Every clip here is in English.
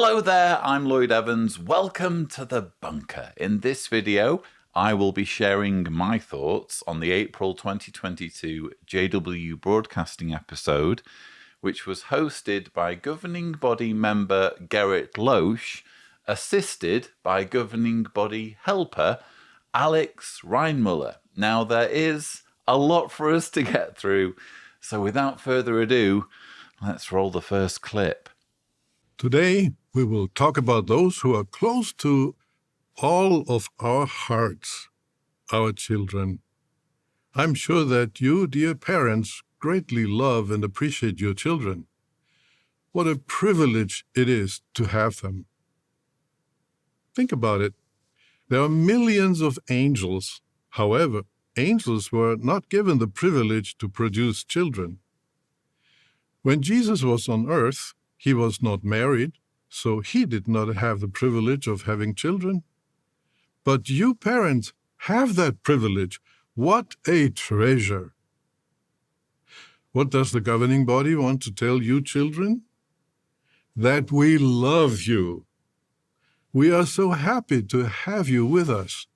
Hello there, I'm Lloyd Evans. Welcome to The Bunker. In this video, I will be sharing my thoughts on the April 2022 JW Broadcasting episode, which was hosted by governing body member Gerrit Lösch, assisted by governing body helper Alex Reinmuller. Now, there is a lot for us to get through, so without further ado, let's roll the first clip. Today, we will talk about those who are close to all of our hearts, our children. I'm sure that you, dear parents, greatly love and appreciate your children. What a privilege it is to have them. Think about it. There are millions of angels. However, angels were not given the privilege to produce children. When Jesus was on earth, he was not married, so he did not have the privilege of having children. But you parents have that privilege. What a treasure! What does the governing body want to tell you children? That we love you. We are so happy to have you with us,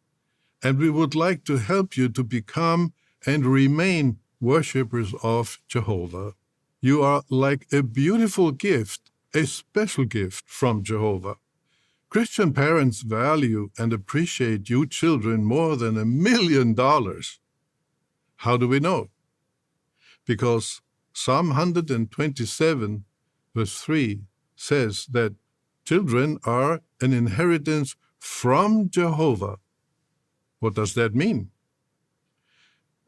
and we would like to help you to become and remain worshippers of Jehovah. You are like a beautiful gift, a special gift from Jehovah. Christian parents value and appreciate you children more than $1 million. How do we know? Because Psalm 127, verse 3, says that children are an inheritance from Jehovah. What does that mean?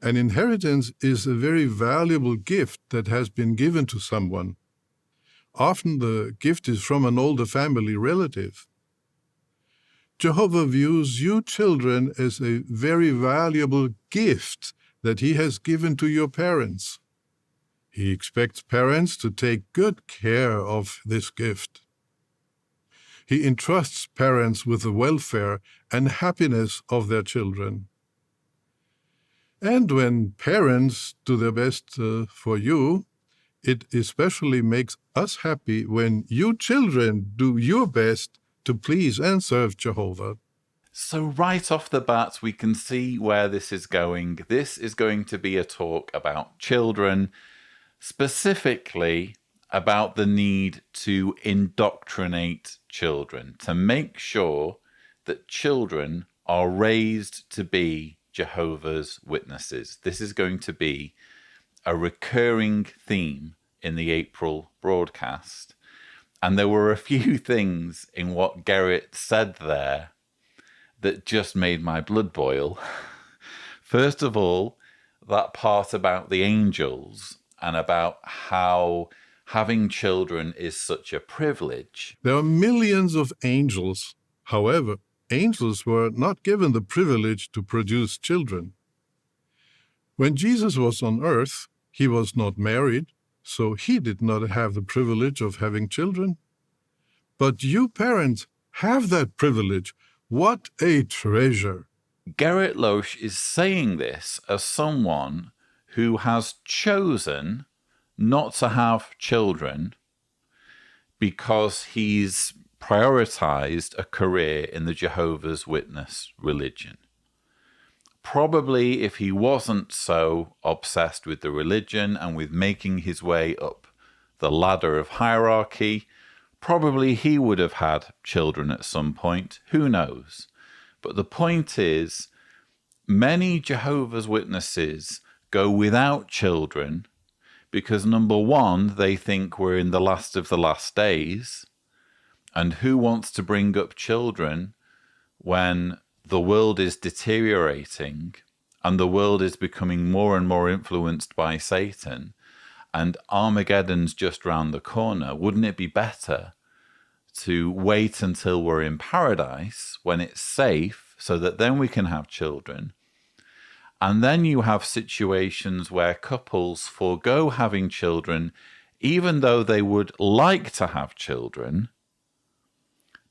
An inheritance is a very valuable gift that has been given to someone. Often the gift is from an older family relative. Jehovah views you children as a very valuable gift that he has given to your parents. He expects parents to take good care of this gift. He entrusts parents with the welfare and happiness of their children. And when parents do their best for you, it especially makes us happy when you children do your best to please and serve Jehovah. So right off the bat, we can see where this is going. This is going to be a talk about children, specifically about the need to indoctrinate children, to make sure that children are raised to be Jehovah's Witnesses. This is going to be a recurring theme in the April broadcast. And there were a few things in what Gerrit said there that just made my blood boil. First of all, that part about the angels and about how having children is such a privilege. There are millions of angels. However, angels were not given the privilege to produce children. When Jesus was on earth, he was not married, so he did not have the privilege of having children. But you parents have that privilege. What a treasure! Gerrit Lösch is saying this as someone who has chosen not to have children because he's prioritized a career in the Jehovah's Witness religion. Probably if he wasn't so obsessed with the religion and with making his way up the ladder of hierarchy, probably he would have had children at some point. Who knows? But the point is, many Jehovah's Witnesses go without children because, number one, they think we're in the last of the last days. And who wants to bring up children when the world is deteriorating and the world is becoming more and more influenced by Satan and Armageddon's just round the corner? Wouldn't it be better to wait until we're in paradise when it's safe so that then we can have children? And then you have situations where couples forego having children even though they would like to have children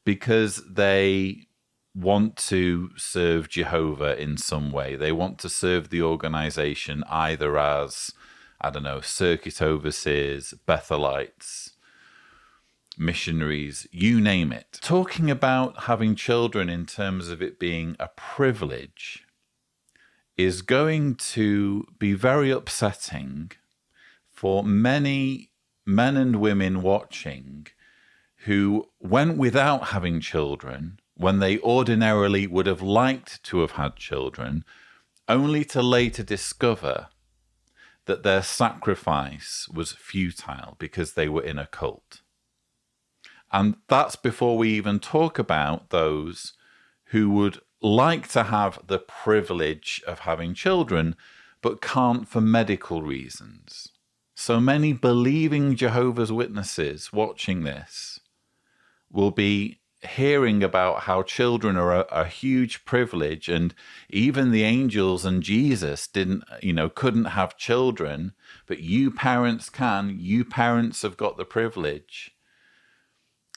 because they want to serve Jehovah in some way. They want to serve the organization either as, I don't know, circuit overseers, Bethelites, missionaries, you name it. Talking about having children in terms of it being a privilege is going to be very upsetting for many men and women watching who went without having children when they ordinarily would have liked to have had children, only to later discover that their sacrifice was futile because they were in a cult. And that's before we even talk about those who would like to have the privilege of having children, but can't for medical reasons. So many believing Jehovah's Witnesses watching this will be hearing about how children are a huge privilege, and even the angels and Jesus couldn't have children, but you parents can. You parents have got the privilege.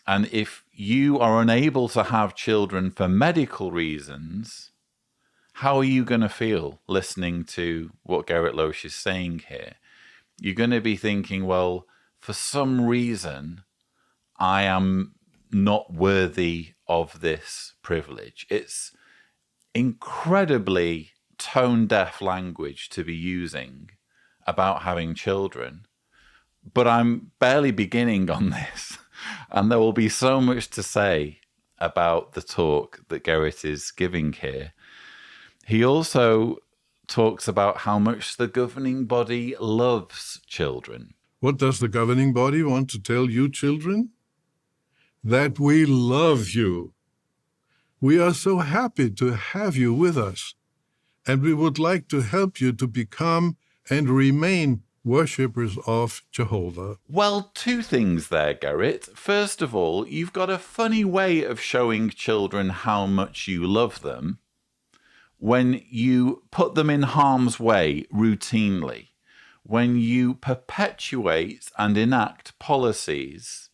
And if you are unable to have children for medical reasons, how are you going to feel listening to what Gerrit Lösch is saying here? You're going to be thinking, well, for some reason, I am not worthy of this privilege. It's incredibly tone-deaf language to be using about having children, but I'm barely beginning on this, and there will be so much to say about the talk that Gerrit is giving here. He also talks about how much the governing body loves children. What does the governing body want to tell you, children? That we love you. We are so happy to have you with us, and we would like to help you to become and remain worshippers of Jehovah. Well, two things there, Gerrit. First of all, you've got a funny way of showing children how much you love them when you put them in harm's way routinely, when you perpetuate and enact policies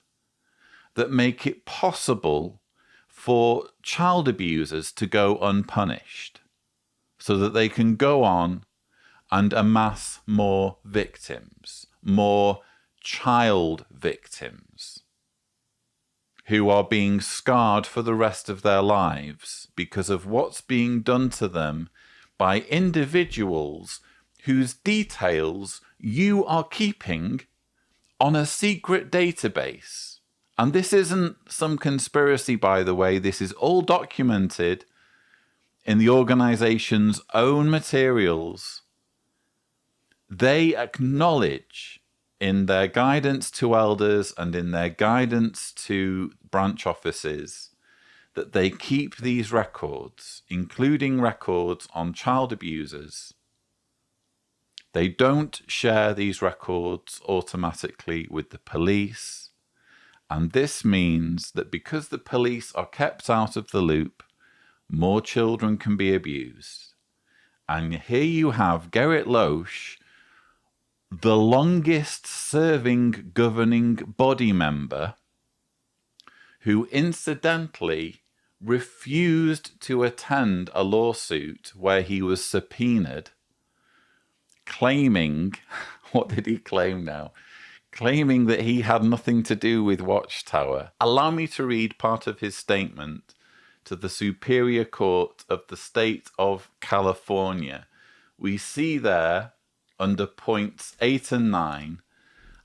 that make it possible for child abusers to go unpunished so that they can go on and amass more victims, more child victims who are being scarred for the rest of their lives because of what's being done to them by individuals whose details you are keeping on a secret database. And this isn't some conspiracy, by the way. This is all documented in the organization's own materials. They acknowledge in their guidance to elders and in their guidance to branch offices that they keep these records, including records on child abusers. They don't share these records automatically with the police. And this means that because the police are kept out of the loop, more children can be abused. And here you have Gerrit Lösch, the longest serving governing body member, who incidentally refused to attend a lawsuit where he was subpoenaed, claiming, what did he claim now? Claiming that he had nothing to do with Watchtower. Allow me to read part of his statement to the Superior Court of the State of California. We see there, under points 8 and 9,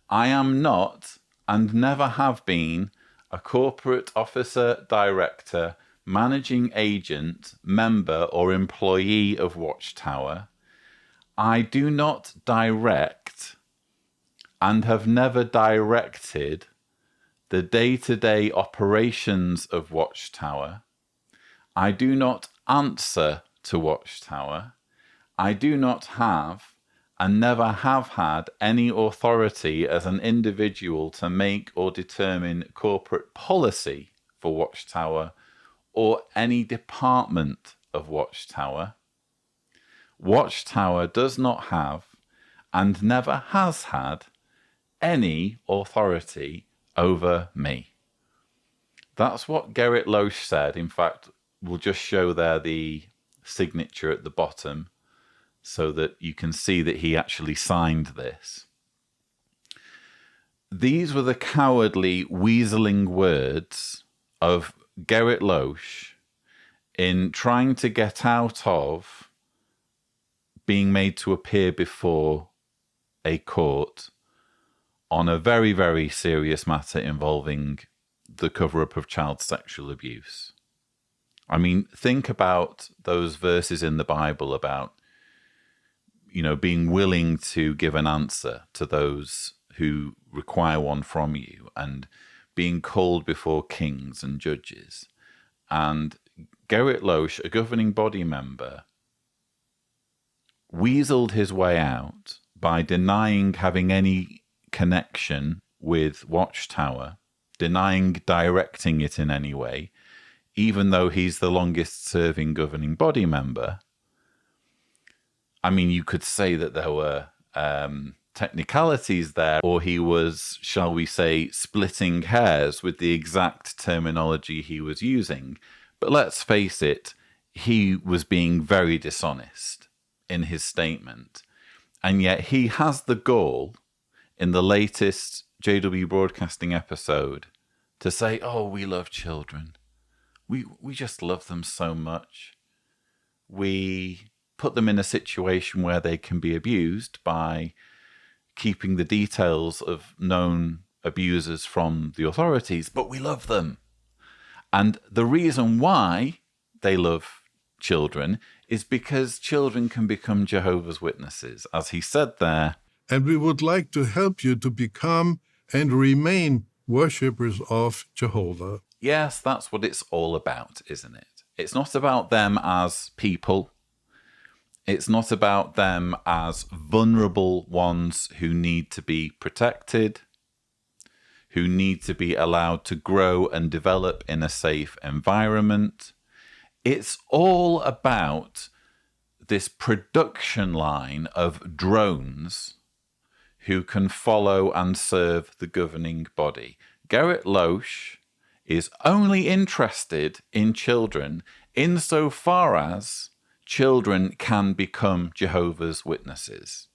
I am not and never have been a corporate officer, director, managing agent, member, or employee of Watchtower. I do not direct and have never directed the day-to-day operations of Watchtower. I do not answer to Watchtower. I do not have and never have had any authority as an individual to make or determine corporate policy for Watchtower or any department of Watchtower. Watchtower does not have and never has had any authority over me. That's what Gerrit Lösch said. In fact, we'll just show there the signature at the bottom so that you can see that he actually signed this. These were the cowardly, weaseling words of Gerrit Lösch in trying to get out of being made to appear before a court on a very, very serious matter involving the cover-up of child sexual abuse. I mean, think about those verses in the Bible about, being willing to give an answer to those who require one from you, and being called before kings and judges. And Gerrit Lösch, a governing body member, weaseled his way out by denying having any connection with Watchtower, denying directing it in any way, even though he's the longest serving governing body member. I mean, you could say that there were technicalities there, or he was, shall we say, splitting hairs with the exact terminology he was using. But let's face it, he was being very dishonest in his statement. And yet he has the gall in the latest JW Broadcasting episode to say, oh, we love children. We just love them so much. We put them in a situation where they can be abused by keeping the details of known abusers from the authorities, but we love them. And the reason why they love children is because children can become Jehovah's Witnesses, as he said there. And we would like to help you to become and remain worshippers of Jehovah. Yes, that's what it's all about, isn't it? It's not about them as people. It's not about them as vulnerable ones who need to be protected, who need to be allowed to grow and develop in a safe environment. It's all about this production line of drones who can follow and serve the governing body. Gerrit Lösch is only interested in children insofar as children can become Jehovah's Witnesses.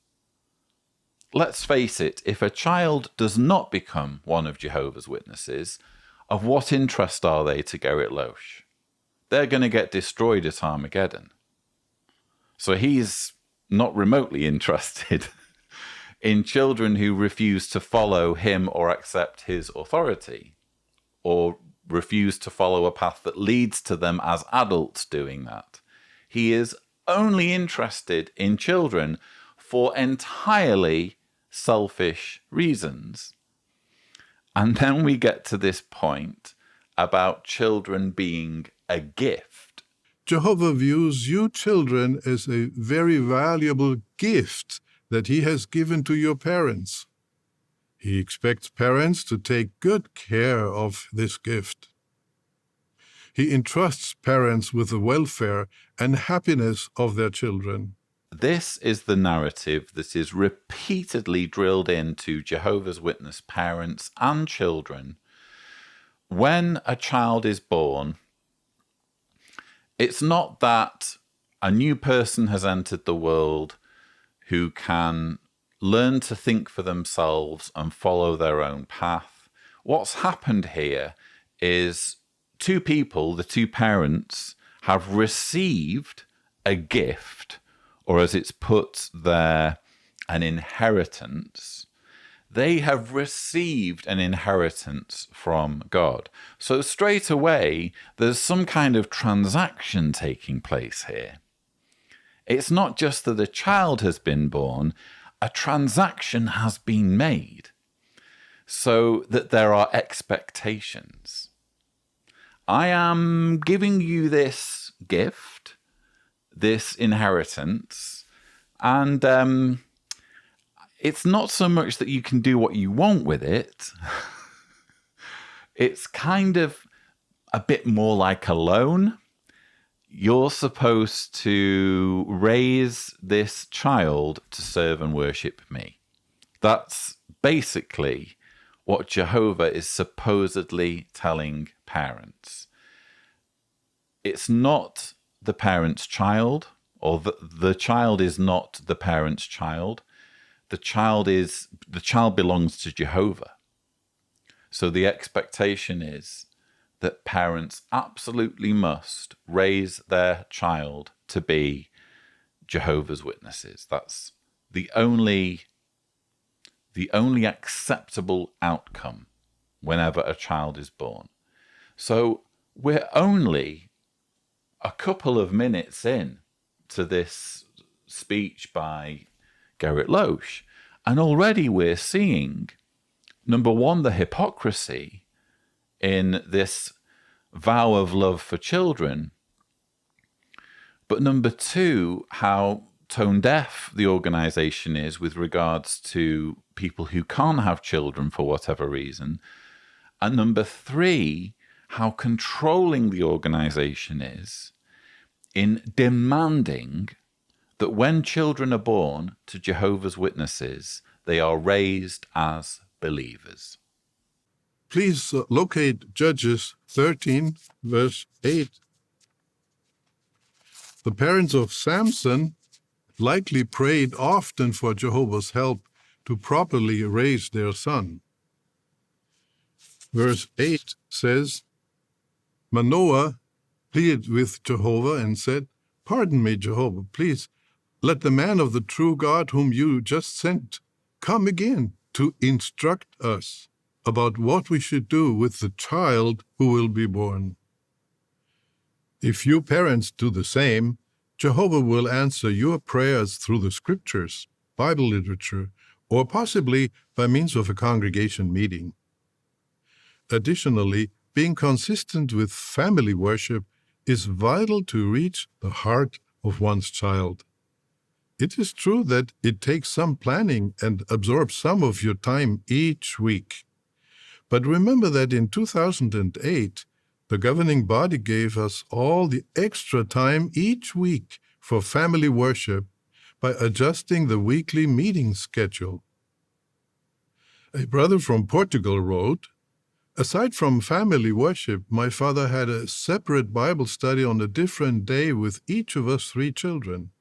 Let's face it, if a child does not become one of Jehovah's Witnesses, of what interest are they to Gerrit Lösch? They're going to get destroyed at Armageddon. So he's not remotely interested in children who refuse to follow him or accept his authority, or refuse to follow a path that leads to them as adults doing that. He is only interested in children for entirely selfish reasons. And then we get to this point about children being a gift. Jehovah views you children as a very valuable gift that he has given to your parents. He expects parents to take good care of this gift. He entrusts parents with the welfare and happiness of their children. This is the narrative that is repeatedly drilled into Jehovah's Witness parents and children. When a child is born, it's not that a new person has entered the world who can learn to think for themselves and follow their own path. What's happened here is two people, the two parents, have received a gift, or as it's put there, an inheritance. They have received an inheritance from God. So straight away, there's some kind of transaction taking place here. It's not just that a child has been born, a transaction has been made, so that there are expectations. I am giving you this gift, this inheritance, and it's not so much that you can do what you want with it. It's kind of a bit more like a loan. You're supposed to raise this child to serve and worship me. That's basically what Jehovah is supposedly telling parents. It's not the parent's child, or the child is not the parent's child. The child belongs to Jehovah. So the expectation is that parents absolutely must raise their child to be Jehovah's Witnesses. That's the only acceptable outcome whenever a child is born. So we're only a couple of minutes in to this speech by Gerrit Lösch, and already we're seeing, number one, the hypocrisy in this vow of love for children, but number two, how tone deaf the organization is with regards to people who can't have children for whatever reason, and number three, how controlling the organization is in demanding that when children are born to Jehovah's Witnesses, they are raised as believers. Please locate Judges 13, verse 8. The parents of Samson likely prayed often for Jehovah's help to properly raise their son. Verse 8 says, Manoah pleaded with Jehovah and said, "Pardon me, Jehovah, please let the man of the true God whom you just sent come again to instruct us about what we should do with the child who will be born." If you parents do the same, Jehovah will answer your prayers through the scriptures, Bible literature, or possibly by means of a congregation meeting. Additionally, being consistent with family worship is vital to reach the heart of one's child. It is true that it takes some planning and absorbs some of your time each week. But remember that in 2008, the governing body gave us all the extra time each week for family worship by adjusting the weekly meeting schedule. A brother from Portugal wrote, "Aside from family worship, my father had a separate Bible study on a different day with each of us 3 children.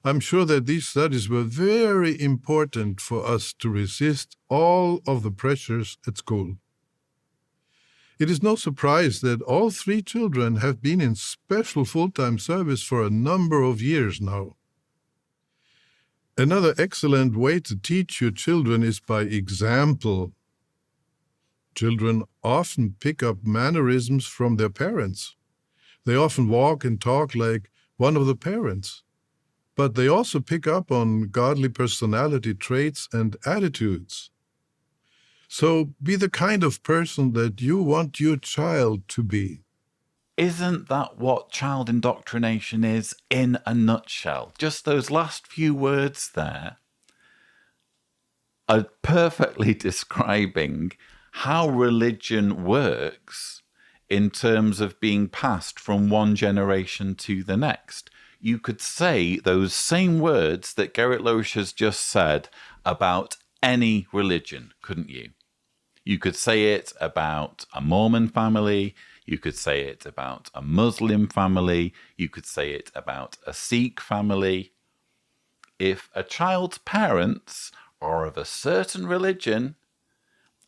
I'm sure that these studies were very important for us to resist all of the pressures at school." It is no surprise that all 3 children have been in special full-time service for a number of years now. Another excellent way to teach your children is by example. Children often pick up mannerisms from their parents. They often walk and talk like one of the parents. But they also pick up on godly personality traits and attitudes. So be the kind of person that you want your child to be. Isn't that what child indoctrination is in a nutshell? Just those last few words there are perfectly describing how religion works in terms of being passed from one generation to the next. You could say those same words that Gerrit Lösch has just said about any religion, couldn't you? You could say it about a Mormon family, you could say it about a Muslim family, you could say it about a Sikh family. If a child's parents are of a certain religion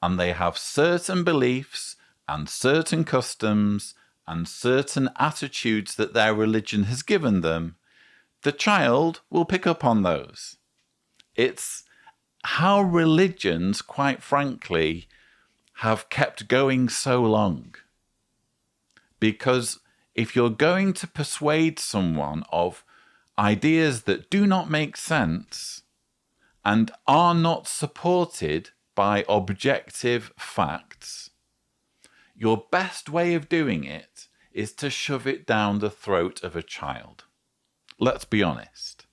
and they have certain beliefs and certain customs and certain attitudes that their religion has given them, the child will pick up on those. It's how religions, quite frankly, have kept going so long. Because if you're going to persuade someone of ideas that do not make sense and are not supported by objective facts, your best way of doing it is to shove it down the throat of a child. Let's be honest.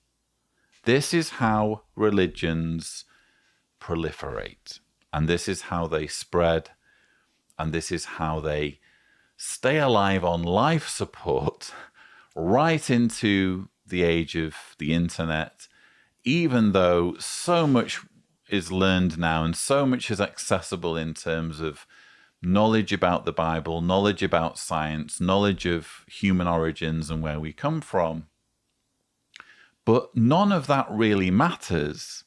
This is how religions proliferate, and this is how they spread, and this is how they stay alive on life support right into the age of the internet, even though so much is learned now and so much is accessible in terms of knowledge about the Bible, knowledge about science, knowledge of human origins and where we come from. But none of that really matters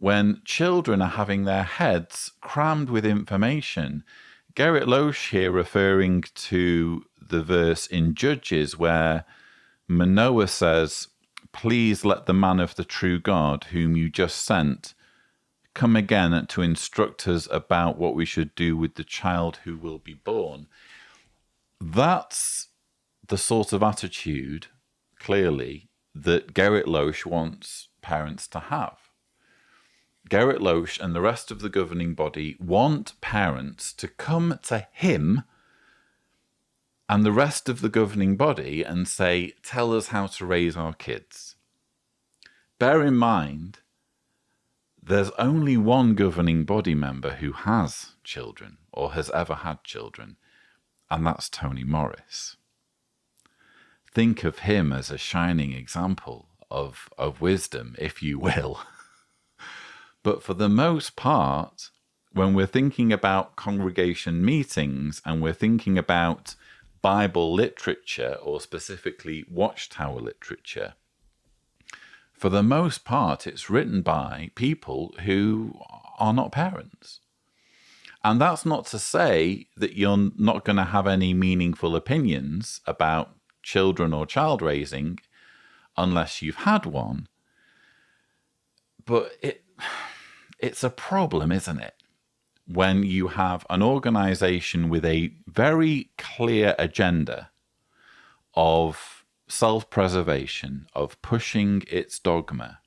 when children are having their heads crammed with information. Gerrit Lösch here referring to the verse in Judges where Manoah says, "Please let the man of the true God, whom you just sent, come again to instruct us about what we should do with the child who will be born." That's the sort of attitude, clearly, that Gerrit Lösch wants parents to have. Gerrit Lösch and the rest of the governing body want parents to come to him and the rest of the governing body and say, "Tell us how to raise our kids." Bear in mind, there's only one governing body member who has children or has ever had children, and that's Tony Morris. Think of him as a shining example of wisdom, if you will. But for the most part, when we're thinking about congregation meetings and we're thinking about Bible literature, or specifically Watchtower literature, for the most part, it's written by people who are not parents. And that's not to say that you're not going to have any meaningful opinions about children or child raising unless you've had one. But it's a problem, isn't it? When you have an organization with a very clear agenda of self-preservation, of pushing its dogma.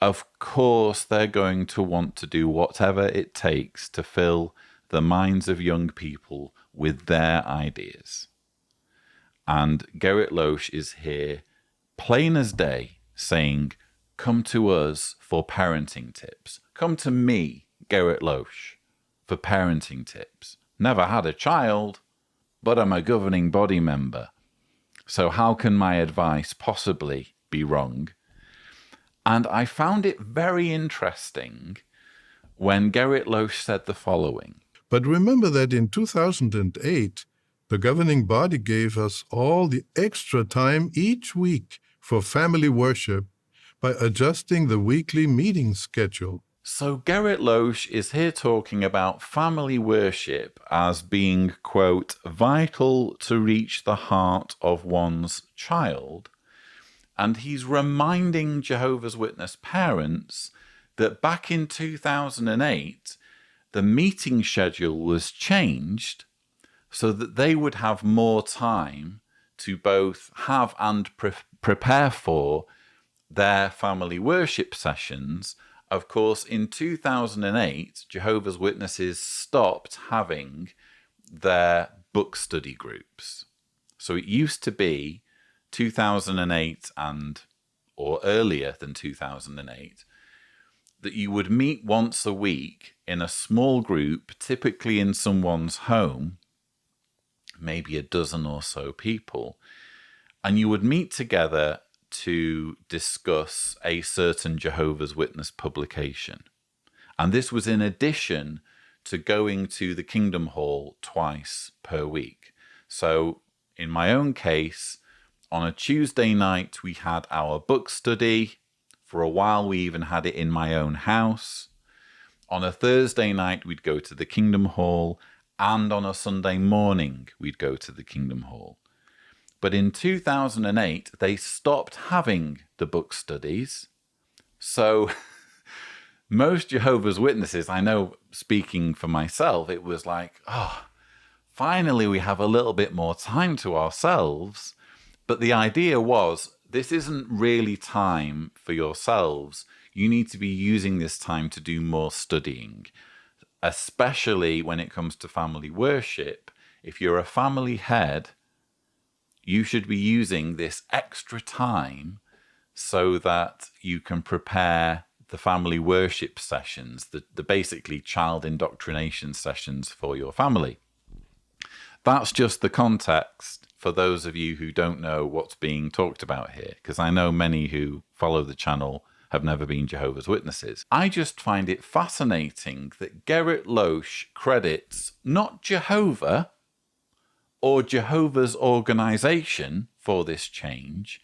Of course, they're going to want to do whatever it takes to fill the minds of young people with their ideas. And Gerrit Lösch is here, plain as day, saying, "Come to us for parenting tips. Come to me, Gerrit Lösch, for parenting tips. Never had a child, but I'm a governing body member. So how can my advice possibly be wrong?" And I found it very interesting when Gerrit Lösch said the following. But remember that in 2008, the governing body gave us all the extra time each week for family worship by adjusting the weekly meeting schedule. So Gerrit Lösch is here talking about family worship as being, quote, vital to reach the heart of one's child. And he's reminding Jehovah's Witness parents that back in 2008, the meeting schedule was changed so that they would have more time to both have and prepare for their family worship sessions. Of course, in 2008, Jehovah's Witnesses stopped having their book study groups. So it used to be 2008 or earlier than 2008, that you would meet once a week in a small group, typically in someone's home, maybe a dozen or so people, and you would meet together to discuss a certain Jehovah's Witness publication. And this was in addition to going to the Kingdom Hall twice per week. So in my own case, on a Tuesday night, we had our book study. For a while, we even had it in my own house. On a Thursday night, we'd go to the Kingdom Hall. And on a Sunday morning, we'd go to the Kingdom Hall. But in 2008, they stopped having the book studies. So most Jehovah's Witnesses, I know speaking for myself, it was like, finally we have a little bit more time to ourselves. But the idea was, this isn't really time for yourselves. You need to be using this time to do more studying, especially when it comes to family worship. If you're a family head, you should be using this extra time so that you can prepare the family worship sessions, the basically child indoctrination sessions for your family. That's just the context for those of you who don't know what's being talked about here, because I know many who follow the channel have never been Jehovah's Witnesses. I just find it fascinating that Gerrit Lösch credits not Jehovah or Jehovah's organization for this change.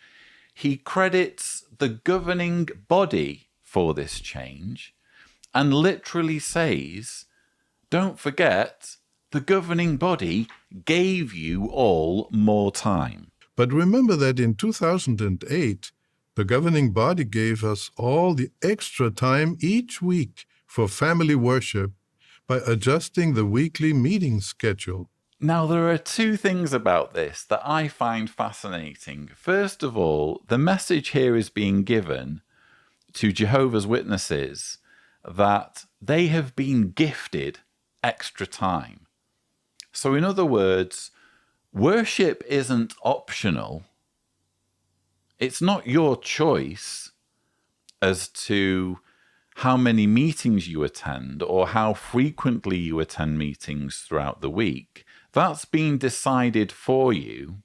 He credits the governing body for this change and literally says, don't forget, the governing body gave you all more time. But remember that in 2008, the governing body gave us all the extra time each week for family worship by adjusting the weekly meeting schedule. Now, there are two things about this that I find fascinating. First of all, the message here is being given to Jehovah's Witnesses that they have been gifted extra time. So in other words, worship isn't optional. It's not your choice as to how many meetings you attend or how frequently you attend meetings throughout the week. That's been decided for you.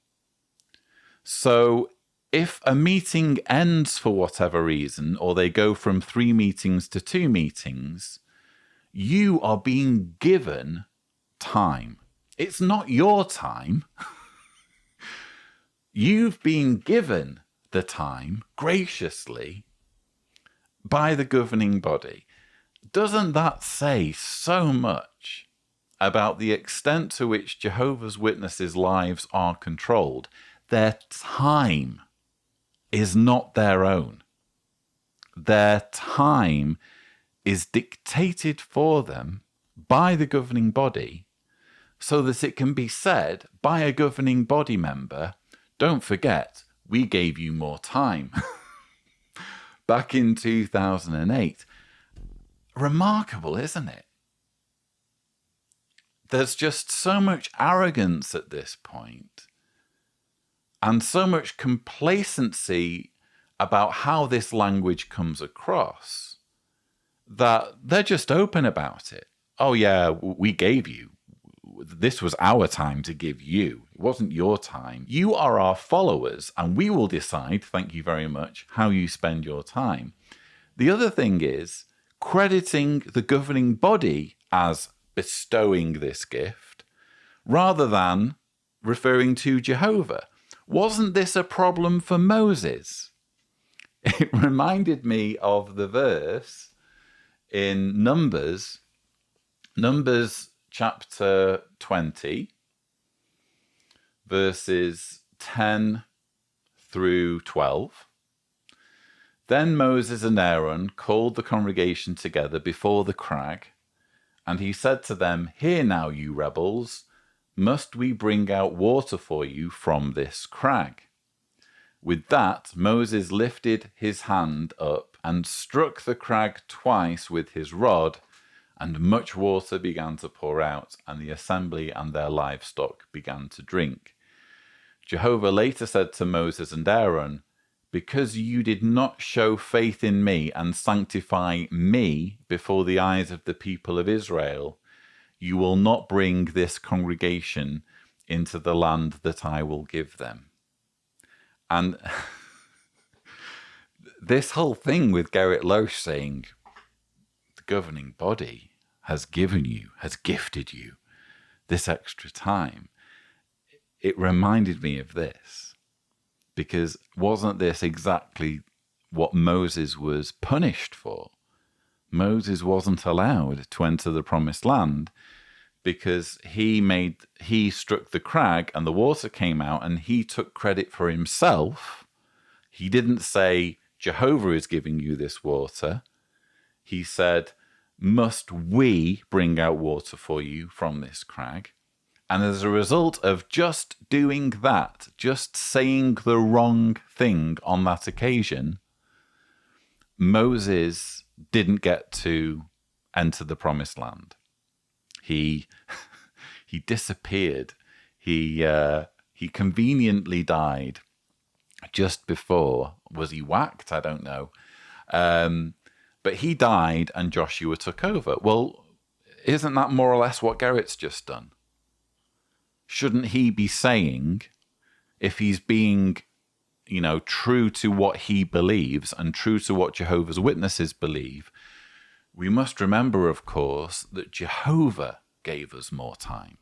So if a meeting ends for whatever reason, or they go from 3 meetings to 2 meetings, you are being given time. It's not your time. You've been given the time graciously by the governing body. Doesn't that say so much about the extent to which Jehovah's Witnesses' lives are controlled? Their time is not their own. Their time is dictated for them by the governing body so that it can be said by a governing body member, don't forget, we gave you more time. Back in 2008. Remarkable, isn't it? There's just so much arrogance at this point and so much complacency about how this language comes across that they're just open about it. Oh yeah, we gave you. This was our time to give you. It wasn't your time. You are our followers, and we will decide, thank you very much, how you spend your time. The other thing is crediting the governing body as bestowing this gift rather than referring to Jehovah. Wasn't this a problem for Moses? It reminded me of the verse in Numbers chapter 20, verses 10 through 12. Then Moses and Aaron called the congregation together before the crag, and he said to them, "Hear now, you rebels, must we bring out water for you from this crag?" With that, Moses lifted his hand up and struck the crag twice with his rod, and much water began to pour out, and the assembly and their livestock began to drink. Jehovah later said to Moses and Aaron, "Because you did not show faith in me and sanctify me before the eyes of the people of Israel, you will not bring this congregation into the land that I will give them." And this whole thing with Gerrit Lösch saying, the governing body has gifted you this extra time, it reminded me of this. Because wasn't this exactly what Moses was punished for? Moses wasn't allowed to enter the promised land because he struck the crag and the water came out, and he took credit for himself. He didn't say, Jehovah is giving you this water. He said, must we bring out water for you from this crag? And as a result of just doing that, just saying the wrong thing on that occasion, Moses didn't get to enter the promised land. He disappeared. He conveniently died just before. Was he whacked? I don't know. But he died and Joshua took over. Well, isn't that more or less what Gerrit's just done? Shouldn't he be saying, if he's being, true to what he believes and true to what Jehovah's Witnesses believe, we must remember, of course, that Jehovah gave us more time.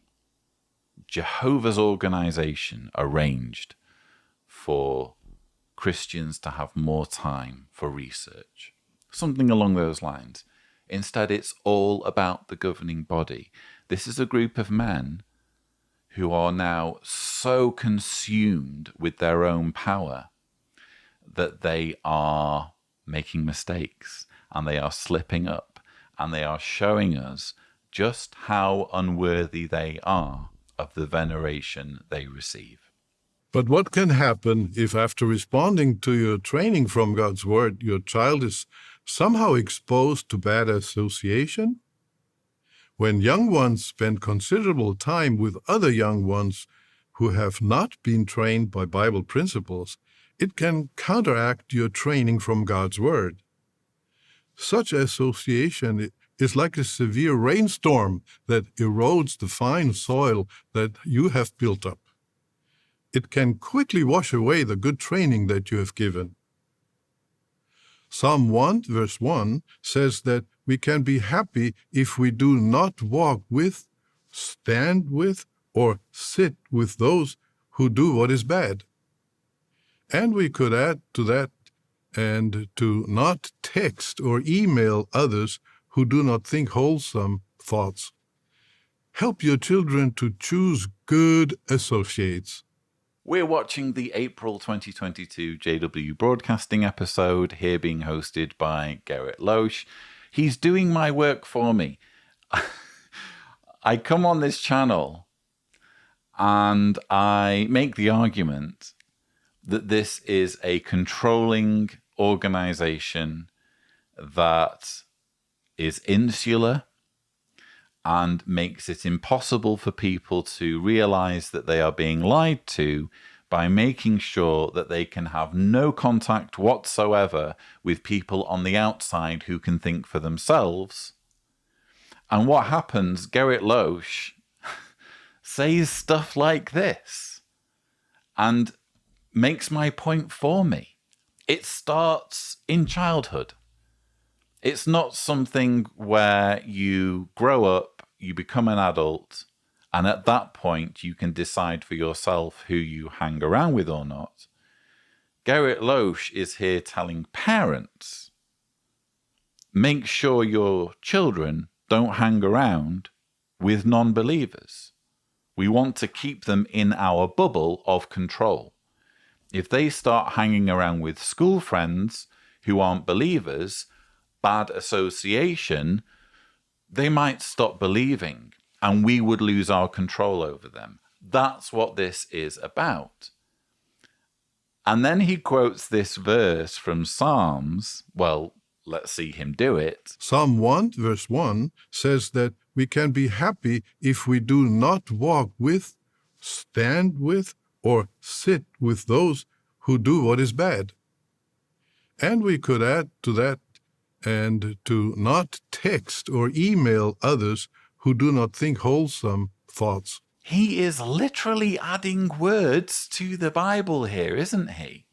Jehovah's organization arranged for Christians to have more time for research. something along those lines. Instead, it's all about the governing body. This is a group of men who are now so consumed with their own power that they are making mistakes and they are slipping up and they are showing us just how unworthy they are of the veneration they receive. But what can happen if after responding to your training from God's Word, your child is somehow exposed to bad association? When young ones spend considerable time with other young ones who have not been trained by Bible principles, it can counteract your training from God's Word. Such association is like a severe rainstorm that erodes the fine soil that you have built up. It can quickly wash away the good training that you have given. Psalm 1, verse 1 says that we can be happy if we do not walk with, stand with, or sit with those who do what is bad. And we could add to that, and to not text or email others who do not think wholesome thoughts. Help your children to choose good associates. We're watching the April 2022 JW Broadcasting episode, here being hosted by Gerrit Lösch. He's doing my work for me. I come on this channel and I make the argument that this is a controlling organization that is insular and makes it impossible for people to realize that they are being lied to by making sure that they can have no contact whatsoever with people on the outside who can think for themselves. And what happens? Gerrit Lösch says stuff like this and makes my point for me. It starts in childhood. It's not something where you grow up, you become an adult, and at that point you can decide for yourself who you hang around with or not. Gerrit Lösch is here telling parents, make sure your children don't hang around with non-believers. We want to keep them in our bubble of control. If they start hanging around with school friends who aren't believers, bad association, they might stop believing and we would lose our control over them. That's what this is about. And then he quotes this verse from Psalms. Well, let's see him do it. Psalm 1, verse 1 says that we can be happy if we do not walk with, stand with, or sit with those who do what is bad. And we could add to that, and to not text or email others who do not think wholesome thoughts. He is literally adding words to the Bible here, isn't he?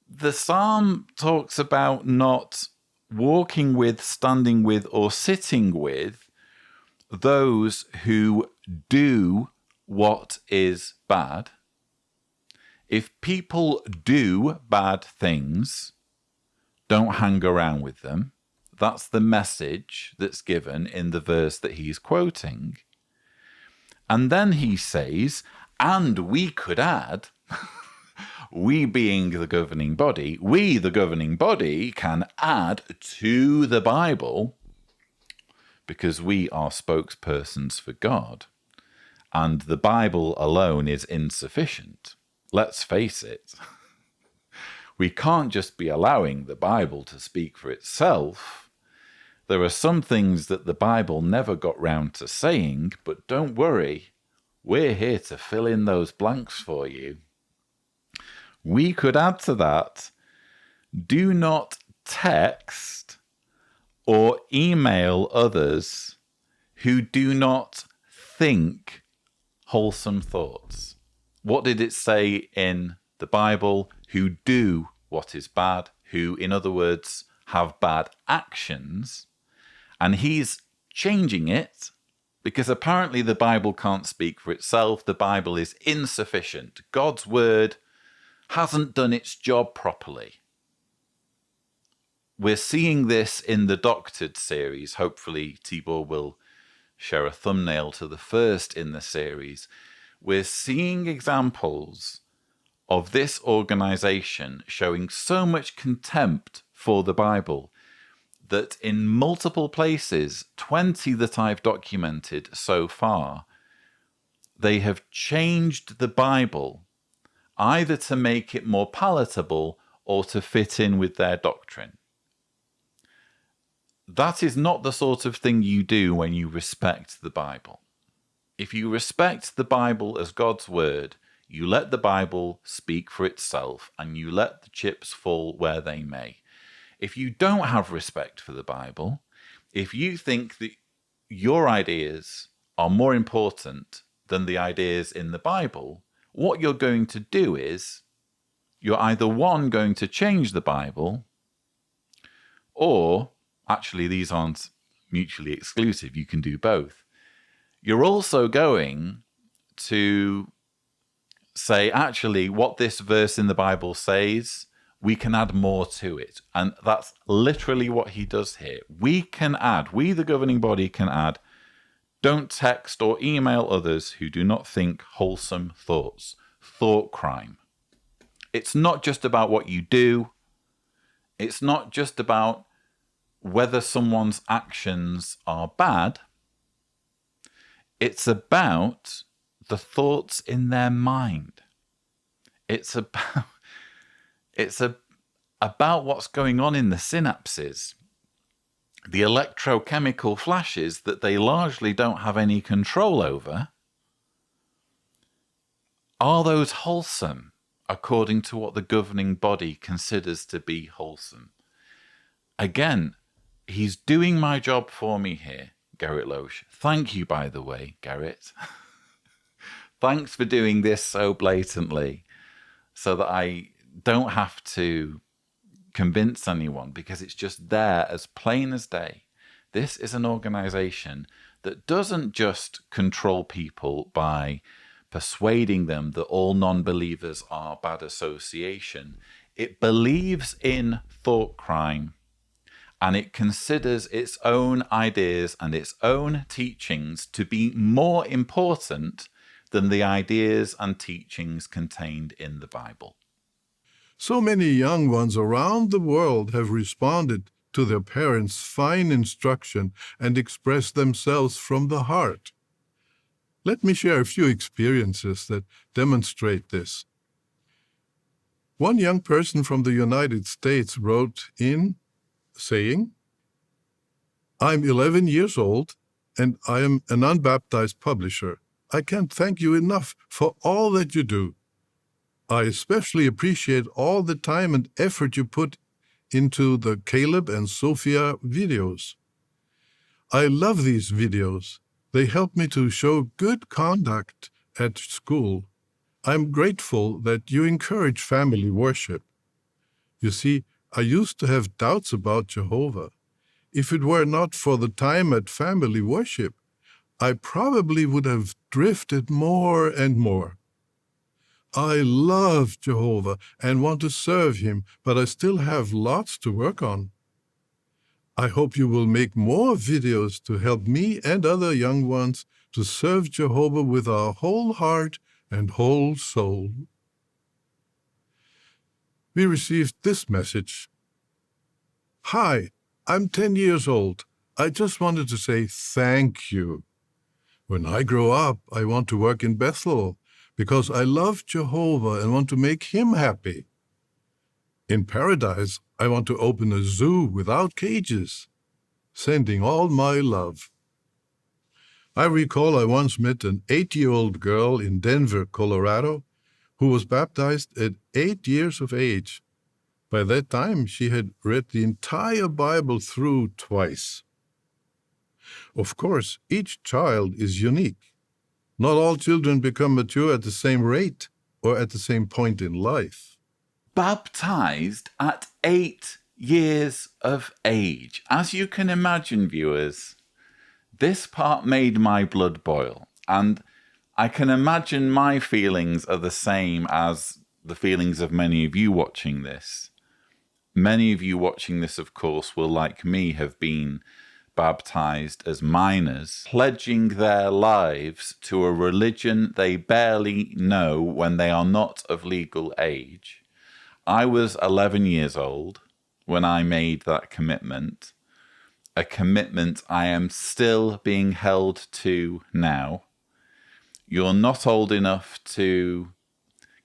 The psalm talks about not walking with, standing with, or sitting with those who do what is bad. If people do bad things, don't hang around with them. That's the message that's given in the verse that he's quoting. And then he says, and we could add, we being the governing body, we, the governing body, can add to the Bible, because we are spokespersons for God, and the Bible alone is insufficient. Let's face it. We can't just be allowing the Bible to speak for itself. There are some things that the Bible never got round to saying, but don't worry, we're here to fill in those blanks for you. We could add to that, do not text or email others who do not think wholesome thoughts. What did it say in the Bible? Who do what is bad, who, in other words, have bad actions. And he's changing it because apparently the Bible can't speak for itself. The Bible is insufficient. God's word hasn't done its job properly. we're seeing this in the Doctored series. Hopefully Tibor will share a thumbnail to the first in the series. We're seeing examples of this organization showing so much contempt for the Bible that in multiple places, 20 that I've documented so far, they have changed the Bible either to make it more palatable or to fit in with their doctrine. That is not the sort of thing you do when you respect the Bible. If you respect the Bible as God's word, you let the Bible speak for itself and you let the chips fall where they may. If you don't have respect for the Bible, if you think that your ideas are more important than the ideas in the Bible, what you're going to do is you're either one, going to change the Bible, or actually these aren't mutually exclusive, you can do both. You're also going to say, actually, what this verse in the Bible says, we can add more to it. And that's literally what he does here. We can add, we the governing body can add, don't text or email others who do not think wholesome thoughts. Thought crime. It's not just about what you do. It's not just about whether someone's actions are bad. It's about the thoughts in their mind. It's about what's going on in the synapses, the electrochemical flashes that they largely don't have any control over. Are those wholesome according to what the governing body considers to be wholesome? Again, he's doing my job for me here, Gerrit Lösch. Thank you, by the way, Gerrit. Thanks for doing this so blatantly so that I don't have to convince anyone, because it's just there as plain as day. This is an organization that doesn't just control people by persuading them that all non-believers are bad association. It believes in thought crime, and it considers its own ideas and its own teachings to be more important than the ideas and teachings contained in the Bible. So many young ones around the world have responded to their parents' fine instruction and expressed themselves from the heart. Let me share a few experiences that demonstrate this. One young person from the United States wrote in saying, "I'm 11 years old and I am an unbaptized publisher. I can't thank you enough for all that you do. I especially appreciate all the time and effort you put into the Caleb and Sophia videos. I love these videos. They help me to show good conduct at school. I'm grateful that you encourage family worship. You see, I used to have doubts about Jehovah. If it were not for the time at family worship, I probably would have drifted more and more. I love Jehovah and want to serve him, but I still have lots to work on. I hope you will make more videos to help me and other young ones to serve Jehovah with our whole heart and whole soul." We received this message. "Hi, I'm 10 years old. I just wanted to say thank you. When I grow up, I want to work in Bethel because I love Jehovah and want to make him happy. In paradise, I want to open a zoo without cages. Sending all my love." I recall I once met an 8-year-old girl in Denver, Colorado, who was baptized at 8 years of age. By that time, she had read the entire Bible through twice. Of course, each child is unique. Not all children become mature at the same rate or at the same point in life. Baptized at 8 years of age. As you can imagine, viewers, this part made my blood boil. And I can imagine my feelings are the same as the feelings of many of you watching this. Many of you watching this, of course, will, like me, have been baptized as minors, pledging their lives to a religion they barely know when they are not of legal age. I was 11 years old when I made that commitment, a commitment I am still being held to now. You're not old enough to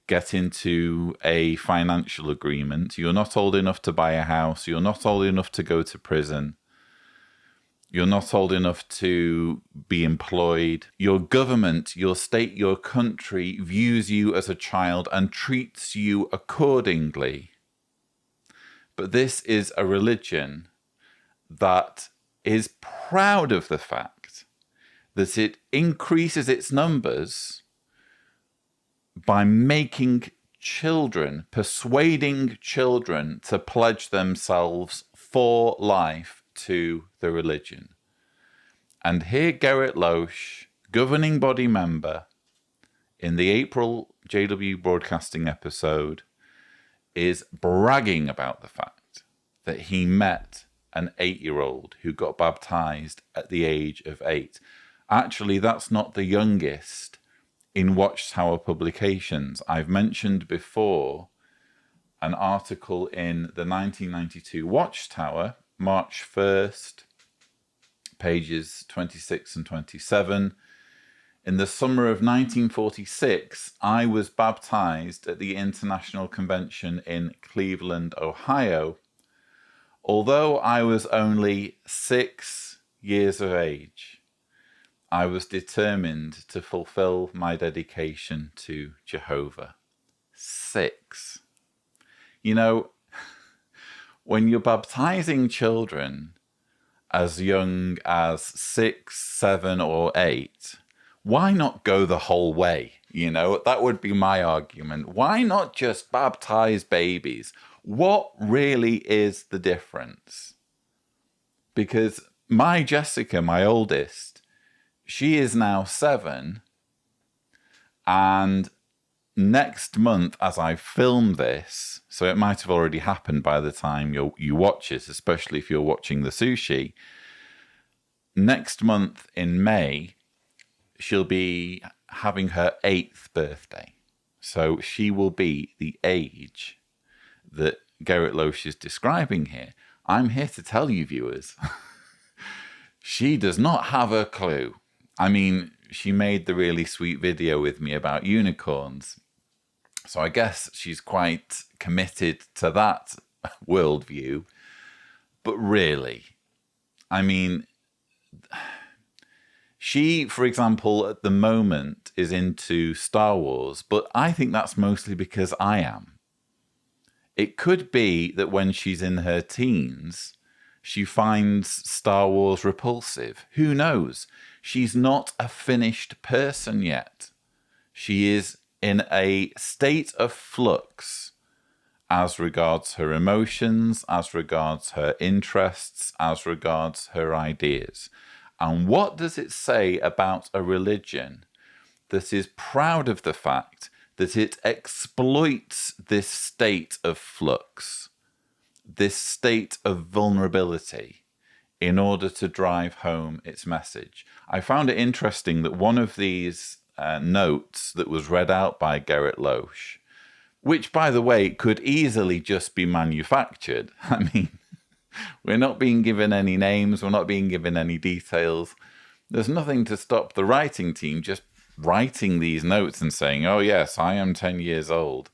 get into a financial agreement. You're not old enough to buy a house. You're not old enough to go to prison. You're not old enough to be employed. Your government, your state, your country views you as a child and treats you accordingly. But this is a religion that is proud of the fact that it increases its numbers by making children, persuading children to pledge themselves for life to the religion. And here Gerrit Lösch, governing body member, in the April JW Broadcasting episode, is bragging about the fact that he met an 8-year-old who got baptized at the age of 8. Actually, that's not the youngest in Watchtower publications. I've mentioned before an article in the 1992 Watchtower, March 1st, pages 26 and 27. In the summer of 1946, I was baptized at the International Convention in Cleveland, Ohio, although I was only 6 years of age. I was determined to fulfill my dedication to Jehovah. 6. You know, when you're baptizing children as young as 6, 7, or 8, why not go the whole way? You know, that would be my argument. Why not just baptize babies? What really is the difference? Because my Jessica, my oldest, she is now 7, and next month, as I film this, so it might have already happened by the time you watch this, especially if you're watching the sushi, next month in May, she'll be having her 8th birthday. So she will be the age that Gerrit Lösch is describing here. I'm here to tell you, viewers, she does not have a clue. I mean, she made the really sweet video with me about unicorns. So I guess she's quite committed to that worldview. But really, I mean, she, for example, at the moment is into Star Wars, but I think that's mostly because I am. It could be that when she's in her teens, she finds Star Wars repulsive. Who knows? She's not a finished person yet. She is in a state of flux as regards her emotions, as regards her interests, as regards her ideas. And what does it say about a religion that is proud of the fact that it exploits this state of flux, this state of vulnerability, in order to drive home its message? I found it interesting that one of these notes that was read out by Gerrit Lösch, which, by the way, could easily just be manufactured. I mean, we're not being given any names, we're not being given any details. There's nothing to stop the writing team just writing these notes and saying, oh yes, I am 10 years old.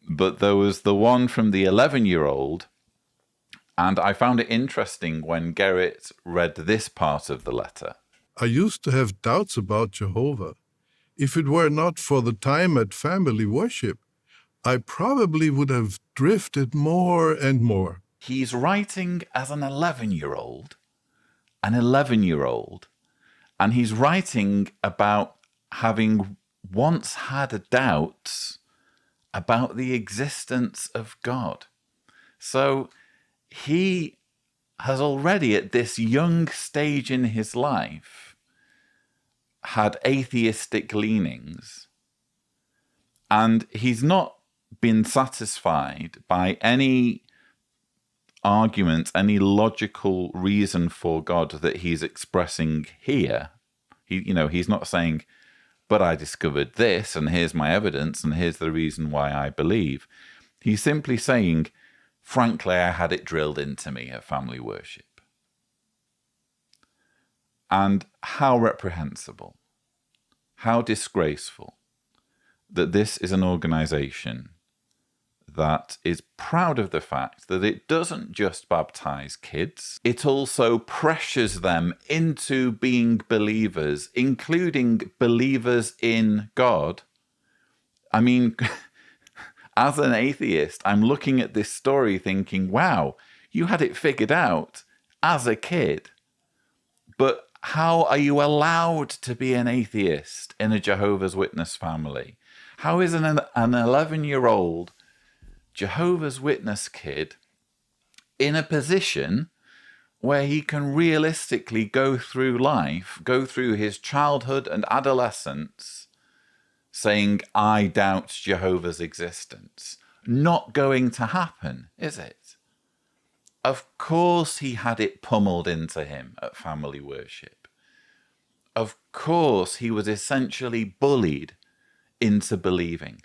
But there was the one from the 11-year-old, and I found it interesting when Gerrit read this part of the letter. I used to have doubts about Jehovah. If it were not for the time at family worship, I probably would have drifted more and more. He's writing as an 11-year-old, and he's writing about having once had doubts about the existence of God. So he has already, at this young stage in his life, had atheistic leanings, and he's not been satisfied by any argument, any logical reason for God that he's expressing here. He's not saying, but I discovered this, and here's my evidence, and here's the reason why I believe. He's simply saying, frankly, I had it drilled into me at family worship. And how reprehensible, how disgraceful that this is an organization that is proud of the fact that it doesn't just baptize kids, it also pressures them into being believers, including believers in God. I mean, as an atheist, I'm looking at this story thinking, wow, you had it figured out as a kid. But how are you allowed to be an atheist in a Jehovah's Witness family? How is an 11-year-old Jehovah's Witness kid in a position where he can realistically go through life, go through his childhood and adolescence, saying, I doubt Jehovah's existence? Not going to happen, is it? Of course he had it pummeled into him at family worship. Of course he was essentially bullied into believing.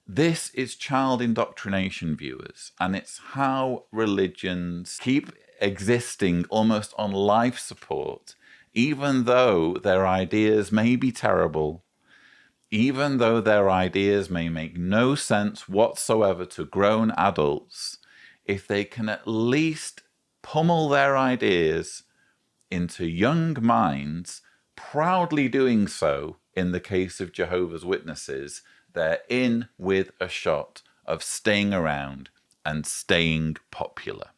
This is child indoctrination, viewers, and it's how religions keep existing almost on life support, even though their ideas may be terrible, even though their ideas may make no sense whatsoever to grown adults. If they can at least pummel their ideas into young minds, proudly doing so in the case of Jehovah's Witnesses, they're in with a shot of staying around and staying popular.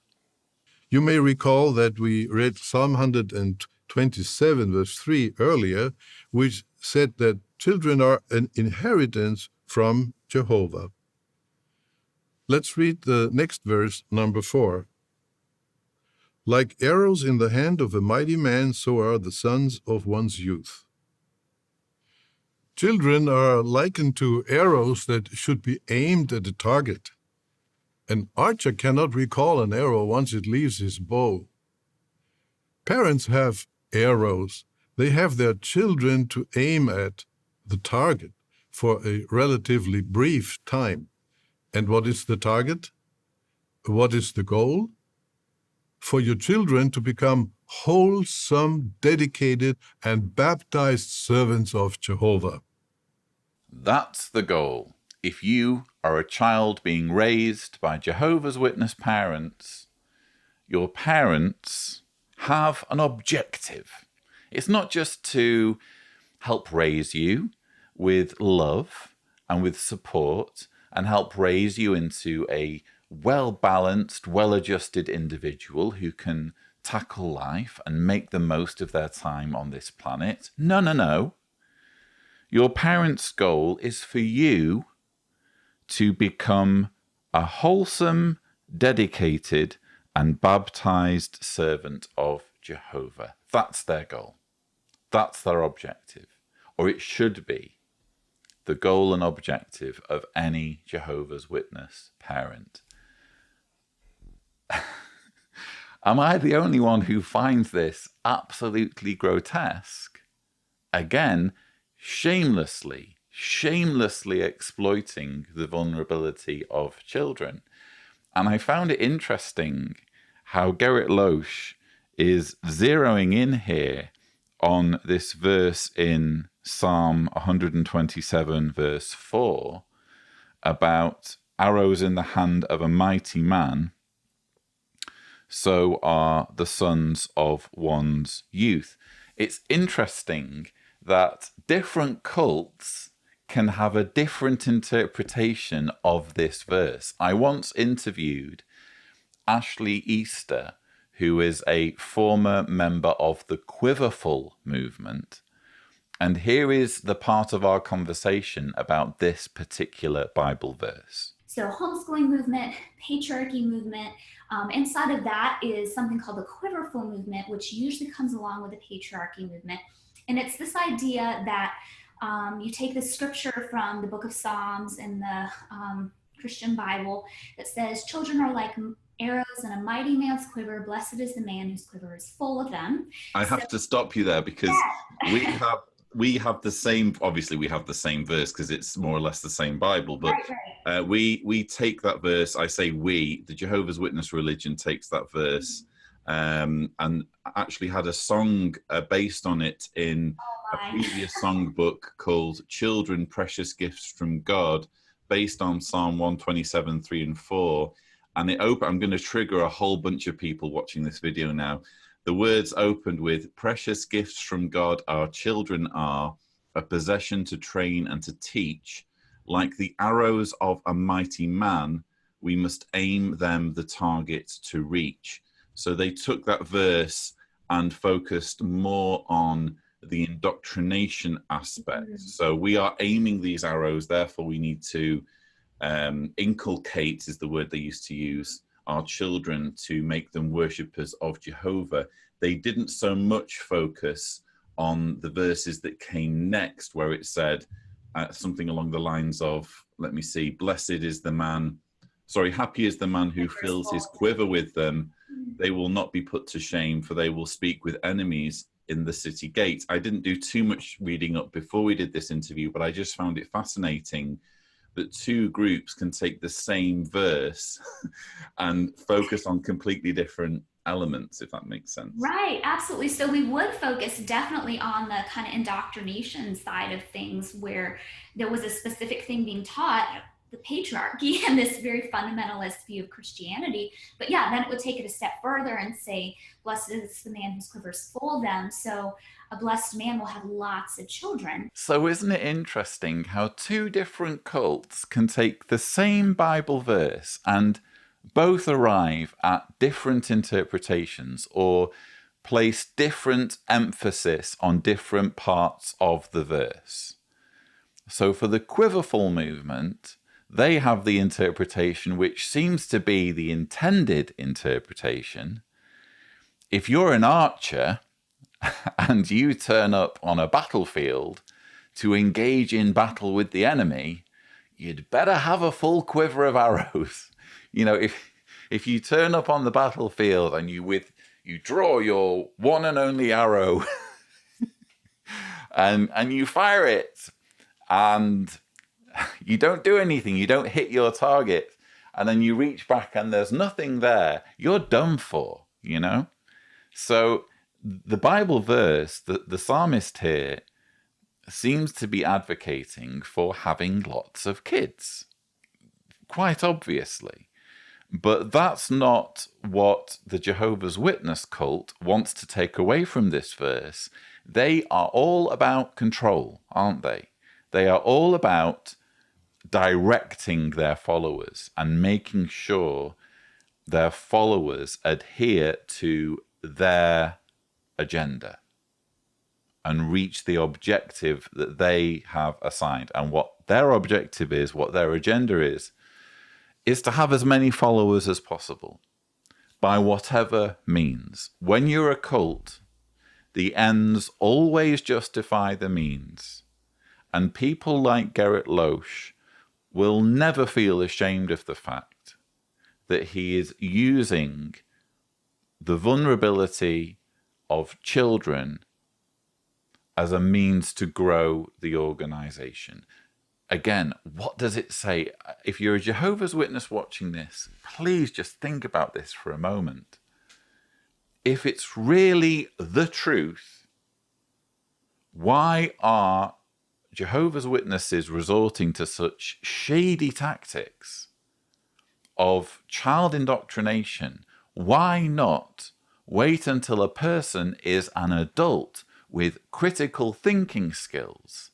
You may recall that we read Psalm 127, verse 3 earlier, which said that children are an inheritance from Jehovah. Let's read the next verse, number 4. Like arrows in the hand of a mighty man, so are the sons of one's youth. Children are likened to arrows that should be aimed at a target. An archer cannot recall an arrow once it leaves his bow. Parents have arrows. They have their children to aim at the target for a relatively brief time. And what is the target? What is the goal? For your children to become wholesome, dedicated, and baptized servants of Jehovah. That's the goal. If you are a child being raised by Jehovah's Witness parents, your parents have an objective. It's not just to help raise you with love and with support and help raise you into a well-balanced, well-adjusted individual who can tackle life and make the most of their time on this planet. No. Your parents' goal is for you to become a wholesome, dedicated, and baptized servant of Jehovah. That's their goal. That's their objective. Or it should be the goal and objective of any Jehovah's Witness parent. Am I the only one who finds this absolutely grotesque? Again, shamelessly exploiting the vulnerability of children. And I found it interesting how Gerrit Lösch is zeroing in here on this verse in Psalm 127, verse 4, about arrows in the hand of a mighty man, so are the sons of one's youth. It's interesting that different cults can have a different interpretation of this verse. I once interviewed Ashley Easter, who is a former member of the Quiverful movement. And here is the part of our conversation about this particular Bible verse. So homeschooling movement, patriarchy movement, inside of that is something called the Quiverful movement, which usually comes along with the patriarchy movement. And it's this idea that you take the scripture from the book of Psalms in the Christian Bible that says children are like arrows in a mighty man's quiver. Blessed is the man whose quiver is full of them. I have to stop you there because we have the same, obviously we have the same verse because it's more or less the same Bible, but right. We take that verse. I say we, the Jehovah's Witness religion takes that verse and actually had a song based on it in a previous songbook called Children, Precious Gifts from God, based on Psalm 127, 3 and 4. And I'm going to trigger a whole bunch of people watching this video now. The words opened with, precious gifts from God our children are, a possession to train and to teach. Like the arrows of a mighty man, we must aim them the target to reach. So they took that verse and focused more on the indoctrination aspect. So we are aiming these arrows, therefore we need to inculcate, is the word they used to use, our children to make them worshippers of Jehovah. They didn't so much focus on the verses that came next, where it said something along the lines of, let me see, happy is the man who fills his quiver with them. They will not be put to shame, for they will speak with enemies in the city gate. I didn't do too much reading up before we did this interview, but I just found it fascinating that two groups can take the same verse and focus on completely different elements, if that makes sense. Right, absolutely. So we would focus definitely on the kind of indoctrination side of things where there was a specific thing being taught, the patriarchy and this very fundamentalist view of Christianity. But yeah, then it would take it a step further and say, blessed is the man whose quiver is full of them. So a blessed man will have lots of children. So isn't it interesting how two different cults can take the same Bible verse and both arrive at different interpretations or place different emphasis on different parts of the verse? So for the quiverful movement, they have the interpretation which seems to be the intended interpretation. If you're an archer and you turn up on a battlefield to engage in battle with the enemy, you'd better have a full quiver of arrows. You know, if you turn up on the battlefield and you draw your one and only arrow and you fire it and you don't do anything, you don't hit your target, and then you reach back and there's nothing there, you're done for, you know? So the Bible verse, the psalmist here seems to be advocating for having lots of kids, quite obviously. But that's not what the Jehovah's Witness cult wants to take away from this verse. They are all about control, aren't they? They are all about directing their followers and making sure their followers adhere to their agenda and reach the objective that they have assigned. And what their objective is, what their agenda is to have as many followers as possible by whatever means. When you're a cult, the ends always justify the means. And people like Gerrit Lösch will never feel ashamed of the fact that he is using the vulnerability of children as a means to grow the organization. Again, what does it say? If you're a Jehovah's Witness watching this, please just think about this for a moment. If it's really the truth, why are Jehovah's Witnesses resorting to such shady tactics of child indoctrination? Why not wait until a person is an adult with critical thinking skills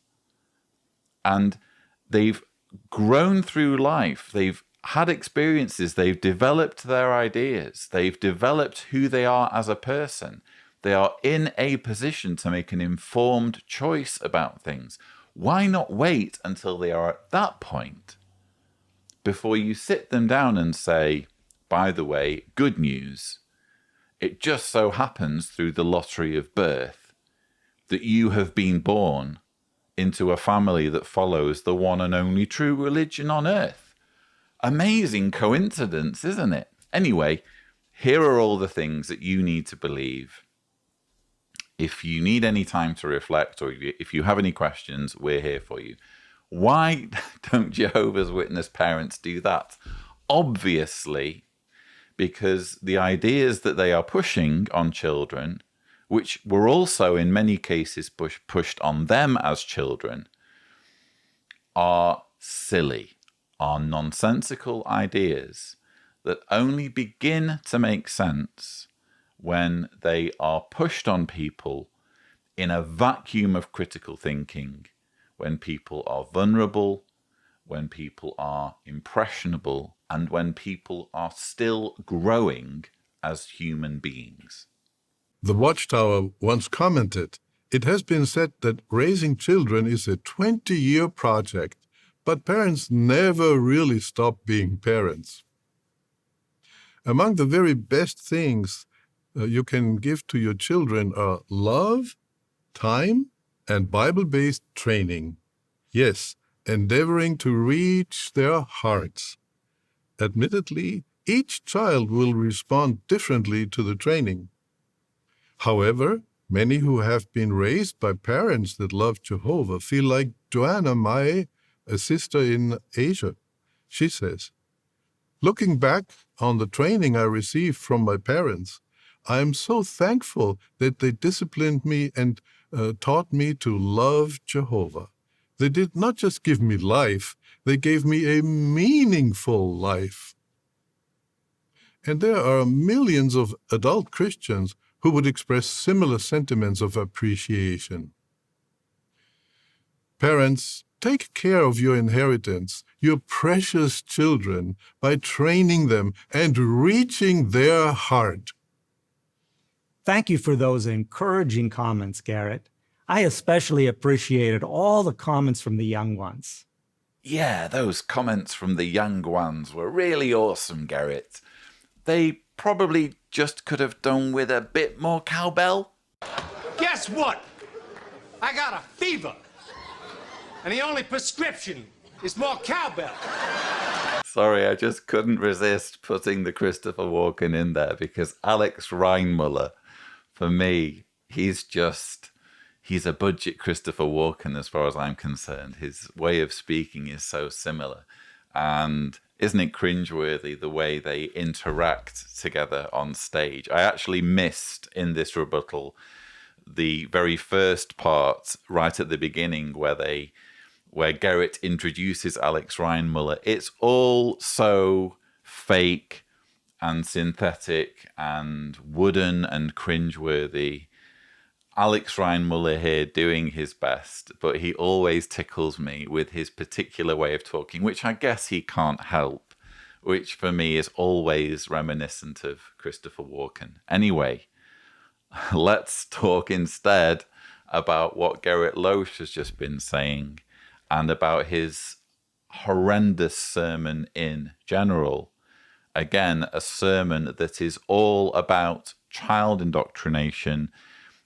and they've grown through life, they've had experiences, they've developed their ideas, they've developed who they are as a person, they are in a position to make an informed choice about things? Why not wait until they are at that point before you sit them down and say, by the way, good news, it just so happens through the lottery of birth that you have been born into a family that follows the one and only true religion on earth. Amazing coincidence, isn't it? Anyway, here are all the things that you need to believe. If you need any time to reflect, or if you have any questions, we're here for you. Why don't Jehovah's Witness parents do that? Obviously, because the ideas that they are pushing on children, which were also in many cases pushed on them as children, are silly, are nonsensical ideas that only begin to make sense when they are pushed on people in a vacuum of critical thinking, when people are vulnerable, when people are impressionable, and when people are still growing as human beings. The Watchtower once commented, "It has been said that raising children is a 20-year project, but parents never really stop being parents." Among the very best things you can give to your children are love, time, and Bible-based training. Yes, endeavoring to reach their hearts. Admittedly, each child will respond differently to the training. However, many who have been raised by parents that love Jehovah feel like Joanna Mai, a sister in Asia. She says, "Looking back on the training I received from my parents, I am so thankful that they disciplined me and taught me to love Jehovah. They did not just give me life, they gave me a meaningful life." And there are millions of adult Christians who would express similar sentiments of appreciation. Parents, take care of your inheritance, your precious children, by training them and reaching their heart. Thank you for those encouraging comments, Gerrit. I especially appreciated all the comments from the young ones. Yeah, those comments from the young ones were really awesome, Gerrit. They probably just could have done with a bit more cowbell. Guess what? I got a fever. And the only prescription is more cowbell. Sorry, I just couldn't resist putting the Christopher Walken in there, because Alex Reinmuller, for me, he's a budget Christopher Walken as far as I'm concerned. His way of speaking is so similar. And isn't it cringeworthy the way they interact together on stage? I actually missed in this rebuttal the very first part right at the beginning where Gerrit introduces Alex Reinmuller. It's all so fake and synthetic and wooden and cringeworthy. Alex Reinmuller here doing his best, but he always tickles me with his particular way of talking, which I guess he can't help, which for me is always reminiscent of Christopher Walken. Anyway, let's talk instead about what Gerrit Lösch has just been saying and about his horrendous sermon in general. Again, a sermon that is all about child indoctrination,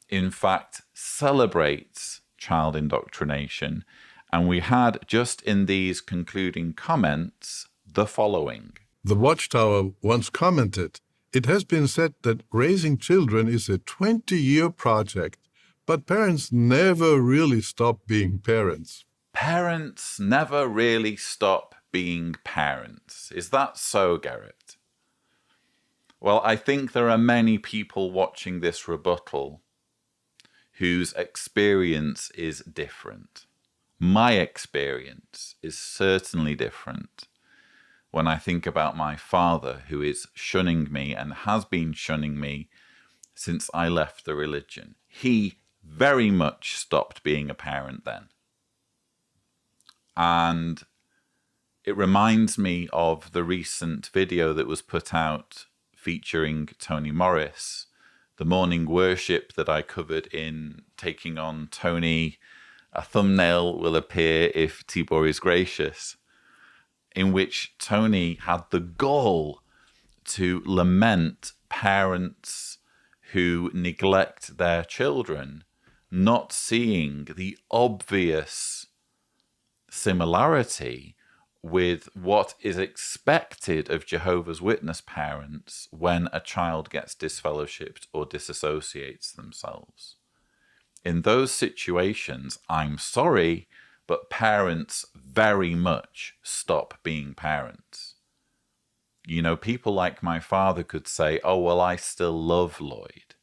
in fact, celebrates child indoctrination. And we had, just in these concluding comments, the following. The Watchtower once commented, "It has been said that raising children is a 20-year project, but parents never really stop being parents." Parents never really stop being parents. Is that so, Gerrit? Well, I think there are many people watching this rebuttal whose experience is different. My experience is certainly different when I think about my father, who is shunning me and has been shunning me since I left the religion. He very much stopped being a parent then. And it reminds me of the recent video that was put out featuring Tony Morris, the morning worship that I covered in Taking on Tony. A thumbnail will appear if Tibor is gracious, in which Tony had the gall to lament parents who neglect their children, not seeing the obvious similarity with what is expected of Jehovah's Witness parents when a child gets disfellowshipped or disassociates themselves. In those situations, I'm sorry, but parents very much stop being parents. You know, people like my father could say, oh, well, I still love Lloyd.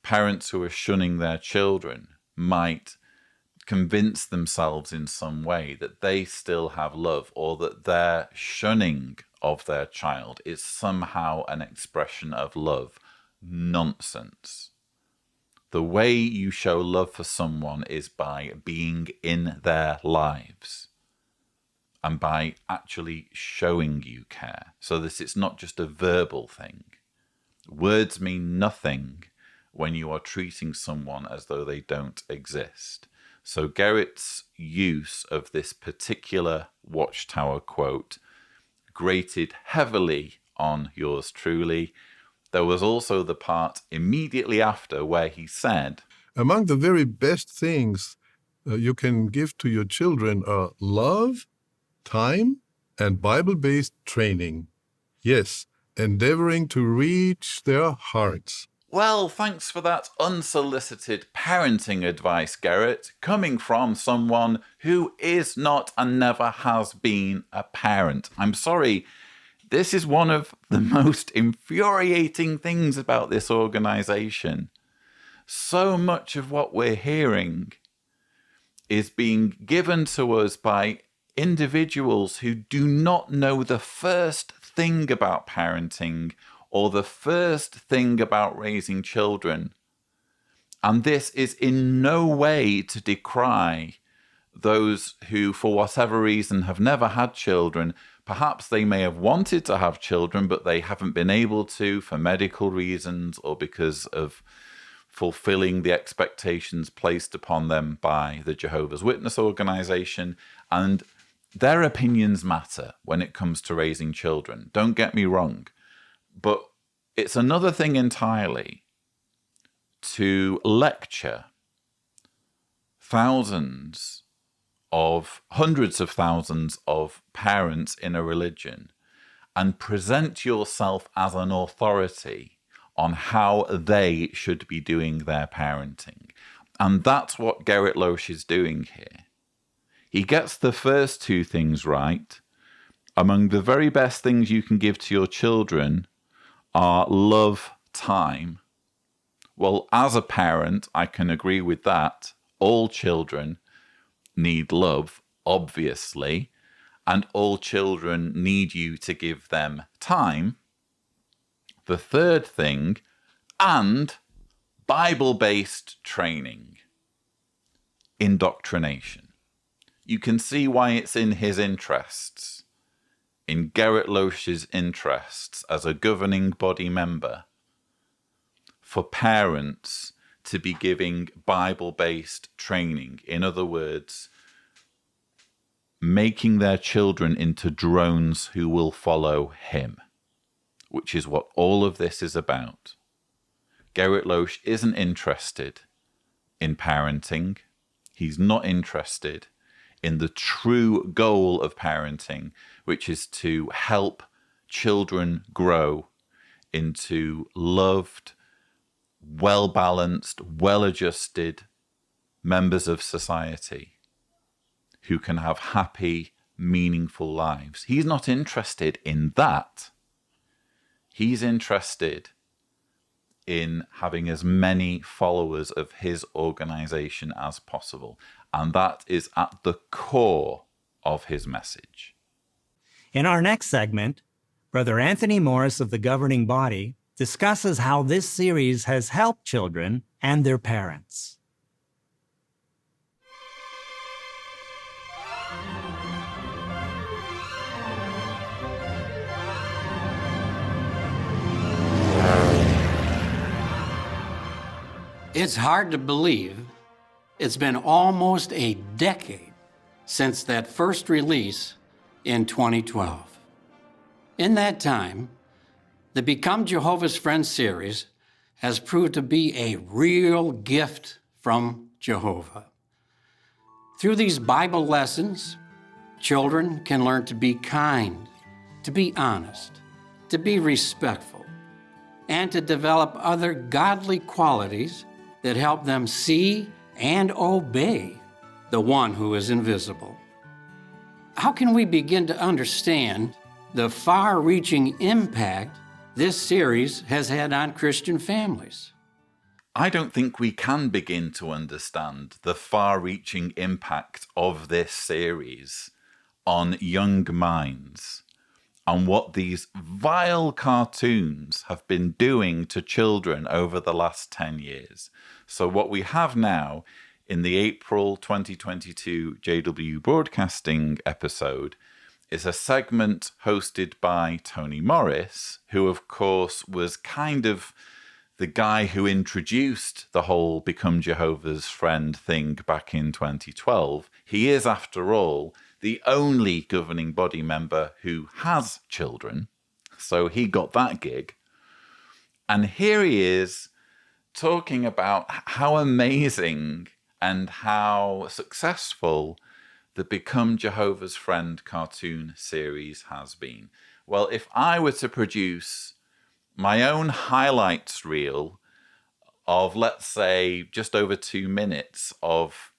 Parents who are shunning their children might convince themselves in some way that they still have love, or that their shunning of their child is somehow an expression of love. Nonsense. The way you show love for someone is by being in their lives and by actually showing you care, so that it's not just a verbal thing. Words mean nothing when you are treating someone as though they don't exist. So Gerrit's use of this particular Watchtower quote grated heavily on yours truly. There was also the part immediately after where he said, among the very best things you can give to your children are love, time, and Bible-based training. Yes, endeavoring to reach their hearts. well, thanks for that unsolicited parenting advice, Gerrit, coming from someone who is not and never has been a parent. I'm sorry, this is one of the most infuriating things about this organization. So much of what we're hearing is being given to us by individuals who do not know the first thing about parenting or the first thing about raising children. And this is in no way to decry those who, for whatever reason, have never had children. Perhaps they may have wanted to have children, but they haven't been able to for medical reasons or because of fulfilling the expectations placed upon them by the Jehovah's Witness organization. And their opinions matter when it comes to raising children. Don't get me wrong. But it's another thing entirely to lecture hundreds of thousands of parents in a religion and present yourself as an authority on how they should be doing their parenting. And that's what Gerrit Lösch is doing here. He gets the first two things right. Among the very best things you can give to your children are love, time. Well, as a parent, I can agree with that. All children need love, obviously, and all children need you to give them time. The third thing, and Bible-based training, indoctrination. You can see why it's in his interests, in Gerrit Lösch's interests as a governing body member, for parents to be giving Bible-based training. In other words, making their children into drones who will follow him, which is what all of this is about. Gerrit Lösch isn't interested in parenting. He's not interested in the true goal of parenting, which is to help children grow into loved, well-balanced, well-adjusted members of society who can have happy, meaningful lives. He's not interested in that. He's interested in having as many followers of his organization as possible. And that is at the core of his message. In our next segment, Brother Anthony Morris of the governing body discusses how this series has helped children and their parents. It's hard to believe it's been almost a decade since that first release in 2012. In that time, the Become Jehovah's Friends series has proved to be a real gift from Jehovah. Through these Bible lessons, Children can learn to be kind, to be honest, to be respectful, and to develop other godly qualities that help them see and obey the one who is invisible. How can we begin to understand the far-reaching impact this series has had on Christian families? I don't think we can begin to understand the far-reaching impact of this series on young minds and what these vile cartoons have been doing to children over the last 10 years. So what we have now in the April 2022 JW Broadcasting episode is a segment hosted by Tony Morris, who of course was kind of the guy who introduced the whole Become Jehovah's Friend thing back in 2012. He is, after all, the only governing body member who has children, so he got that gig. And here he is talking about how amazing and how successful the Become Jehovah's Friend cartoon series has been. Well, if I were to produce my own highlights reel of, let's say, just over 2 minutes of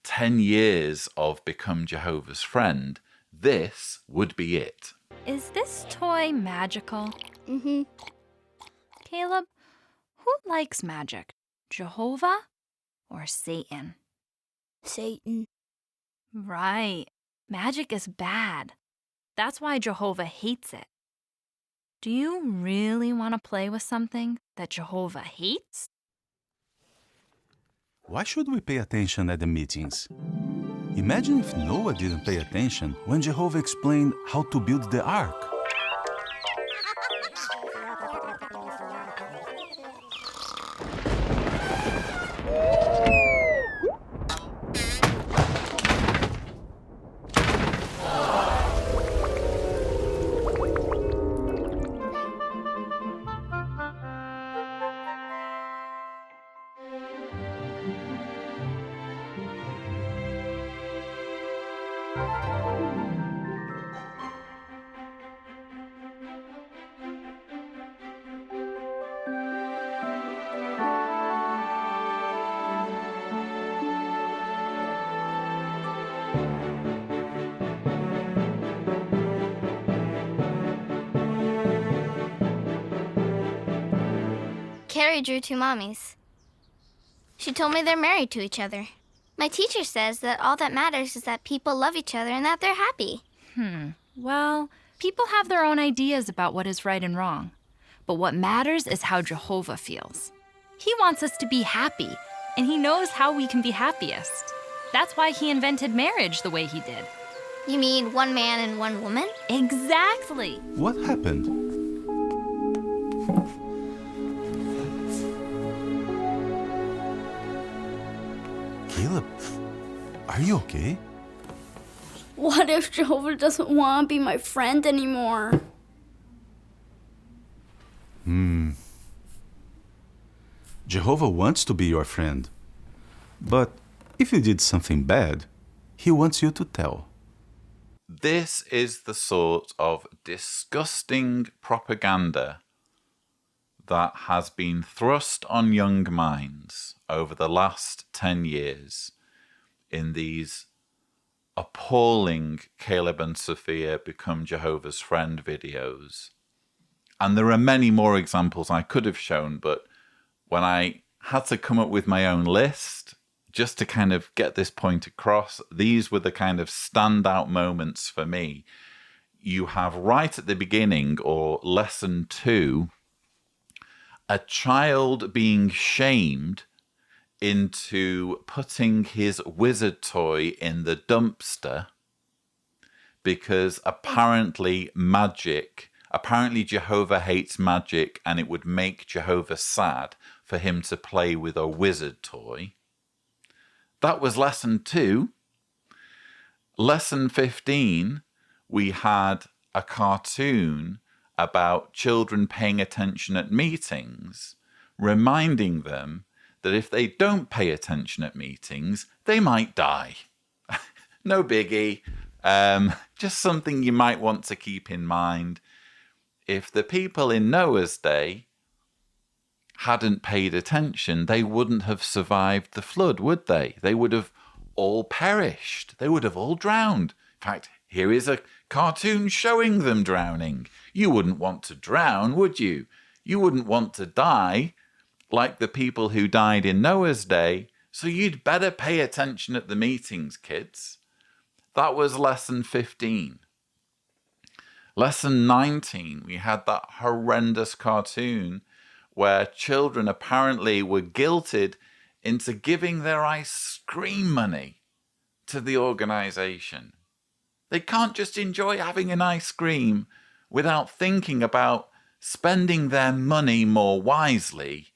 10 years of Become Jehovah's Friend, this would be it. Is this toy magical? Mm-hmm. Caleb, who likes magic? Jehovah or Satan? Satan. Right. Magic is bad. That's why Jehovah hates it. Do you really want to play with something that Jehovah hates? Why should we pay attention at the meetings? Imagine if Noah didn't pay attention when Jehovah explained how to build the ark. Carrie drew 2 mommies. She told me they're married to each other. My teacher says that all that matters is that people love each other and that they're happy. Well, people have their own ideas about what is right and wrong. But what matters is how Jehovah feels. He wants us to be happy, and he knows how we can be happiest. That's why he invented marriage the way he did. You mean 1 man and 1 woman? Exactly. What happened? Caleb, are you okay? What if Jehovah doesn't want to be my friend anymore? Jehovah wants to be your friend. But if you did something bad, he wants you to tell. This is the sort of disgusting propaganda that has been thrust on young minds over the last 10 years in these appalling Caleb and Sophia Become Jehovah's Friend videos. And there are many more examples I could have shown, but when I had to come up with my own list, just to kind of get this point across, these were the kind of standout moments for me. You have right at the beginning, or lesson 2, a child being shamed into putting his wizard toy in the dumpster because apparently Jehovah hates magic and it would make Jehovah sad for him to play with a wizard toy. That was lesson 2. Lesson 15, we had a cartoon about children paying attention at meetings, reminding them that if they don't pay attention at meetings, they might die. No biggie. Just something you might want to keep in mind. If the people in Noah's day hadn't paid attention, they wouldn't have survived the flood, would they? They would have all perished. They would have all drowned. In fact, here is a cartoon showing them drowning. You wouldn't want to drown, would you? You wouldn't want to die like the people who died in Noah's day, so you'd better pay attention at the meetings, kids. That was lesson 15. Lesson 19, we had that horrendous cartoon where children apparently were guilted into giving their ice cream money to the organization. They can't just enjoy having an ice cream without thinking about spending their money more wisely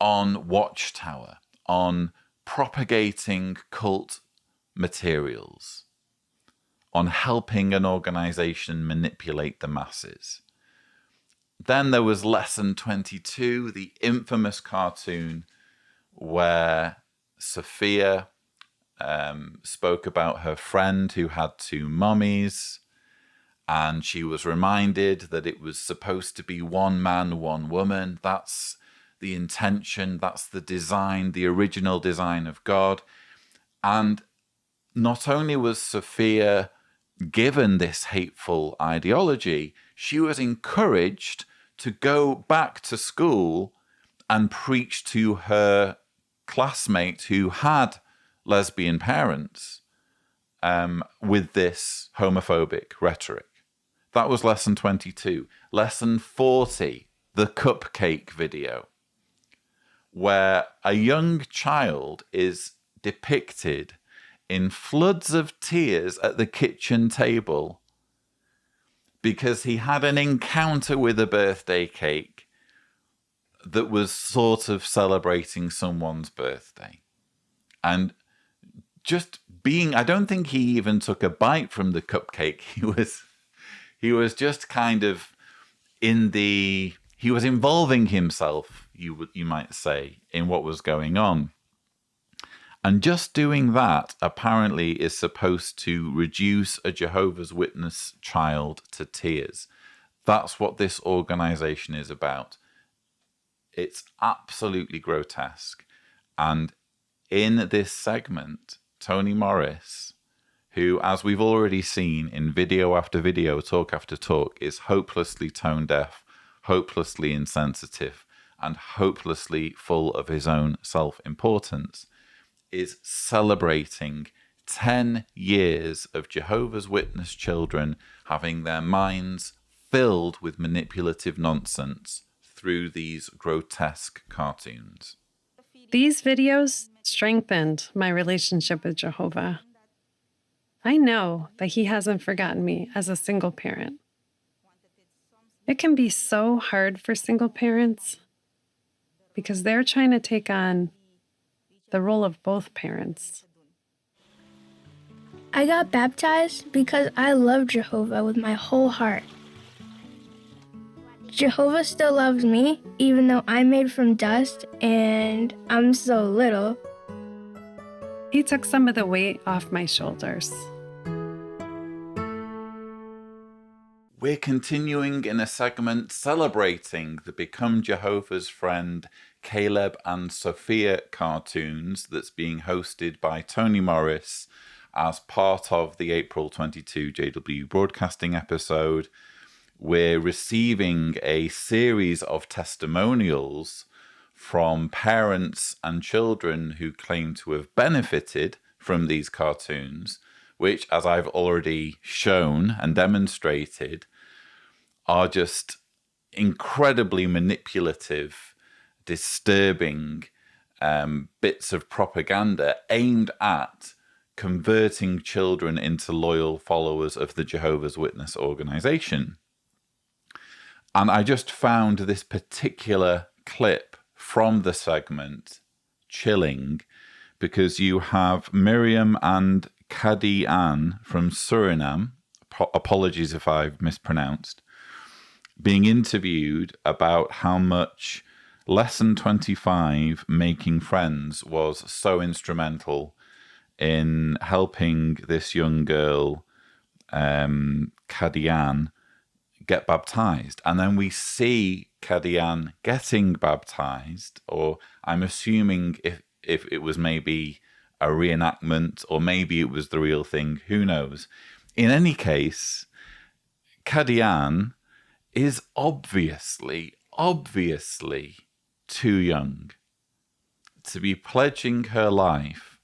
on Watchtower, on propagating cult materials, on helping an organization manipulate the masses. Then there was lesson 22, the infamous cartoon where Sophia spoke about her friend who had 2 mummies, and she was reminded that it was supposed to be one man, one woman. That's the intention, that's the design, the original design of God. And not only was Sophia given this hateful ideology, she was encouraged to go back to school and preach to her classmate who had lesbian parents with this homophobic rhetoric. That was lesson 22. Lesson 40, the cupcake video, where a young child is depicted in floods of tears at the kitchen table because he had an encounter with a birthday cake that was sort of celebrating someone's birthday. And just being, I don't think he even took a bite from the cupcake. He was just kind of he was involving himself, you might say, in what was going on. And just doing that apparently is supposed to reduce a Jehovah's Witness child to tears. That's what this organization is about. It's absolutely grotesque. And in this segment, Toni Morris, who, as we've already seen in video after video, talk after talk, is hopelessly tone deaf, hopelessly insensitive, and hopelessly full of his own self-importance, is celebrating 10 years of Jehovah's Witness children having their minds filled with manipulative nonsense through these grotesque cartoons. These videos strengthened my relationship with Jehovah. I know that he hasn't forgotten me as a single parent. It can be so hard for single parents because they're trying to take on the role of both parents. I got baptized because I love Jehovah with my whole heart. Jehovah still loves me, even though I'm made from dust and I'm so little. He took some of the weight off my shoulders. We're continuing in a segment celebrating the Become Jehovah's Friend Caleb and Sophia cartoons that's being hosted by Toni Morris as part of the April 22 JW Broadcasting episode. We're receiving a series of testimonials from parents and children who claim to have benefited from these cartoons, which, as I've already shown and demonstrated, are just incredibly manipulative, disturbing bits of propaganda aimed at converting children into loyal followers of the Jehovah's Witness organization. And I just found this particular clip from the segment chilling because you have Miriam and Kadi Ann from Suriname, apologies if I've mispronounced, being interviewed about how much Lesson 25, Making Friends, was so instrumental in helping this young girl, Kadian, get baptized. And then we see Kadian getting baptized, or I'm assuming if it was maybe a reenactment, or maybe it was the real thing, who knows. In any case, Kadian is obviously too young to be pledging her life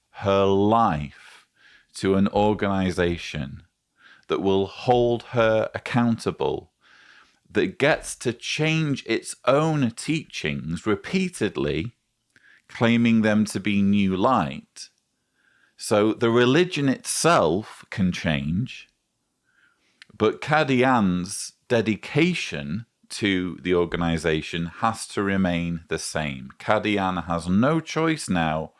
to an organization that will hold her accountable, that gets to change its own teachings repeatedly, claiming them to be new light. So the religion itself can change, but Kadian's dedication to the organization has to remain the same. Kadian has no choice now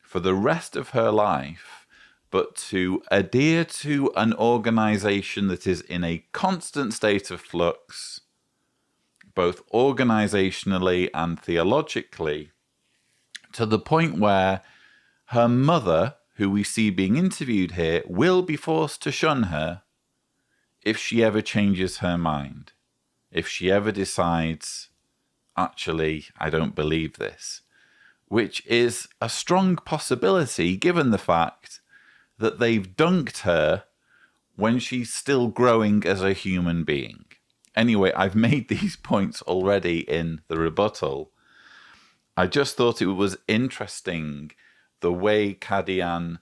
for the rest of her life but to adhere to an organization that is in a constant state of flux, both organizationally and theologically, to the point where her mother, who we see being interviewed here, will be forced to shun her if she ever changes her mind, if she ever decides, actually, I don't believe this, which is a strong possibility given the fact that they've dunked her when she's still growing as a human being. Anyway, I've made these points already in the rebuttal. I just thought it was interesting the way Kadian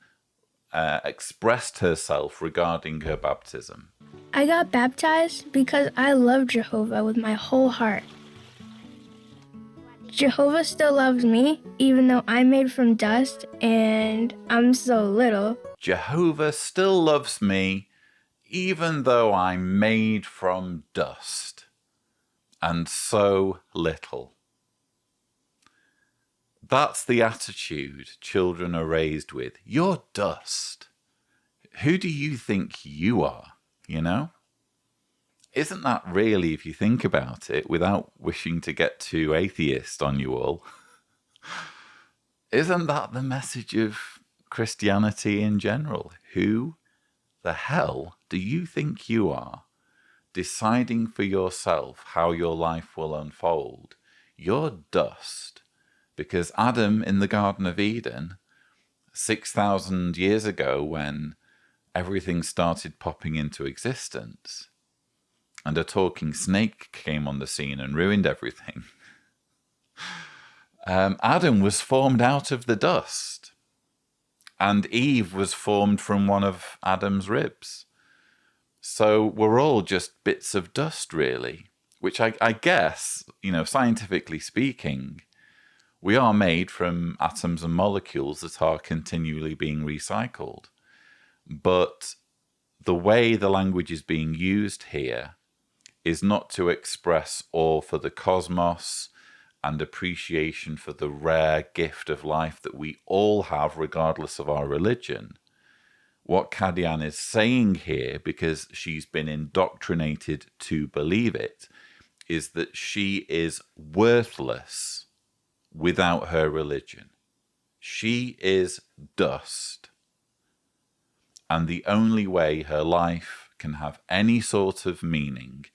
expressed herself regarding her baptism. I got baptized because I love Jehovah with my whole heart. Jehovah still loves me, even though I'm made from dust and I'm so little. Jehovah still loves me, even though I'm made from dust and so little. That's the attitude children are raised with. You're dust. Who do you think you are, you know? Isn't that really, if you think about it, without wishing to get too atheist on you all, isn't that the message of Christianity in general? Who the hell do you think you are, deciding for yourself how your life will unfold? You're dust. Because Adam in the Garden of Eden, 6,000 years ago, when everything started popping into existence, and a talking snake came on the scene and ruined everything, Adam was formed out of the dust, and Eve was formed from one of Adam's ribs. So we're all just bits of dust, really, which I guess, you know, scientifically speaking, we are made from atoms and molecules that are continually being recycled. But the way the language is being used here is not to express awe for the cosmos and appreciation for the rare gift of life that we all have regardless of our religion. What Kadian is saying here, because she's been indoctrinated to believe it, is that she is worthless without her religion. She is dust. And the only way her life can have any sort of meaning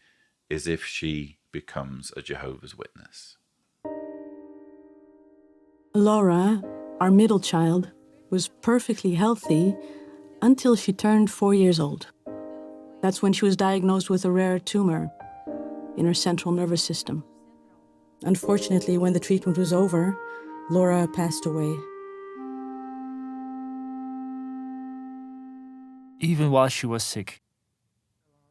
is if she becomes a Jehovah's Witness. Laura, our middle child, was perfectly healthy until she turned 4 years old. That's when she was diagnosed with a rare tumor in her central nervous system. Unfortunately, when the treatment was over, Laura passed away. Even while she was sick,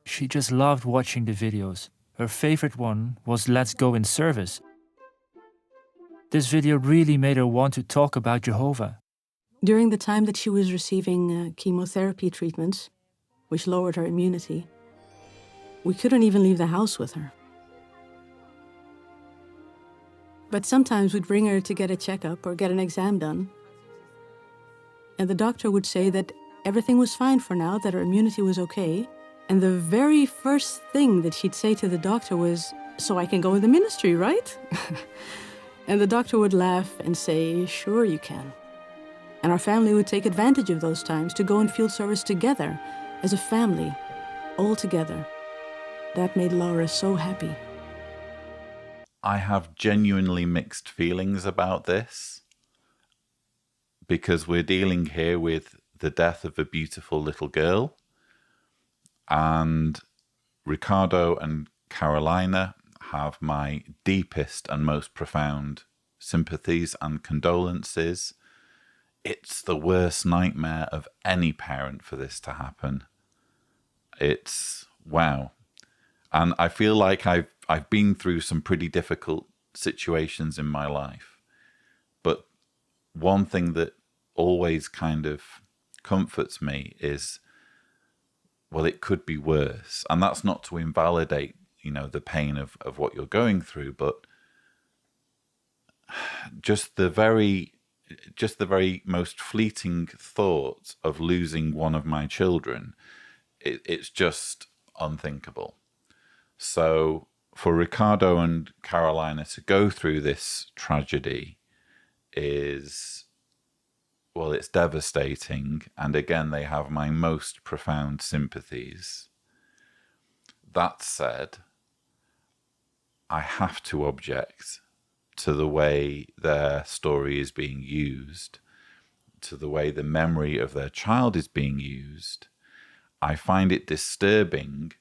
she just loved watching the videos. Her favorite one was Let's Go in Service. This video really made her want to talk about Jehovah. During the time that she was receiving chemotherapy treatments, which lowered her immunity, we couldn't even leave the house with her. But sometimes we'd bring her to get a checkup or get an exam done. And the doctor would say that everything was fine for now, that her immunity was okay. And the very first thing that she'd say to the doctor was, "So I can go in the ministry, right?" And the doctor would laugh and say, "Sure you can." And our family would take advantage of those times to go and field service together, as a family, all together. That made Laura so happy. I have genuinely mixed feelings about this, because we're dealing here with the death of a beautiful little girl, and Ricardo and Carolina have my deepest and most profound sympathies and condolences. It's the worst nightmare of any parent for this to happen. It's wow. And I feel like I've been through some pretty difficult situations in my life. But one thing that always kind of comforts me is, well, it could be worse. And that's not to invalidate, the pain of what you're going through, but just the very most fleeting thought of losing one of my children, it's just unthinkable. So for Ricardo and Carolina to go through this tragedy is, well, it's devastating. And again, they have my most profound sympathies. That said, I have to object to the way their story is being used, to the way the memory of their child is being used. I find it disturbing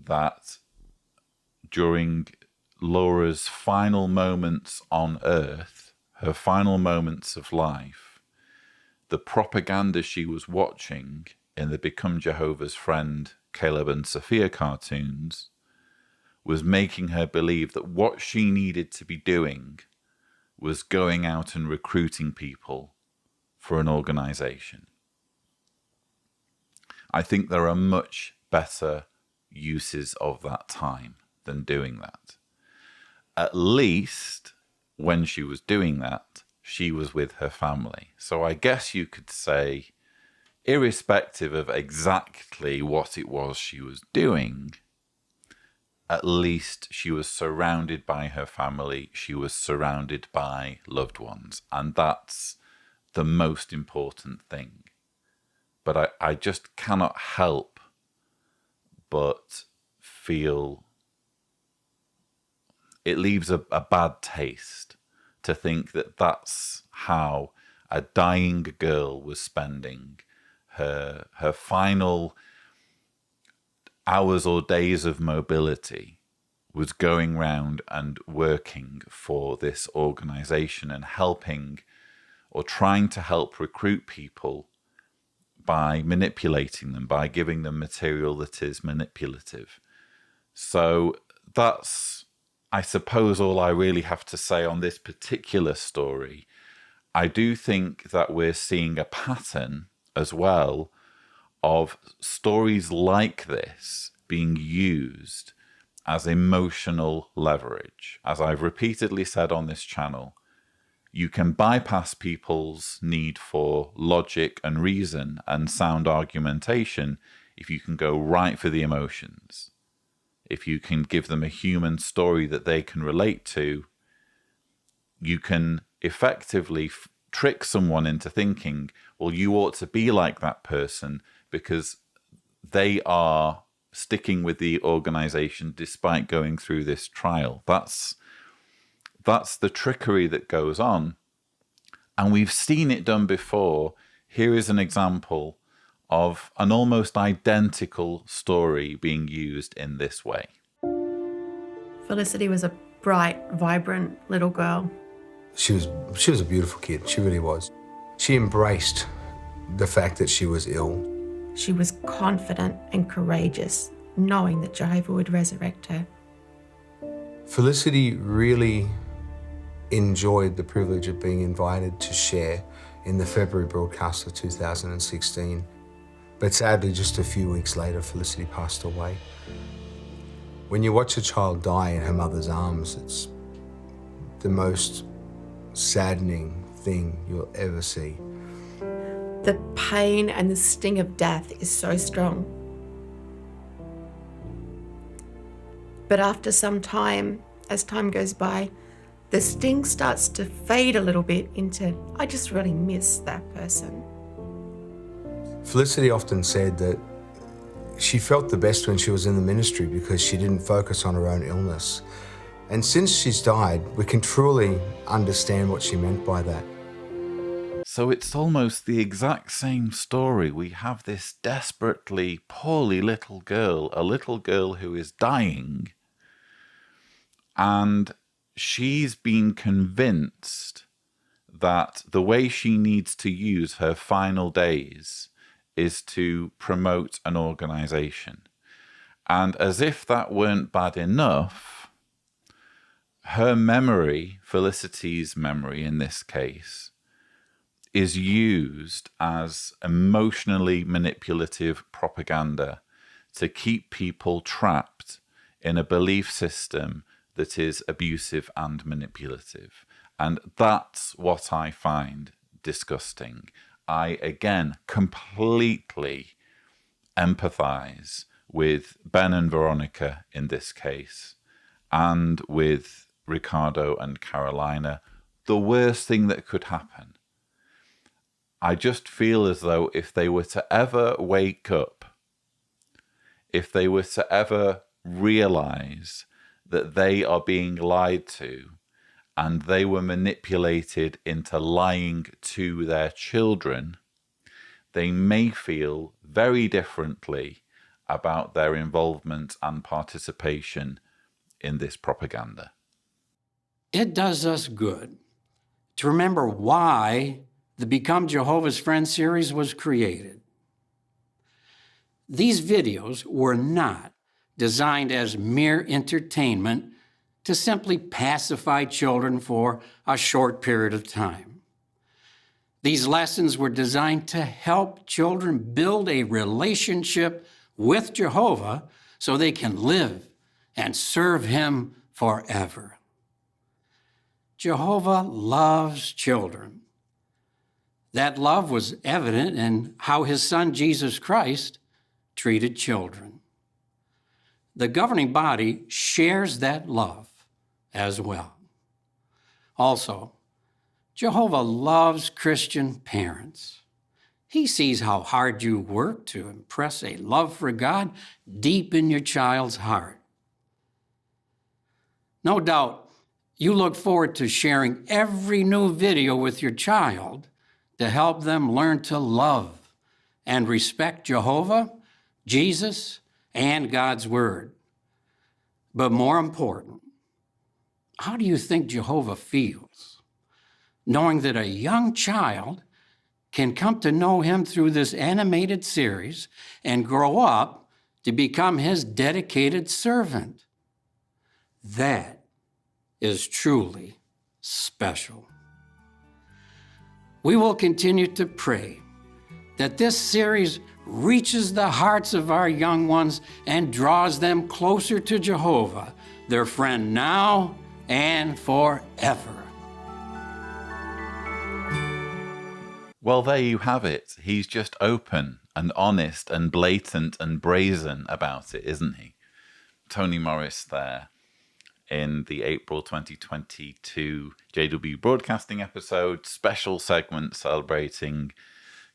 that during Laura's final moments on Earth, her final moments of life, the propaganda she was watching in the Become Jehovah's Friend, Caleb and Sophia cartoons was making her believe that what she needed to be doing was going out and recruiting people for an organization. I think there are much better uses of that time than doing that. At least when she was doing that, she was with her family. So I guess you could say, irrespective of exactly what it was she was doing, at least she was surrounded by her family. She was surrounded by loved ones. And that's the most important thing. But I just cannot help but feel it leaves a bad taste to think that that's how a dying girl was spending her final hours or days of mobility, was going round and working for this organization and helping or trying to help recruit people by manipulating them, by giving them material that is manipulative. So that's, I suppose, all I really have to say on this particular story. I do think that we're seeing a pattern as well of stories like this being used as emotional leverage. As I've repeatedly said on this channel, you can bypass people's need for logic and reason and sound argumentation if you can go right for the emotions. If you can give them a human story that they can relate to, you can effectively trick someone into thinking, well, you ought to be like that person because they are sticking with the organization despite going through this trial. That's the trickery that goes on. And we've seen it done before. Here is an example of an almost identical story being used in this way. Felicity was a bright, vibrant little girl. She was a beautiful kid. She really was. She embraced the fact that she was ill. She was confident and courageous, knowing that Jehovah would resurrect her. Felicity really enjoyed the privilege of being invited to share in the February broadcast of 2016. But sadly, just a few weeks later, Felicity passed away. When you watch a child die in her mother's arms, it's the most saddening thing you'll ever see. The pain and the sting of death is so strong. But after some time, as time goes by, the sting starts to fade a little bit into, I just really miss that person. Felicity often said that she felt the best when she was in the ministry because she didn't focus on her own illness. And since she's died, we can truly understand what she meant by that. So it's almost the exact same story. We have this desperately poorly little girl, a little girl who is dying, and she's been convinced that the way she needs to use her final days is to promote an organization. And as if that weren't bad enough, her memory, Felicity's memory in this case, is used as emotionally manipulative propaganda to keep people trapped in a belief system that is abusive and manipulative. And that's what I find disgusting. I, again, completely empathize with Ben and Veronica in this case, and with Ricardo and Carolina. The worst thing that could happen. I just feel as though if they were to ever wake up, if they were to ever realize that they are being lied to and they were manipulated into lying to their children, they may feel very differently about their involvement and participation in this propaganda. It does us good to remember why the Become Jehovah's Friends series was created. These videos were not designed as mere entertainment to simply pacify children for a short period of time. These lessons were designed to help children build a relationship with Jehovah so they can live and serve Him forever. Jehovah loves children. That love was evident in how His Son, Jesus Christ, treated children. The governing body shares that love as well. Also, Jehovah loves Christian parents. He sees how hard you work to impress a love for God deep in your child's heart. No doubt, you look forward to sharing every new video with your child to help them learn to love and respect Jehovah, Jesus, and God's Word. But more important, how do you think Jehovah feels knowing that a young child can come to know Him through this animated series and grow up to become His dedicated servant? That is truly special. We will continue to pray that this series reaches the hearts of our young ones and draws them closer to Jehovah, their friend now and forever. Well, there you have it. He's just open and honest and blatant and brazen about it, isn't he? Tony Morris there in the April 2022 JW Broadcasting episode, special segment celebrating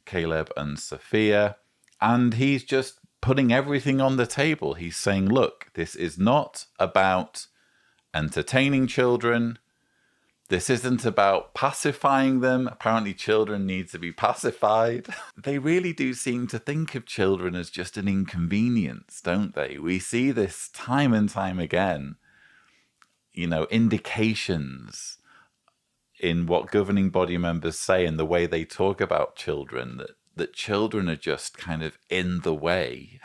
Caleb and Sophia. And he's just putting everything on the table. He's saying, look, this is not about entertaining children. This isn't about pacifying them. Apparently children need to be pacified. They really do seem to think of children as just an inconvenience, don't they? We see this time and time again. You know, indications in what governing body members say and the way they talk about children, that children are just kind of in the way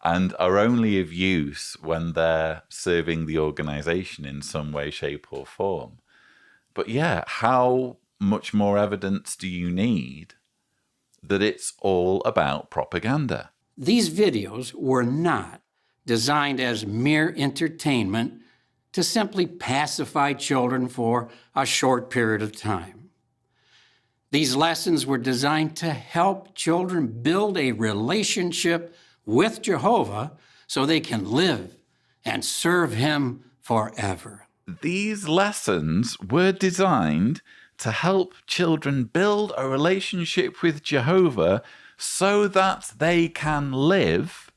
and are only of use when they're serving the organization in some way, shape, or form. But yeah, how much more evidence do you need that it's all about propaganda? These videos were not designed as mere entertainment to simply pacify children for a short period of time. These lessons were designed to help children build a relationship with Jehovah so they can live and serve Him forever. these lessons were designed to help children build a relationship with Jehovah so that they can live.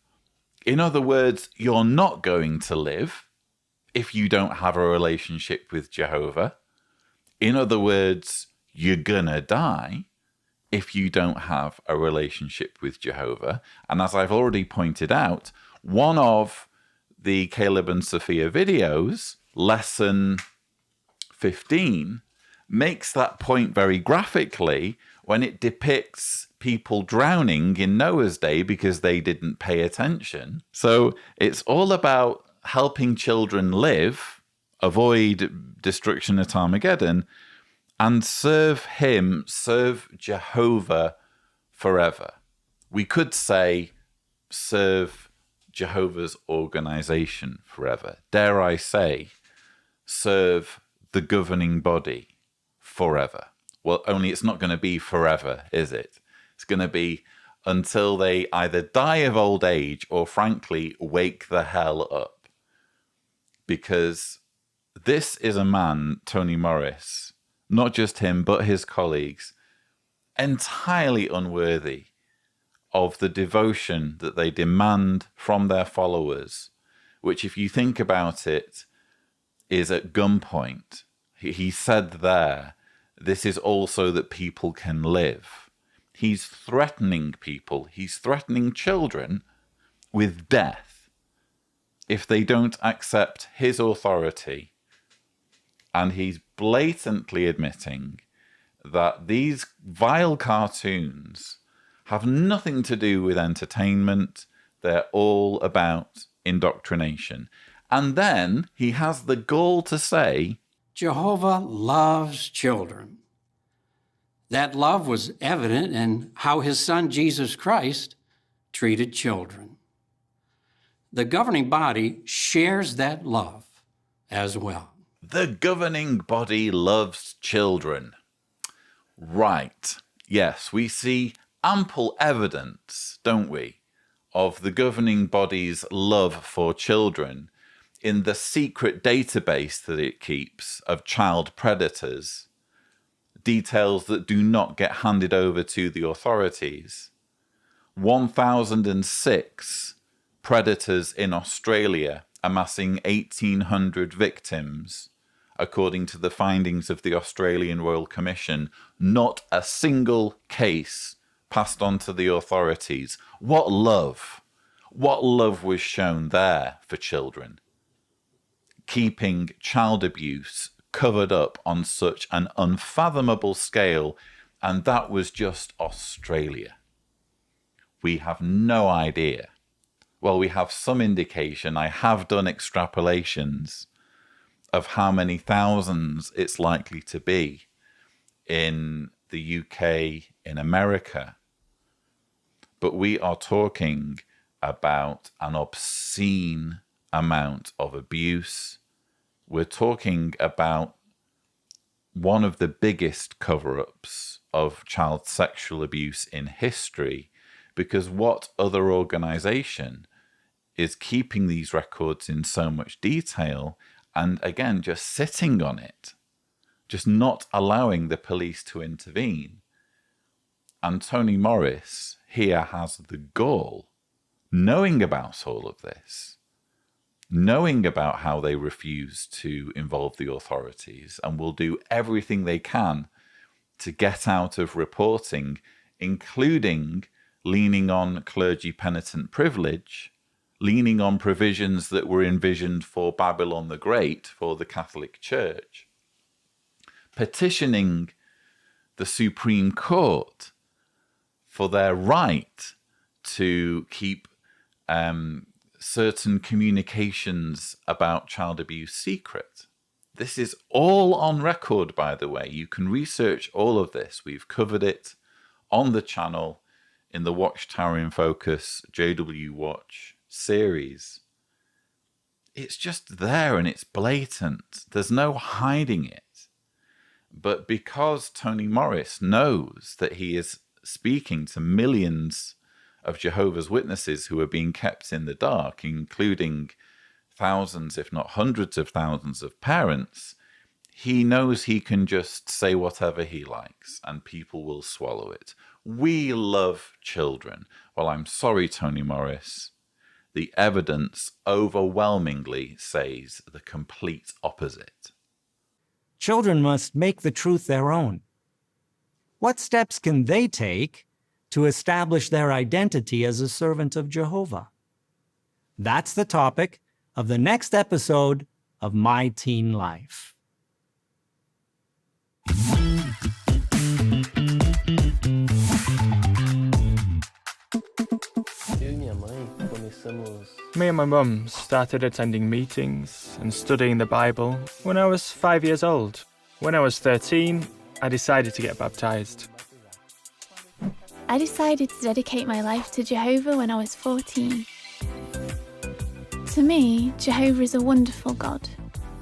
In other words, you're not going to live if you don't have a relationship with Jehovah. In other words, you're gonna die if you don't have a relationship with Jehovah. And as I've already pointed out, one of the Caleb and Sophia videos, lesson 15, makes that point very graphically when it depicts people drowning in Noah's day because they didn't pay attention. So it's all about helping children live, avoid destruction at Armageddon, and serve him, serve Jehovah forever. We could say serve Jehovah's organization forever. Dare I say, serve the governing body forever. Well, only it's not going to be forever, is it? It's going to be until they either die of old age or, frankly, wake the hell up. Because this is a man, Tony Morris, not just him, but his colleagues, entirely unworthy of the devotion that they demand from their followers, which, if you think about it, is at gunpoint. He said there, this is also that people can live. He's threatening people, he's threatening children with death if they don't accept his authority. And he's blatantly admitting that these vile cartoons have nothing to do with entertainment. They're all about indoctrination. And then he has the gall to say, Jehovah loves children. That love was evident in how his son Jesus Christ treated children. The governing body shares that love as well. The governing body loves children. Right. Yes, we see ample evidence, don't we, of the governing body's love for children in the secret database that it keeps of child predators, details that do not get handed over to the authorities. 1,006 predators in Australia amassing 1,800 victims, according to the findings of the Australian Royal Commission. Not a single case passed on to the authorities. What love was shown there for children. Keeping child abuse covered up on such an unfathomable scale, and that was just Australia. We have no idea. Well, we have some indication. I have done extrapolations of how many thousands it's likely to be in the UK, in America. But we are talking about an obscene amount of abuse. We're talking about one of the biggest cover-ups of child sexual abuse in history, because what other organization is keeping these records in so much detail and, again, just sitting on it, just not allowing the police to intervene? And Tony Morris here has the gall, knowing about all of this, knowing about how they refuse to involve the authorities and will do everything they can to get out of reporting, including leaning on clergy penitent privilege, leaning on provisions that were envisioned for Babylon the Great, for the Catholic Church, petitioning the Supreme Court for their right to keep certain communications about child abuse secret. This is all on record, by the way. You can research all of this. We've covered it on the channel in the Watchtower in Focus JW Watch series. It's just there and it's blatant. There's no hiding it. But because Tony Morris knows that he is speaking to millions of Jehovah's Witnesses who are being kept in the dark, including thousands, if not hundreds of thousands of parents, he knows he can just say whatever he likes and people will swallow it. We love children. Well, I'm sorry, Toni Morris. The evidence overwhelmingly says the complete opposite. Children must make the truth their own. What steps can they take to establish their identity as a servant of Jehovah? That's the topic of the next episode of My Teen Life. Me and my mum started attending meetings and studying the Bible when I was 5 years old. When I was 13, I decided to get baptized. I decided to dedicate my life to Jehovah when I was 14. To me, Jehovah is a wonderful God.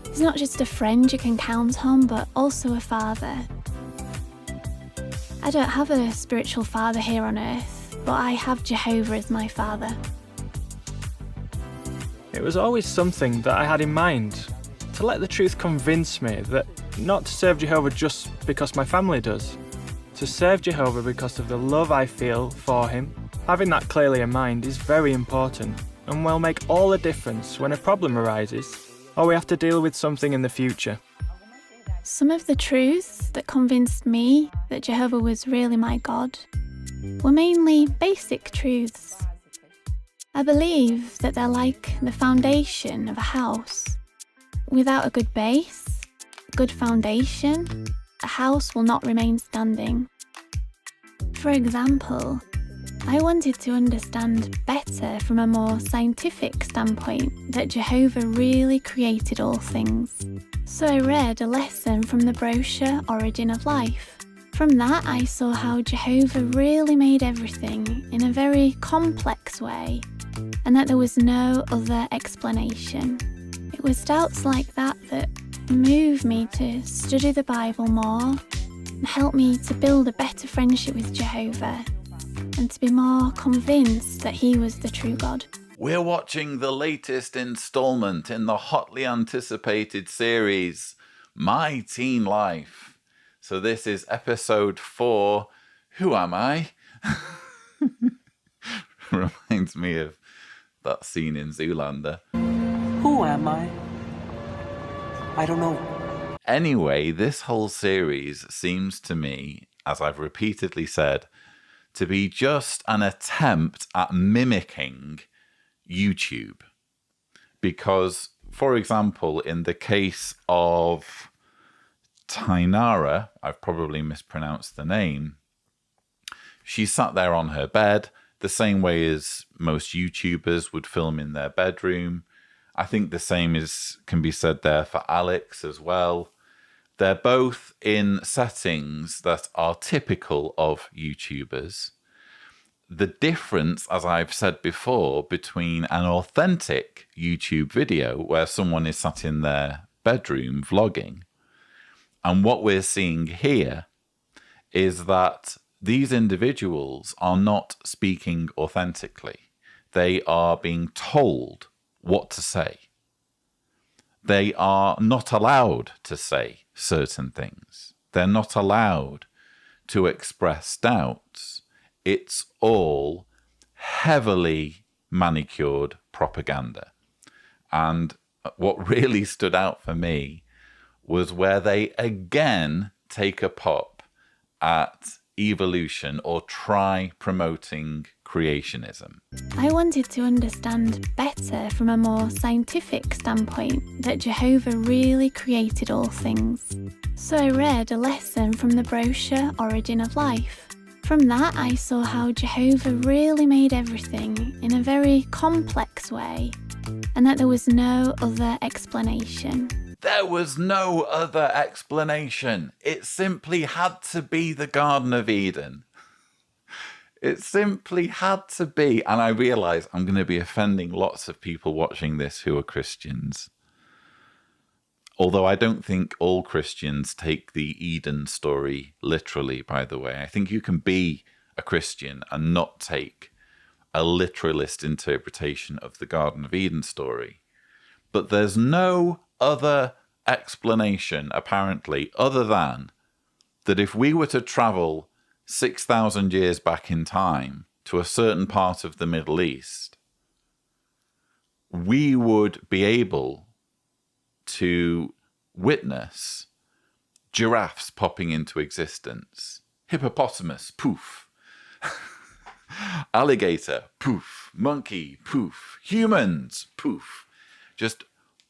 He's not just a friend you can count on, but also a father. I don't have a spiritual father here on earth, but I have Jehovah as my father. It was always something that I had in mind, to let the truth convince me that not to serve Jehovah just because my family does, to serve Jehovah because of the love I feel for him. Having that clearly in mind is very important and will make all the difference when a problem arises or we have to deal with something in the future. Some of the truths that convinced me that Jehovah was really my God were mainly basic truths. I believe that they're like the foundation of a house. Without a good base, a good foundation, a house will not remain standing. For example, I wanted to understand better from a more scientific standpoint that Jehovah really created all things. So I read a lesson from the brochure Origin of Life. From that, I saw how Jehovah really made everything in a very complex way, and that there was no other explanation. It was doubts like that that moved me to study the Bible more and helped me to build a better friendship with Jehovah and to be more convinced that he was the true God. We're watching the latest installment in the hotly anticipated series, My Teen Life. So this is episode 4, Who Am I? Reminds me of that scene in Zoolander. Who am I? I don't know. Anyway, this whole series seems to me, as I've repeatedly said, to be just an attempt at mimicking YouTube. Because, for example, in the case of Tainara, I've probably mispronounced the name, she sat there on her bed, the same way as most YouTubers would film in their bedroom. I think the same can be said there for Alex as well. They're both in settings that are typical of YouTubers. The difference, as I've said before, between an authentic YouTube video where someone is sat in their bedroom vlogging and what we're seeing here is that these individuals are not speaking authentically. They are being told what to say. They are not allowed to say certain things. They're not allowed to express doubts. It's all heavily manicured propaganda. And what really stood out for me was where they again take a pop at evolution or try promoting creationism. I wanted to understand better from a more scientific standpoint that Jehovah really created all things. So I read a lesson from the brochure Origin of Life. From that, I saw how Jehovah really made everything in a very complex way, and that there was no other explanation. There was no other explanation. It simply had to be the Garden of Eden. It simply had to be. And I realize I'm going to be offending lots of people watching this who are Christians. Although I don't think all Christians take the Eden story literally, by the way. I think you can be a Christian and not take a literalist interpretation of the Garden of Eden story. But there's no other explanation, apparently, other than that if we were to travel 6,000 years back in time to a certain part of the Middle East, we would be able to witness giraffes popping into existence, hippopotamus, poof, alligator, poof, monkey, poof, humans, poof, just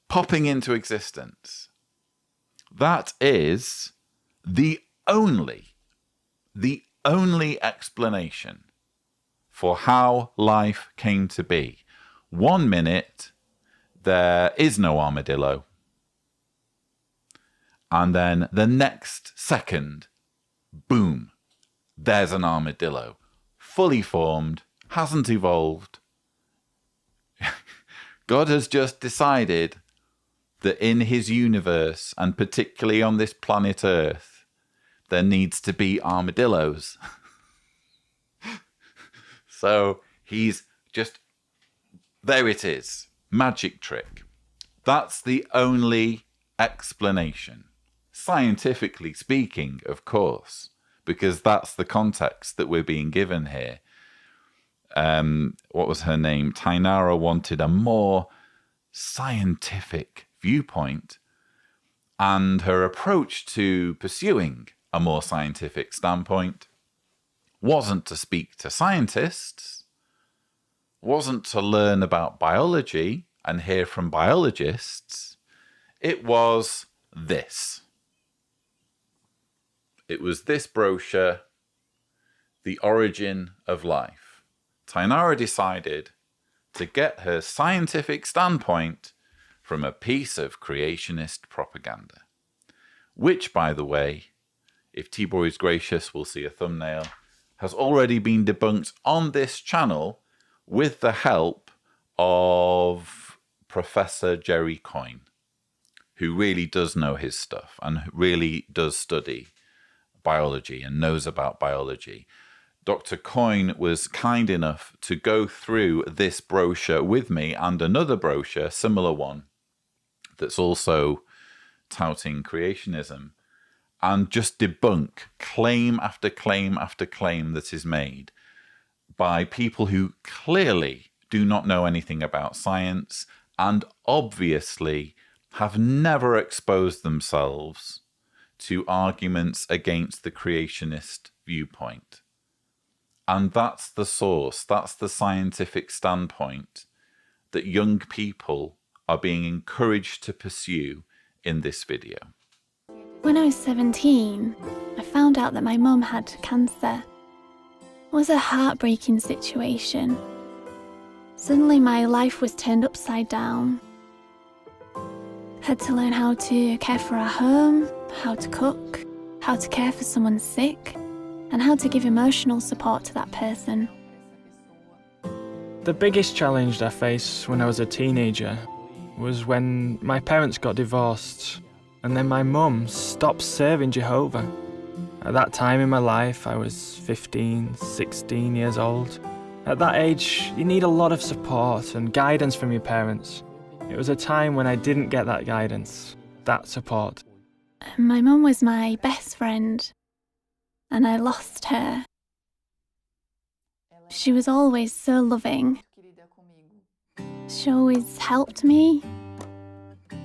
popping into existence. That is the only explanation for how life came to be. 1 minute, there is no armadillo. And then the next second, boom, there's an armadillo. Fully formed, hasn't evolved. God has just decided that in his universe, and particularly on this planet Earth, there needs to be armadillos. So he's just, there it is, magic trick. That's the only explanation. Scientifically speaking, of course, because that's the context that we're being given here. What was her name? Tainara wanted a more scientific viewpoint, and her approach to pursuing a more scientific standpoint wasn't to speak to scientists, wasn't to learn about biology and hear from biologists. It was this. It was this brochure, The Origin of Life. Tainara decided to get her scientific standpoint from a piece of creationist propaganda, which, by the way, if Tibor is gracious, we'll see a thumbnail, has already been debunked on this channel with the help of Professor Gerrit Lösch, who really does know his stuff and really does study biology and knows about biology. Dr. Coyne was kind enough to go through this brochure with me and another brochure, similar one, that's also touting creationism, and just debunk claim after claim after claim that is made by people who clearly do not know anything about science and obviously have never exposed themselves to arguments against the creationist viewpoint. And that's the source, that's the scientific standpoint that young people are being encouraged to pursue in this video. When I was 17, I found out that my mum had cancer. It was a heartbreaking situation. Suddenly my life was turned upside down. Had to learn how to care for our home, how to cook, how to care for someone sick, and how to give emotional support to that person. The biggest challenge I faced when I was a teenager was when my parents got divorced and then my mum stopped serving Jehovah. At that time in my life, I was 15, 16 years old. At that age, you need a lot of support and guidance from your parents. It was a time when I didn't get that guidance, that support. My mum was my best friend, and I lost her. She was always so loving. She always helped me.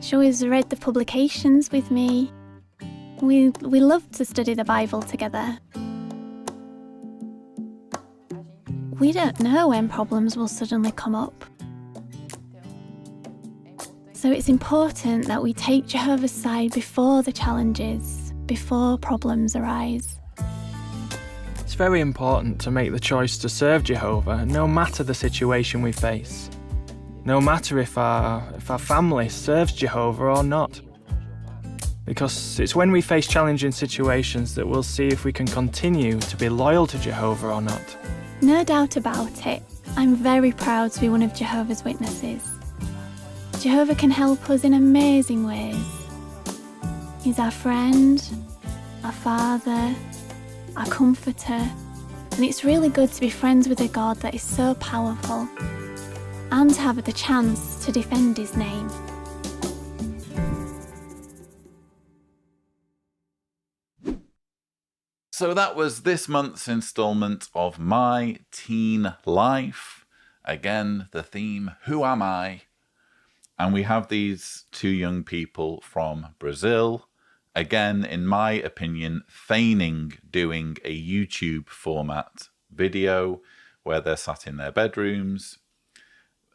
She always read the publications with me. We loved to study the Bible together. We don't know when problems will suddenly come up. So it's important that we take Jehovah's side before the challenges, before problems arise. It's very important to make the choice to serve Jehovah, no matter the situation we face. No matter if our family serves Jehovah or not. Because it's when we face challenging situations that we'll see if we can continue to be loyal to Jehovah or not. No doubt about it, I'm very proud to be one of Jehovah's Witnesses. Jehovah can help us in amazing ways. He's our friend, our father, our comforter, and it's really good to be friends with a God that is so powerful and to have the chance to defend his name. So that was this month's installment of My Teen Life. Again, the theme, who am I? And we have these two young people from Brazil. Again, in my opinion, feigning doing a YouTube format video where they're sat in their bedrooms.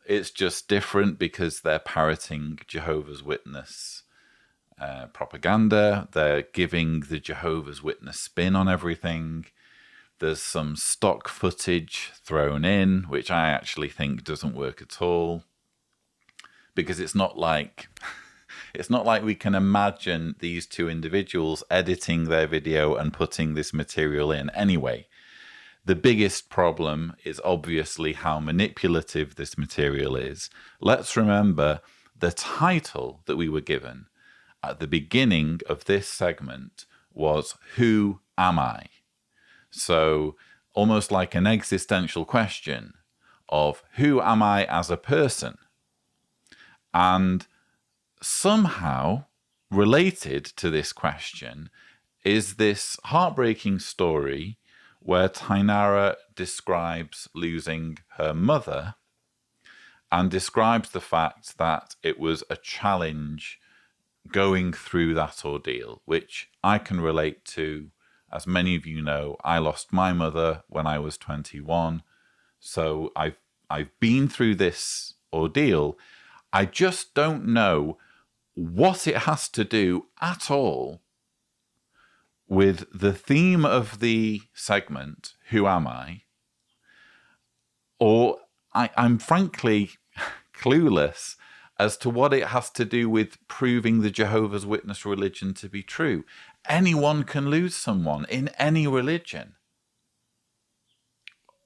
It's just different because they're parroting Jehovah's Witness propaganda. They're giving the Jehovah's Witness spin on everything. There's some stock footage thrown in, which I actually think doesn't work at all, because it's not like we can imagine these two individuals editing their video and putting this material in. Anyway, the biggest problem is obviously how manipulative this material is. Let's remember the title that we were given at the beginning of this segment was Who Am I? So almost like an existential question of who am I as a person? And somehow related to this question is this heartbreaking story where Tainara describes losing her mother and describes the fact that it was a challenge going through that ordeal, which I can relate to. As many of you know, I lost my mother when I was 21. So I've been through this ordeal. I just don't know what it has to do at all with the theme of the segment, Who Am I? Or I'm frankly clueless as to what it has to do with proving the Jehovah's Witness religion to be true. Anyone can lose someone in any religion.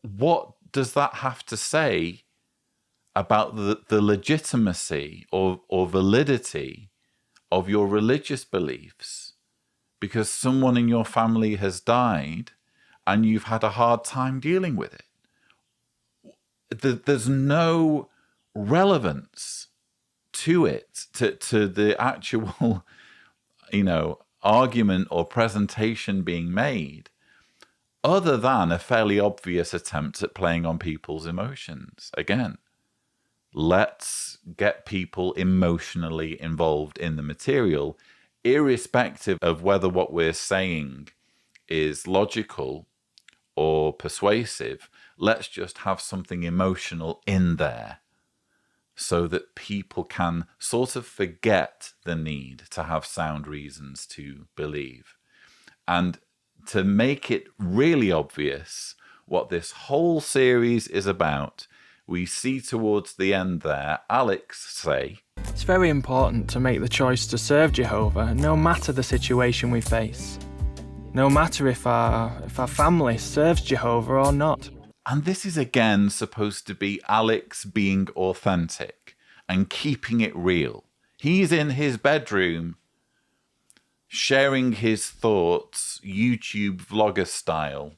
What does that have to say about the legitimacy or validity of your religious beliefs? Because someone in your family has died and you've had a hard time dealing with it. There's no relevance to it, to the actual, argument or presentation being made, other than a fairly obvious attempt at playing on people's emotions. Again, let's get people emotionally involved in the material, irrespective of whether what we're saying is logical or persuasive. Let's just have something emotional in there so that people can sort of forget the need to have sound reasons to believe. And to make it really obvious what this whole series is about, we see towards the end there Alex say, "It's very important to make the choice to serve Jehovah no matter the situation we face. No matter if our family serves Jehovah or not." And this is again supposed to be Alex being authentic and keeping it real. He's in his bedroom sharing his thoughts, YouTube vlogger style.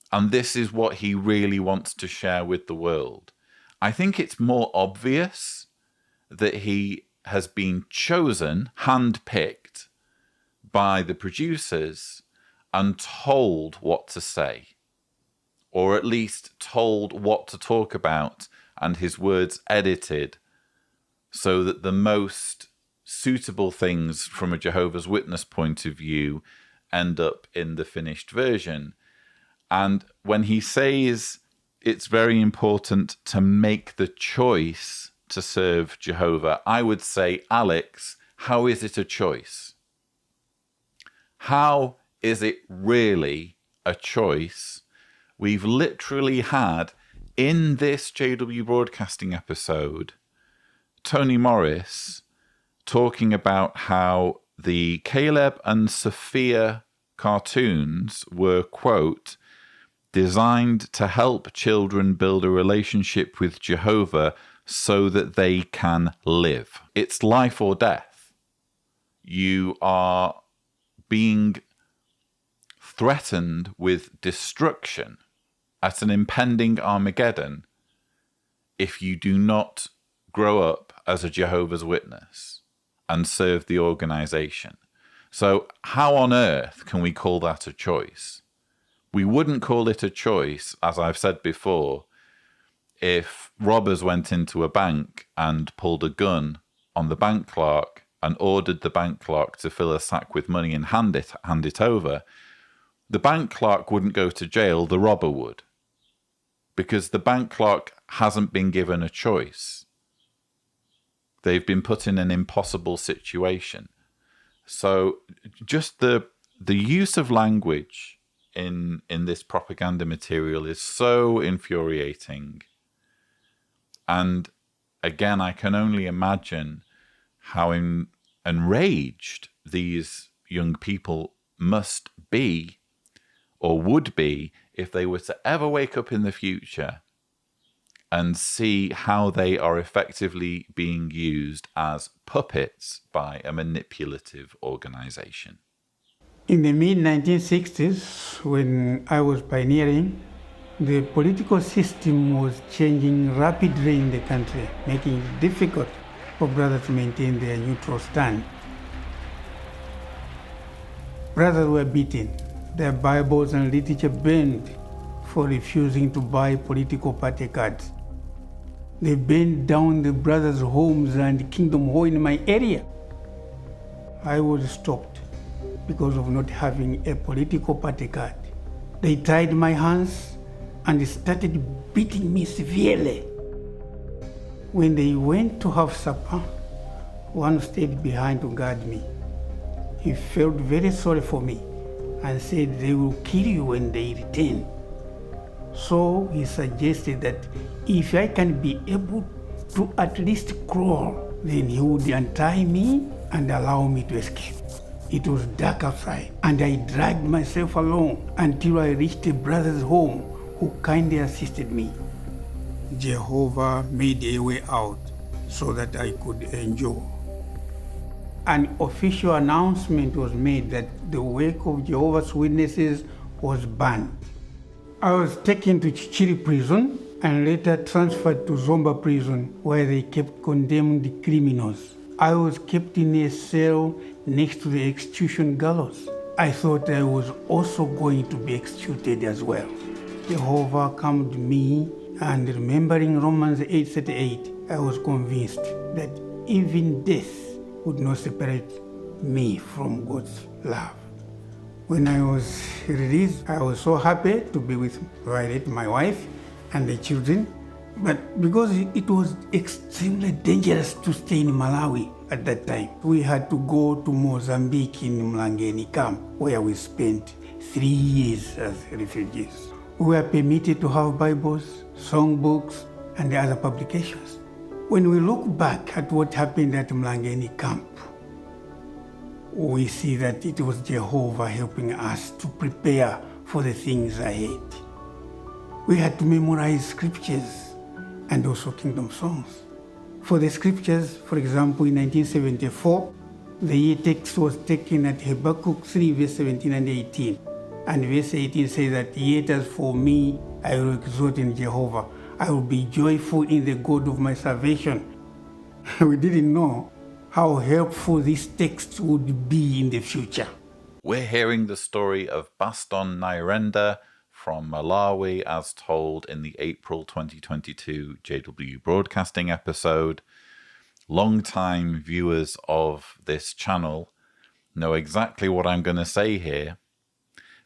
And this is what he really wants to share with the world. I think it's more obvious that he has been chosen, handpicked by the producers and told what to say. Or at least told what to talk about and his words edited so that the most suitable things from a Jehovah's Witness point of view end up in the finished version. And when he says it's very important to make the choice to serve Jehovah, I would say, Alex, how is it a choice? How is it really a choice? We've literally had, in this JW Broadcasting episode, Tony Morris talking about how the Caleb and Sophia cartoons were, quote, designed to help children build a relationship with Jehovah so that they can live. It's life or death. You are being threatened with destruction at an impending Armageddon if you do not grow up as a Jehovah's Witness and serve the organization. So how on earth can we call that a choice? We wouldn't call it a choice, as I've said before, if robbers went into a bank and pulled a gun on the bank clerk and ordered the bank clerk to fill a sack with money and hand it over. The bank clerk wouldn't go to jail, the robber would. Because the bank clerk hasn't been given a choice. They've been put in an impossible situation. So just the use of language in this propaganda material is so infuriating. And again, I can only imagine how enraged these young people must be or would be if they were to ever wake up in the future and see how they are effectively being used as puppets by a manipulative organization. In the mid-1960s, when I was pioneering, the political system was changing rapidly in the country, making it difficult for brothers to maintain their neutral stand. Brothers were beaten, their Bibles and literature burned for refusing to buy political party cards. They burned down the brothers' homes and Kingdom Hall in my area. I was stopped because of not having a political party card. They tied my hands and started beating me severely. When they went to have supper, one stayed behind to guard me. He felt very sorry for me and said they will kill you when they return. So he suggested that if I can be able to at least crawl, then he would untie me and allow me to escape. It was dark outside, and I dragged myself along until I reached a brother's home who kindly assisted me. Jehovah made a way out so that I could endure. An official announcement was made that the work of Jehovah's Witnesses was banned. I was taken to Chichiri prison and later transferred to Zomba prison, where they kept condemned criminals. I was kept in a cell next to the execution gallows. I thought I was also going to be executed as well. Jehovah calmed me, and remembering Romans 8:38, I was convinced that even death would not separate me from God's love. When I was released, I was so happy to be with Violet, my wife, and the children. But because it was extremely dangerous to stay in Malawi at that time, we had to go to Mozambique in Mlangeni camp, where we spent 3 years as refugees. We were permitted to have Bibles, songbooks, and other publications. When we look back at what happened at Mlangeni camp, we see that it was Jehovah helping us to prepare for the things ahead. We had to memorize scriptures and also kingdom songs. For the scriptures, for example, in 1974, the year text was taken at Habakkuk 3, verse 17 and 18. And verse 18 says that, "Yet as for me, I will exult in Jehovah. I will be joyful in the God of my salvation." We didn't know how helpful this text would be in the future. We're hearing the story of Baston Nyirenda from Malawi as told in the April 2022 JW Broadcasting episode. Long-time viewers of this channel know exactly what I'm going to say here,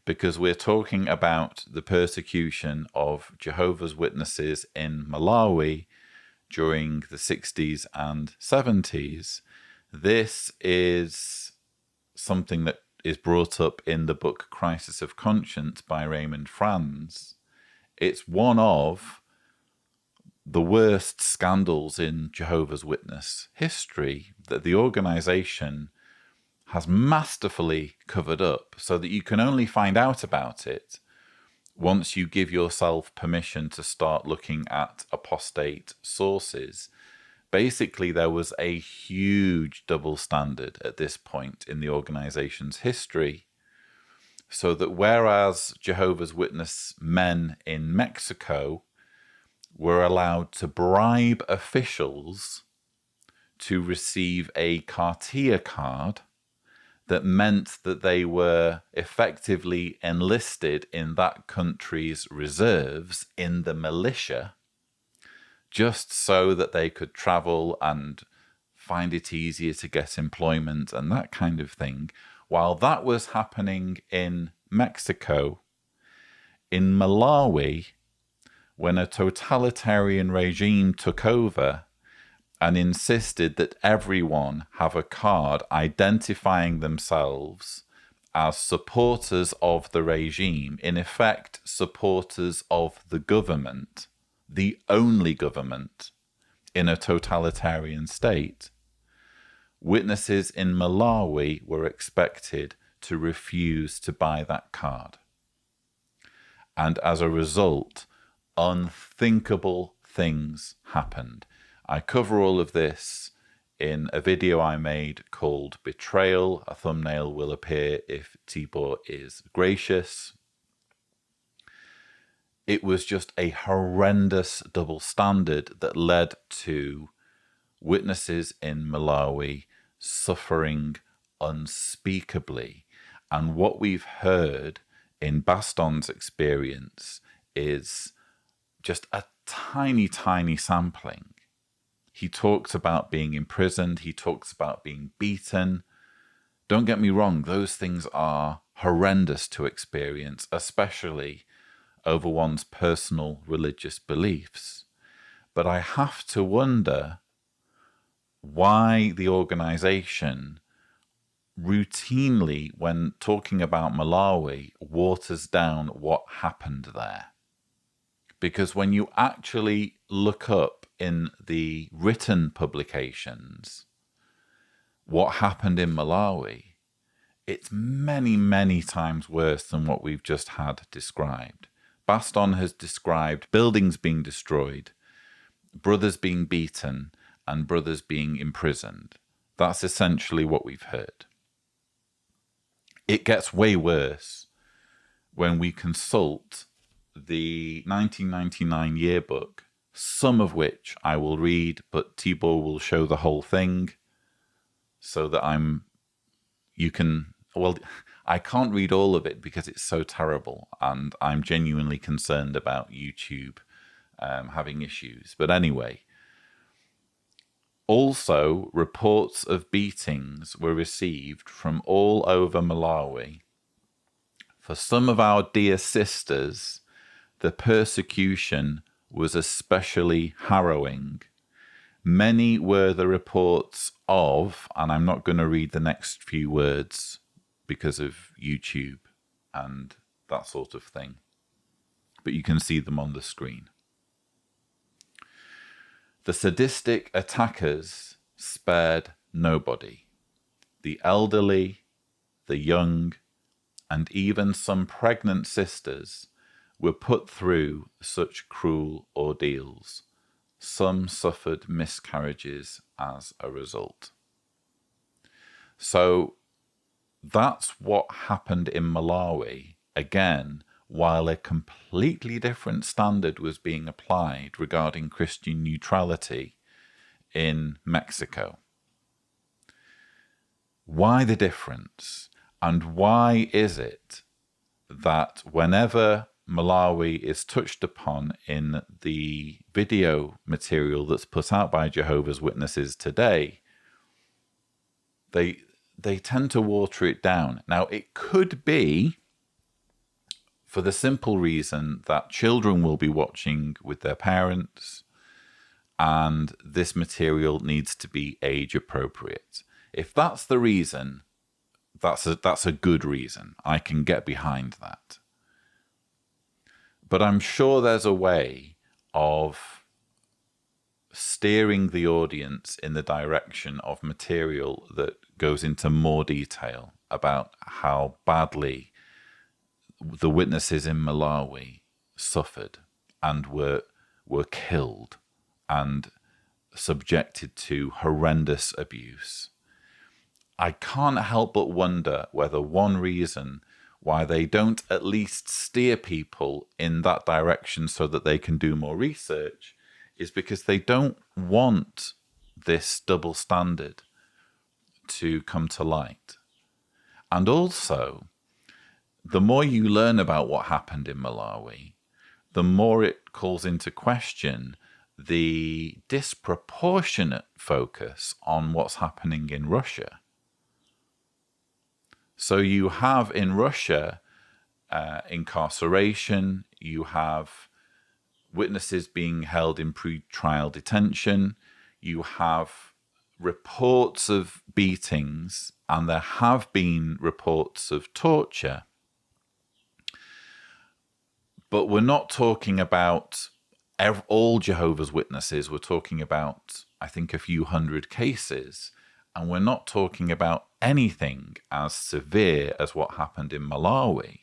because we're talking about the persecution of Jehovah's Witnesses in Malawi during the 60s and 70s. This is something that is brought up in the book Crisis of Conscience by Raymond Franz. It's one of the worst scandals in Jehovah's Witness history that the organization has masterfully covered up, so that you can only find out about it once you give yourself permission to start looking at apostate sources. Basically, there was a huge double standard at this point in the organization's history, so that whereas Jehovah's Witness men in Mexico were allowed to bribe officials to receive a Cartier card, that meant that they were effectively enlisted in that country's reserves in the militia, just so that they could travel and find it easier to get employment and that kind of thing. While that was happening in Mexico, in Malawi, when a totalitarian regime took over and insisted that everyone have a card identifying themselves as supporters of the regime, in effect, supporters of the government, the only government in a totalitarian state, witnesses in Malawi were expected to refuse to buy that card. And as a result, unthinkable things happened. I cover all of this in a video I made called Betrayal. A thumbnail will appear if Tibor is gracious. It was just a horrendous double standard that led to witnesses in Malawi suffering unspeakably. And what we've heard in Baston's experience is just a tiny, tiny sampling. He talks about being imprisoned. He talks about being beaten. Don't get me wrong, those things are horrendous to experience, especially over one's personal religious beliefs. But I have to wonder why the organization routinely, when talking about Malawi, waters down what happened there. Because when you actually look up in the written publications what happened in Malawi, it's many, many times worse than what we've just had described. Baston has described buildings being destroyed, brothers being beaten, and brothers being imprisoned. That's essentially what we've heard. It gets way worse when we consult the 1999 yearbook, some of which I will read, but Tibor will show the whole thing so that I can't read all of it because it's so terrible, and I'm genuinely concerned about YouTube having issues. But anyway, also reports of beatings were received from all over Malawi. For some of our dear sisters, the persecution was especially harrowing. Many were the reports of, and I'm not going to read the next few words because of YouTube and that sort of thing, but you can see them on the screen. The sadistic attackers spared nobody. The elderly, the young, and even some pregnant sisters were put through such cruel ordeals. Some suffered miscarriages as a result. So that's what happened in Malawi, again, while a completely different standard was being applied regarding Christian neutrality in Mexico. Why the difference? And why is it that whenever Malawi is touched upon in the video material that's put out by Jehovah's Witnesses today, they tend to water it down? Now, it could be for the simple reason that children will be watching with their parents, and this material needs to be age appropriate. If that's the reason, that's a good reason. I can get behind that. But I'm sure there's a way of steering the audience in the direction of material that goes into more detail about how badly the witnesses in Malawi suffered and were killed and subjected to horrendous abuse. I can't help but wonder whether one reason why they don't at least steer people in that direction so that they can do more research is because they don't want this double standard to come to light. And also, the more you learn about what happened in Malawi, the more it calls into question the disproportionate focus on what's happening in Russia. So you have in Russia incarceration, you have witnesses being held in pre-trial detention, you have reports of beatings, and there have been reports of torture. But we're not talking about all Jehovah's Witnesses. We're talking about, I think, a few hundred cases. And we're not talking about anything as severe as what happened in Malawi.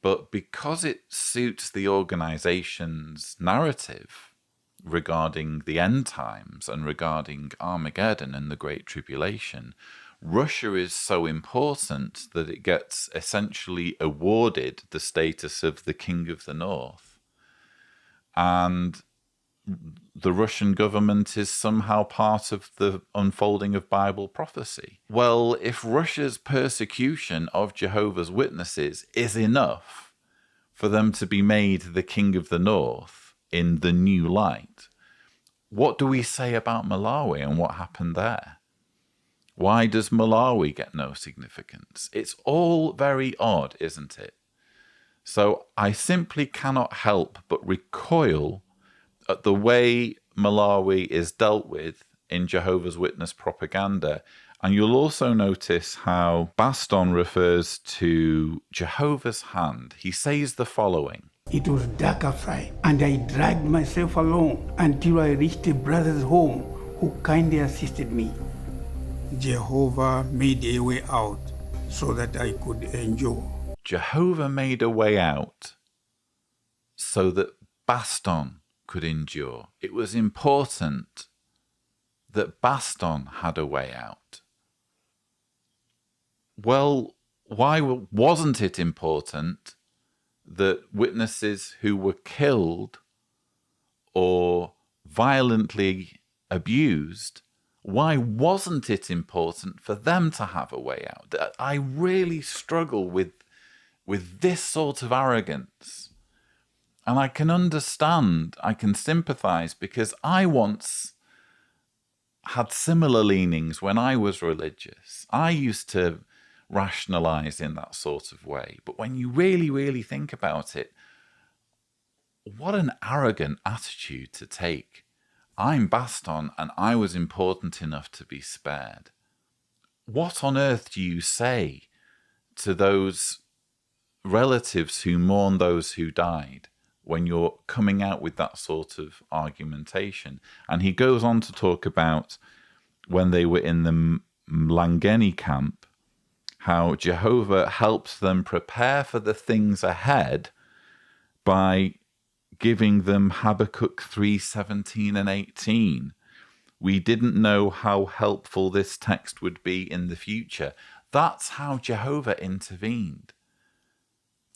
But because it suits the organization's narrative regarding the end times and regarding Armageddon and the Great Tribulation, Russia is so important that it gets essentially awarded the status of the King of the North. And the Russian government is somehow part of the unfolding of Bible prophecy. Well, if Russia's persecution of Jehovah's Witnesses is enough for them to be made the King of the North in the new light, what do we say about Malawi and what happened there? Why does Malawi get no significance? It's all very odd, isn't it? So I simply cannot help but recoil at the way Malawi is dealt with in Jehovah's Witness propaganda. And you'll also notice how Baston refers to Jehovah's hand. He says the following. It was dark outside, and I dragged myself along until I reached a brother's home who kindly assisted me. Jehovah made a way out so that I could endure. Jehovah made a way out so that Baston could endure. It was important that Baston had a way out. Well, why wasn't it important that witnesses who were killed or violently abused, why wasn't it important for them to have a way out? I really struggle with this sort of arrogance. And I can understand, I can sympathize, because I once had similar leanings when I was religious. I used to rationalize in that sort of way. But when you really, really think about it, what an arrogant attitude to take. I'm Baston and I was important enough to be spared. What on earth do you say to those relatives who mourn those who died when you're coming out with that sort of argumentation? And he goes on to talk about when they were in the Mlangeni camp, how Jehovah helped them prepare for the things ahead by giving them Habakkuk 3:17 and 18. We didn't know how helpful this text would be in the future. That's how Jehovah intervened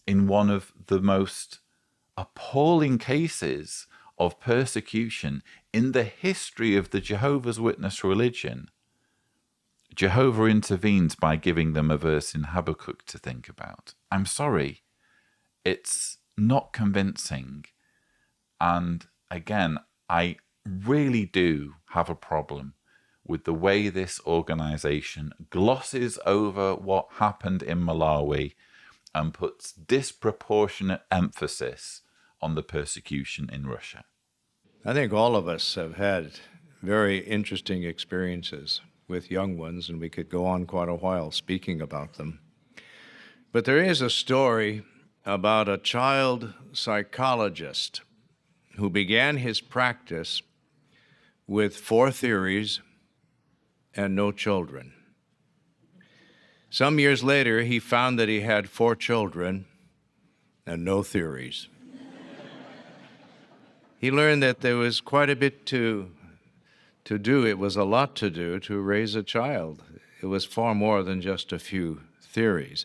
in one of the most appalling cases of persecution in the history of the Jehovah's Witness religion. Jehovah intervenes by giving them a verse in Habakkuk to think about. I'm sorry, it's not convincing. And again, I really do have a problem with the way this organization glosses over what happened in Malawi and puts disproportionate emphasis on the persecution in Russia. I think all of us have had very interesting experiences with young ones, and we could go on quite a while speaking about them. But there is a story about a child psychologist who began his practice with 4 theories and no children. Some years later, he found that he had 4 children and no theories. He learned that there was quite a bit to do. It was a lot to do to raise a child. It was far more than just a few theories.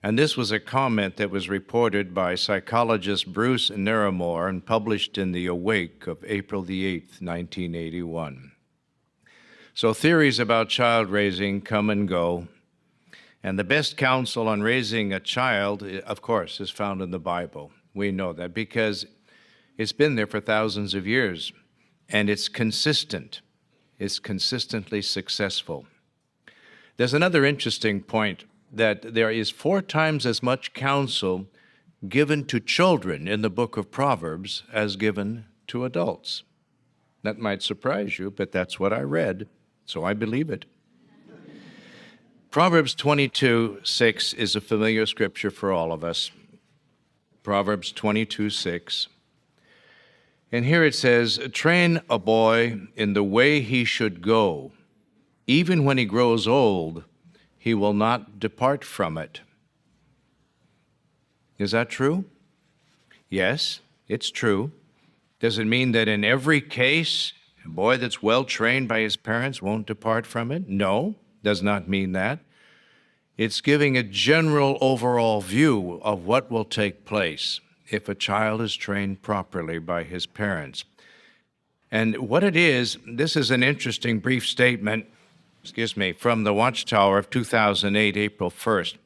And this was a comment that was reported by psychologist Bruce Naramore and published in The Awake of April the 8th, 1981. So theories about child raising come and go, And the best counsel on raising a child, of course, is found in the Bible. We know that because it's been there for thousands of years, and it's consistent. It's consistently successful. There's another interesting point, that there is 4 times as much counsel given to children in the book of Proverbs as given to adults. That might surprise you, but that's what I read, so I believe it. Proverbs 22:6 is a familiar scripture for all of us. Proverbs 22:6. And here it says, "Train a boy in the way he should go. Even when he grows old, he will not depart from it." Is that true? Yes, it's true. Does it mean that in every case, a boy that's well trained by his parents won't depart from it? No, does not mean that. It's giving a general overall view of what will take place if a child is trained properly by his parents. And what it is, this is an interesting brief statement, from the Watchtower of 2008, April 1st.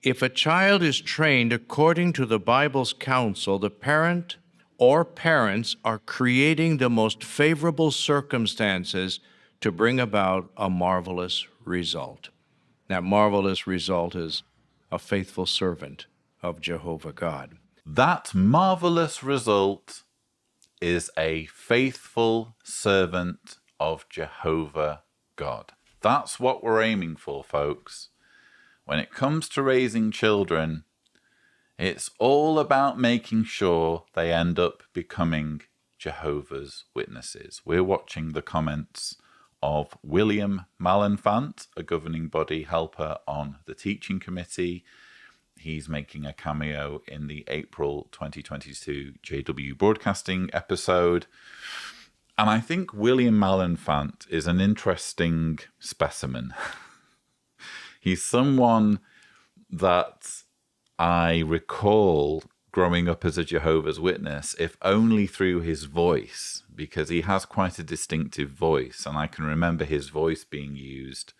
If a child is trained according to the Bible's counsel, the parent or parents are creating the most favorable circumstances to bring about a marvelous result. That marvelous result is a faithful servant of Jehovah God. That marvelous result is a faithful servant of Jehovah God. That's what we're aiming for, folks. When it comes to raising children, it's all about making sure they end up becoming Jehovah's Witnesses. We're watching the comments of William Malenfant, a governing body helper on the teaching committee. He's making a cameo in the April 2022 JW Broadcasting episode. And I think William Malenfant is an interesting specimen. He's someone that I recall growing up as a Jehovah's Witness, if only through his voice, because he has quite a distinctive voice, and I can remember his voice being used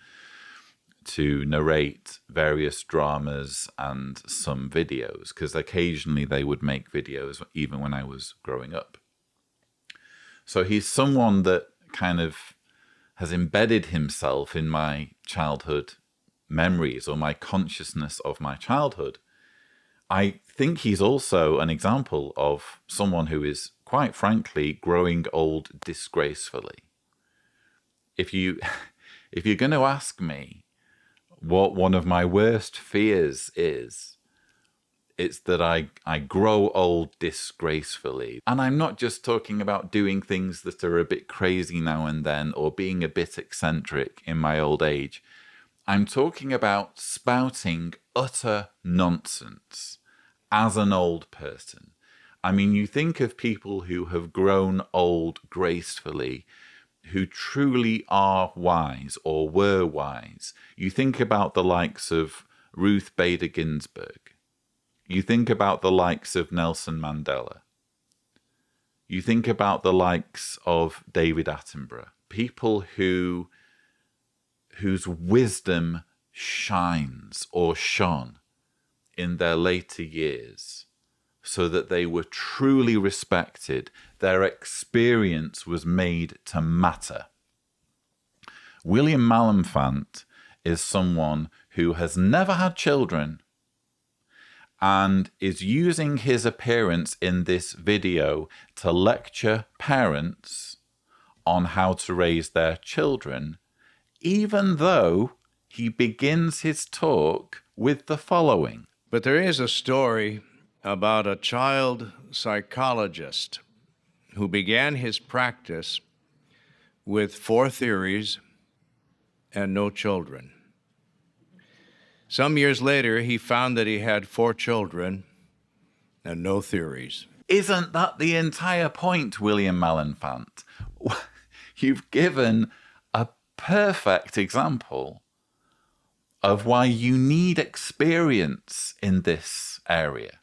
to narrate various dramas and some videos, because occasionally they would make videos even when I was growing up. So he's someone that kind of has embedded himself in my childhood memories or my consciousness of my childhood. I think he's also an example of someone who is, quite frankly, growing old disgracefully. If you're going to ask me what one of my worst fears is, it's that I grow old disgracefully. And I'm not just talking about doing things that are a bit crazy now and then or being a bit eccentric in my old age. I'm talking about spouting utter nonsense as an old person. I mean, you think of people who have grown old gracefully, who truly are wise or were wise. You think about the likes of Ruth Bader Ginsburg. You think about the likes of Nelson Mandela. You think about the likes of David Attenborough. People whose wisdom shines or shone in their later years, so that they were truly respected. Their experience was made to matter. William Malenfant is someone who has never had children and is using his appearance in this video to lecture parents on how to raise their children, even though he begins his talk with the following. But there is a story about a child psychologist who began his practice with 4 theories and no children. Some years later, he found that he had 4 children and no theories. Isn't that the entire point, William Malenfant? You've given a perfect example of why you need experience in this area.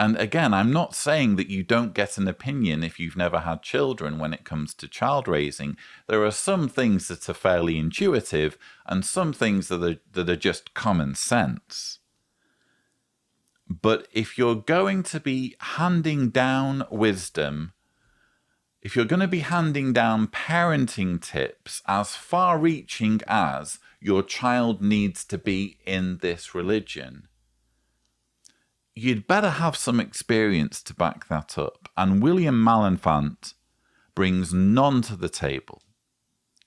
And again, I'm not saying that you don't get an opinion if you've never had children when it comes to child raising. There are some things that are fairly intuitive and some things that are just common sense. But if you're going to be handing down wisdom, if you're going to be handing down parenting tips as far-reaching as your child needs to be in this religion, you'd better have some experience to back that up. And William Malenfant brings none to the table,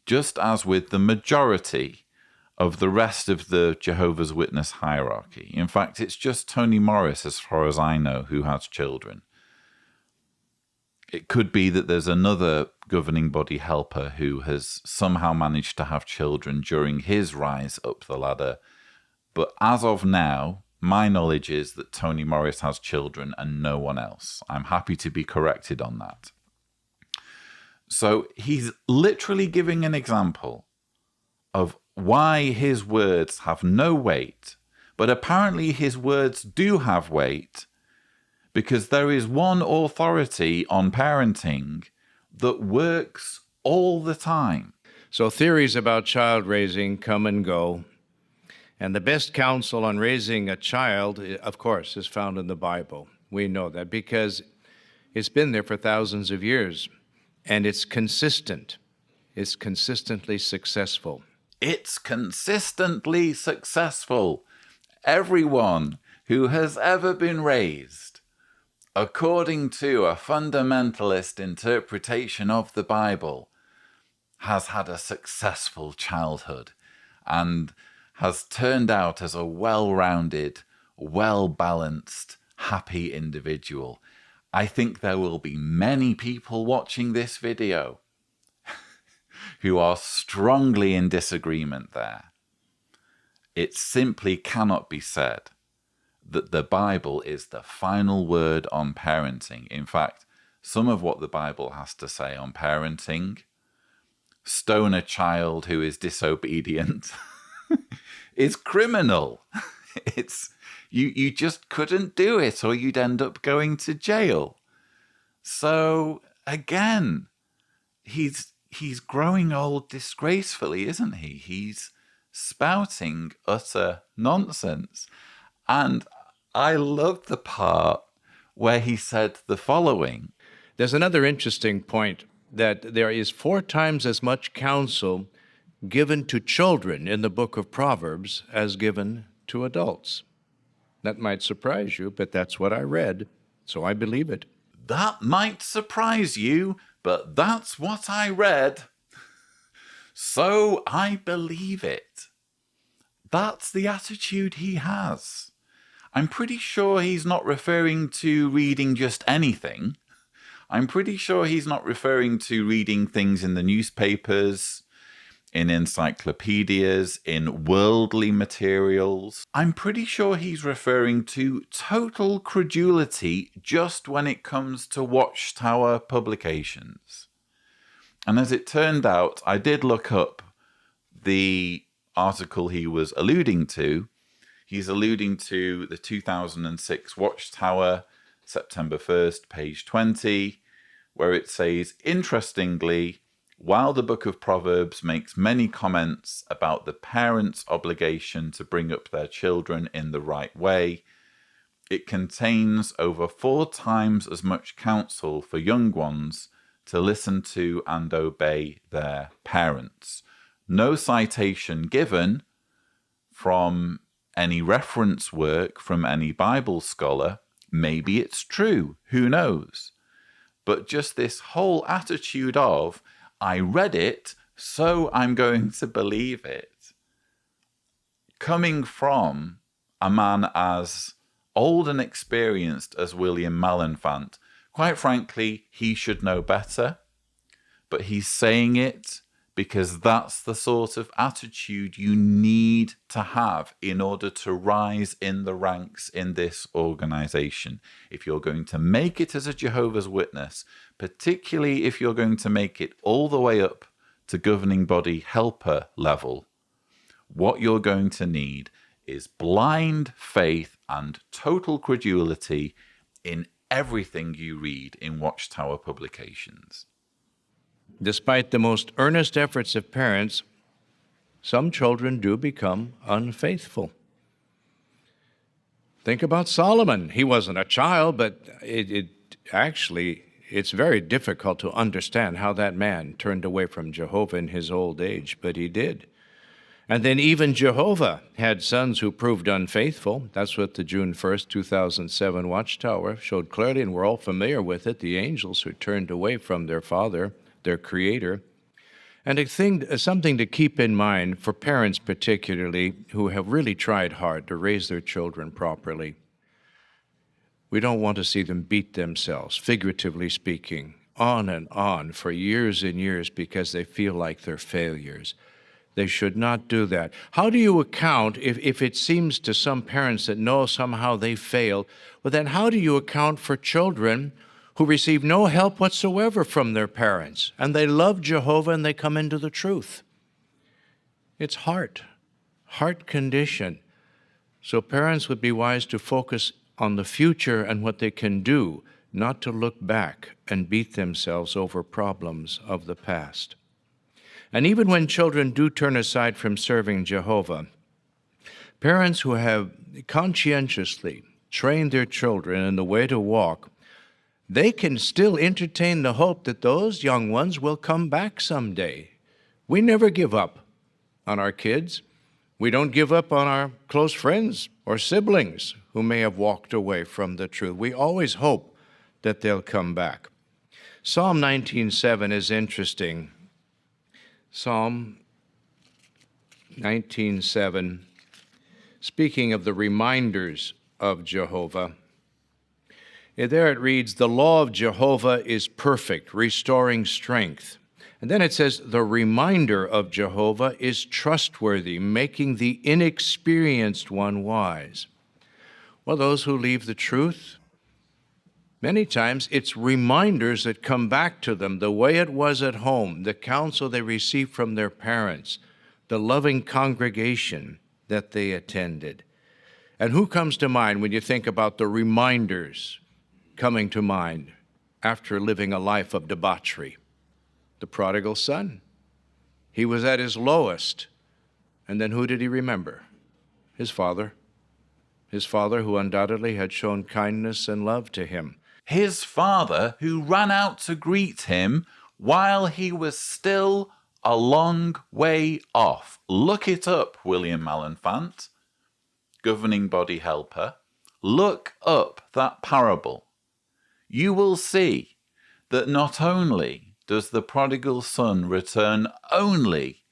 just as with the majority of the rest of the Jehovah's Witness hierarchy. In fact, it's just Tony Morris, as far as I know, who has children. It could be that there's another governing body helper who has somehow managed to have children during his rise up the ladder. But as of now, my knowledge is that Tony Morris has children and no one else. I'm happy to be corrected on that. So he's literally giving an example of why his words have no weight, but apparently his words do have weight, because there is one authority on parenting that works all the time. So theories about child raising come and go. And the best counsel on raising a child, of course, is found in the Bible. We know that because it's been there for thousands of years. And it's consistent. It's consistently successful. It's consistently successful. Everyone who has ever been raised according to a fundamentalist interpretation of the Bible has had a successful childhood and has turned out as a well-rounded, well-balanced, happy individual. I think there will be many people watching this video who are strongly in disagreement there. It simply cannot be said that the Bible is the final word on parenting. In fact, some of what the Bible has to say on parenting, stone a child who is disobedient, is criminal. You just couldn't do it or you'd end up going to jail. So again, he's growing old disgracefully, isn't he? He's spouting utter nonsense. And I love the part where he said the following. There's another interesting point, that there is 4 times as much counsel given to children in the book of Proverbs as given to adults. That might surprise you, but that's what I read, so I believe it. That might surprise you, but that's what I read, so I believe it. That's the attitude he has. I'm pretty sure he's not referring to reading just anything. I'm pretty sure he's not referring to reading things in the newspapers, in encyclopedias, in worldly materials. I'm pretty sure he's referring to total credulity just when it comes to Watchtower publications. And as it turned out, I did look up the article he was alluding to. He's alluding to the 2006 Watchtower, September 1st, page 20, where it says, interestingly, while the book of Proverbs makes many comments about the parents' obligation to bring up their children in the right way, it contains over 4 times as much counsel for young ones to listen to and obey their parents. No citation given from any reference work from any Bible scholar. Maybe it's true, who knows? But just this whole attitude of, I read it, so I'm going to believe it, coming from a man as old and experienced as William Malenfant. Quite frankly, he should know better, but he's saying it because that's the sort of attitude you need to have in order to rise in the ranks in this organization. If you're going to make it as a Jehovah's Witness, particularly if you're going to make it all the way up to governing body helper level, what you're going to need is blind faith and total credulity in everything you read in Watchtower publications. Despite the most earnest efforts of parents, some children do become unfaithful. Think about Solomon. He wasn't a child, but it's very difficult to understand how that man turned away from Jehovah in his old age, but he did. And then even Jehovah had sons who proved unfaithful. That's what the June 1st, 2007 Watchtower showed clearly, and we're all familiar with it, the angels who turned away from their Father, their Creator. And something to keep in mind for parents particularly who have really tried hard to raise their children properly. We don't want to see them beat themselves, figuratively speaking, on and on for years and years because they feel like they're failures. They should not do that. How do you account if it seems to some parents that no, somehow they failed? Well, then how do you account for children who receive no help whatsoever from their parents, and they love Jehovah and they come into the truth? It's heart condition. So parents would be wise to focus on the future and what they can do, not to look back and beat themselves over problems of the past. And even when children do turn aside from serving Jehovah, parents who have conscientiously trained their children in the way to walk, they can still entertain the hope that those young ones will come back someday. We never give up on our kids. We don't give up on our close friends or siblings who may have walked away from the truth. We always hope that they'll come back. Psalm 19:7 is interesting. Psalm 19:7, speaking of the reminders of Jehovah, there it reads, "The law of Jehovah is perfect, restoring strength." And then it says, "The reminder of Jehovah is trustworthy, making the inexperienced one wise." Well, those who leave the truth, many times it's reminders that come back to them, the way it was at home, the counsel they received from their parents, the loving congregation that they attended. And who comes to mind when you think about the reminders coming to mind after living a life of debauchery? The prodigal son. He was at his lowest. And then who did he remember? His father. His father who undoubtedly had shown kindness and love to him. His father who ran out to greet him while he was still a long way off. Look it up, William Malenfant, governing body helper. Look up that parable. You will see that not only does the prodigal son return only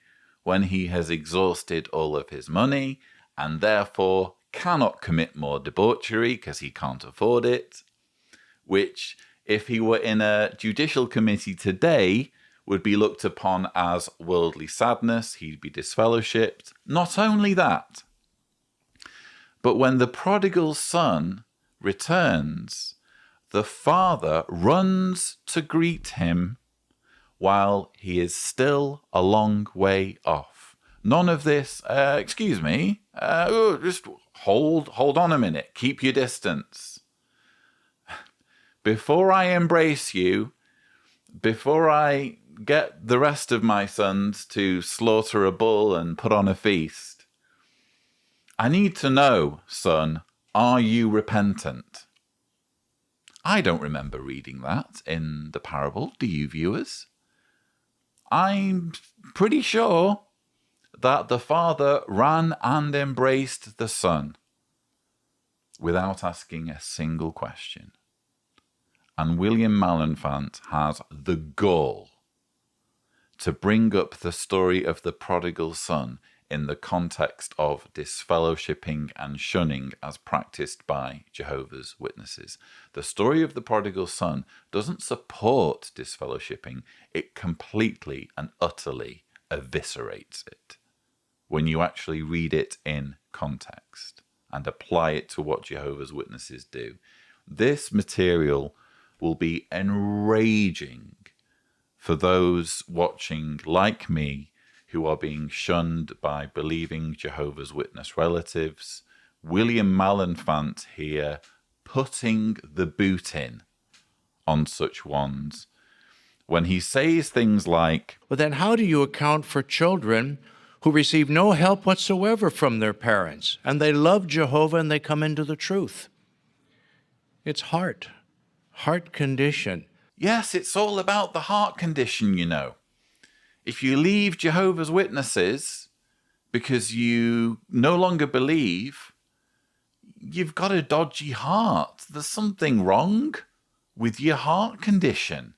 when he has exhausted all of his money and therefore cannot commit more debauchery because he can't afford it, which, if he were in a judicial committee today, would be looked upon as worldly sadness. He'd be disfellowshipped. Not only that, but when the prodigal son returns, the father runs to greet him while he is still a long way off. None of this, excuse me, just hold on a minute, keep your distance. Before I embrace you, before I get the rest of my sons to slaughter a bull and put on a feast, I need to know, son, are you repentant? I don't remember reading that in the parable. Do you, viewers? I'm pretty sure that the father ran and embraced the son without asking a single question. And William Malenfant has the gall to bring up the story of the prodigal son in the context of disfellowshipping and shunning as practiced by Jehovah's Witnesses. The story of the prodigal son doesn't support disfellowshipping, it completely and utterly eviscerates it when you actually read it in context and apply it to what Jehovah's Witnesses do. This material will be enraging for those watching like me who are being shunned by believing Jehovah's Witness relatives. William Malenfant here putting the boot in on such ones when he says things like, Well, then how do you account for children who receive no help whatsoever from their parents, and they love Jehovah and they come into the truth? It's heart condition. yes, it's all about the heart condition, you know. If you leave Jehovah's Witnesses because you no longer believe, you've got a dodgy heart. There's something wrong with your heart condition.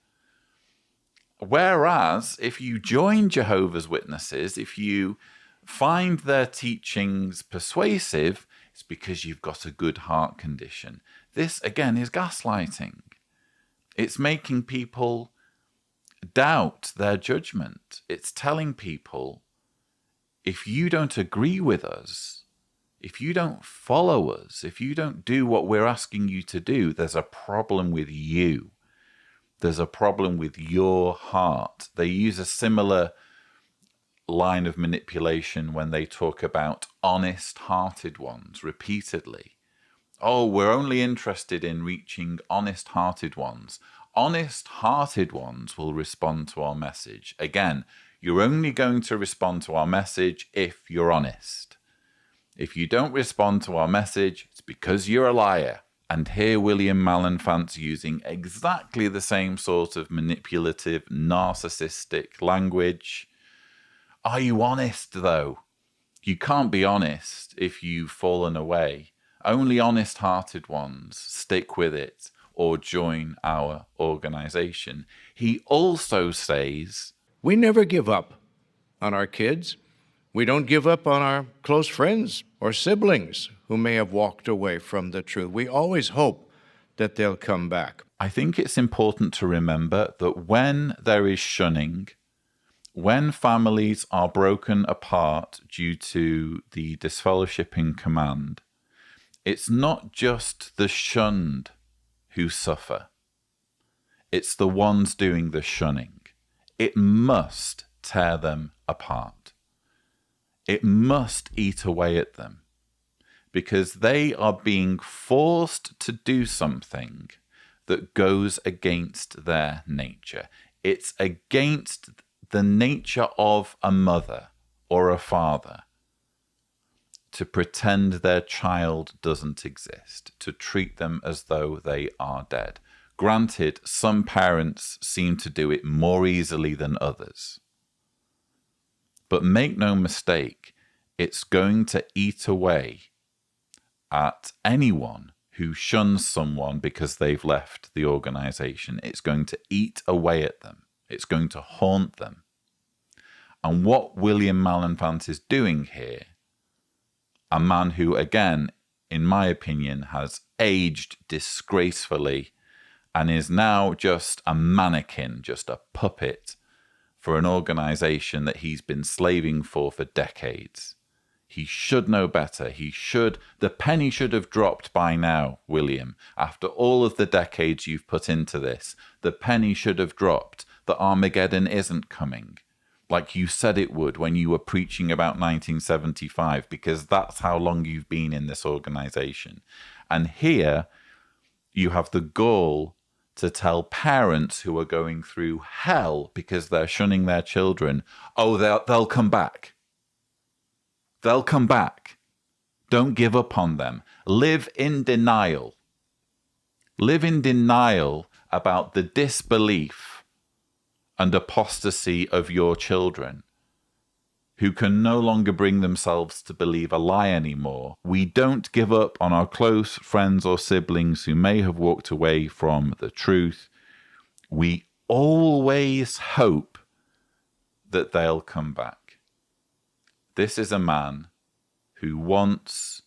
Whereas if you join Jehovah's Witnesses, if you find their teachings persuasive, it's because you've got a good heart condition. This, again, is gaslighting. It's making people doubt their judgment. It's telling people, if you don't agree with us, if you don't follow us, if you don't do what we're asking you to do, there's a problem with you. There's a problem with your heart. They use a similar line of manipulation when they talk about honest-hearted ones repeatedly. Oh, we're only interested in reaching honest-hearted ones. Honest-hearted ones will respond to our message. Again, you're only going to respond to our message if you're honest. If you don't respond to our message, it's because you're a liar. And here William Malenfant's using exactly the same sort of manipulative, narcissistic language. Are you honest, though? You can't be honest if you've fallen away. Only honest-hearted ones stick with it or join our organization. He also says, we never give up on our kids. We don't give up on our close friends or siblings who may have walked away from the truth. We always hope that they'll come back. I think it's important to remember that when there is shunning, when families are broken apart due to the disfellowshipping command, it's not just the shunned who suffer. It's the ones doing the shunning. It must tear them apart. It must eat away at them because they are being forced to do something that goes against their nature. It's against the nature of a mother or a father to pretend their child doesn't exist, to treat them as though they are dead. Granted, some parents seem to do it more easily than others. But make no mistake, it's going to eat away at anyone who shuns someone because they've left the organization. It's going to eat away at them. It's going to haunt them. And what William Malenfant is doing here, a man who, again, in my opinion, has aged disgracefully and is now just a mannequin, just a puppet for an organization that he's been slaving for decades. He should know better. The penny should have dropped by now, William. After all of the decades you've put into this, the penny should have dropped that Armageddon isn't coming, like you said it would when you were preaching about 1975, because that's how long you've been in this organization. And here you have the gall to tell parents who are going through hell because they're shunning their children, oh, they'll come back. They'll come back. Don't give up on them. Live in denial. Live in denial about the disbelief and apostasy of your children, who can no longer bring themselves to believe a lie anymore. We don't give up on our close friends or siblings who may have walked away from the truth. We always hope that they'll come back. This is a man who wants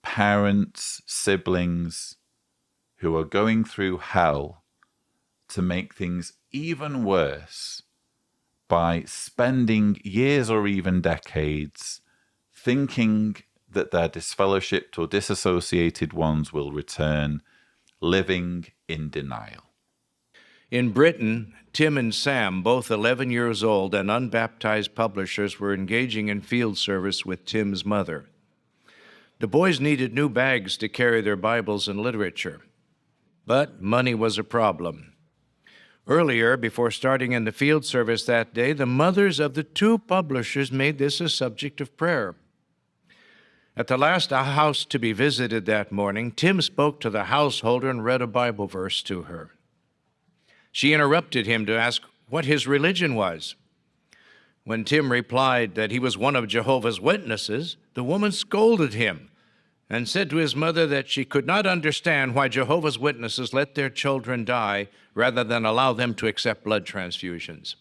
parents, siblings who are going through hell to make things even worse by spending years or even decades thinking that their disfellowshipped or disassociated ones will return, living in denial. In Britain, Tim and Sam, both 11 years old and unbaptized publishers, were engaging in field service with Tim's mother. The boys needed new bags to carry their Bibles and literature, but money was a problem. Earlier, before starting in the field service that day, the mothers of the two publishers made this a subject of prayer. At the last house to be visited that morning, Tim spoke to the householder and read a Bible verse to her. She interrupted him to ask what his religion was. When Tim replied that he was one of Jehovah's Witnesses, the woman scolded him and said to his mother that she could not understand why Jehovah's Witnesses let their children die rather than allow them to accept blood transfusions.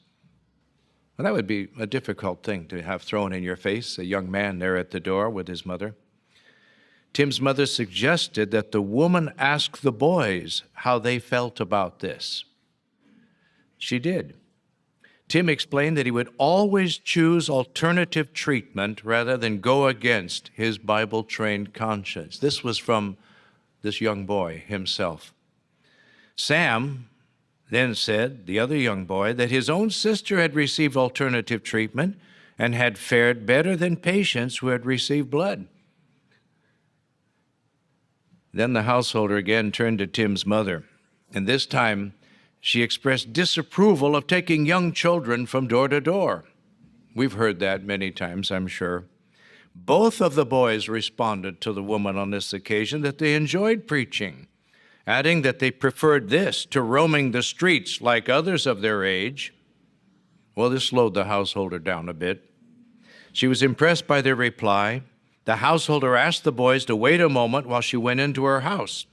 Well, that would be a difficult thing to have thrown in your face, a young man there at the door with his mother. Tim's mother suggested that the woman ask the boys how they felt about this. She did. Tim explained that he would always choose alternative treatment rather than go against his Bible-trained conscience. This was from this young boy himself. Sam then said, the other young boy, that his own sister had received alternative treatment and had fared better than patients who had received blood. Then the householder again turned to Tim's mother, and this time she expressed disapproval of taking young children from door to door. We've heard that many times, I'm sure. Both of the boys responded to the woman on this occasion that they enjoyed preaching, adding that they preferred this to roaming the streets like others of their age. Well, this slowed the householder down a bit. She was impressed by their reply. The householder asked the boys to wait a moment while she went into her house.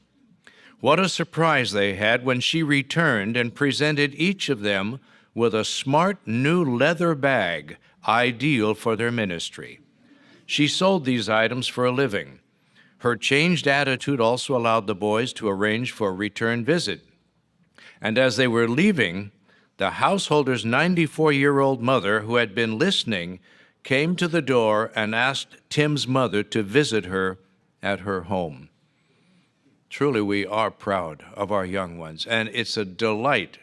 What a surprise they had when she returned and presented each of them with a smart new leather bag, ideal for their ministry. She sold these items for a living. Her changed attitude also allowed the boys to arrange for a return visit. And as they were leaving, the householder's 94-year-old mother, who had been listening, came to the door and asked Tim's mother to visit her at her home. Truly, we are proud of our young ones, and it's a delight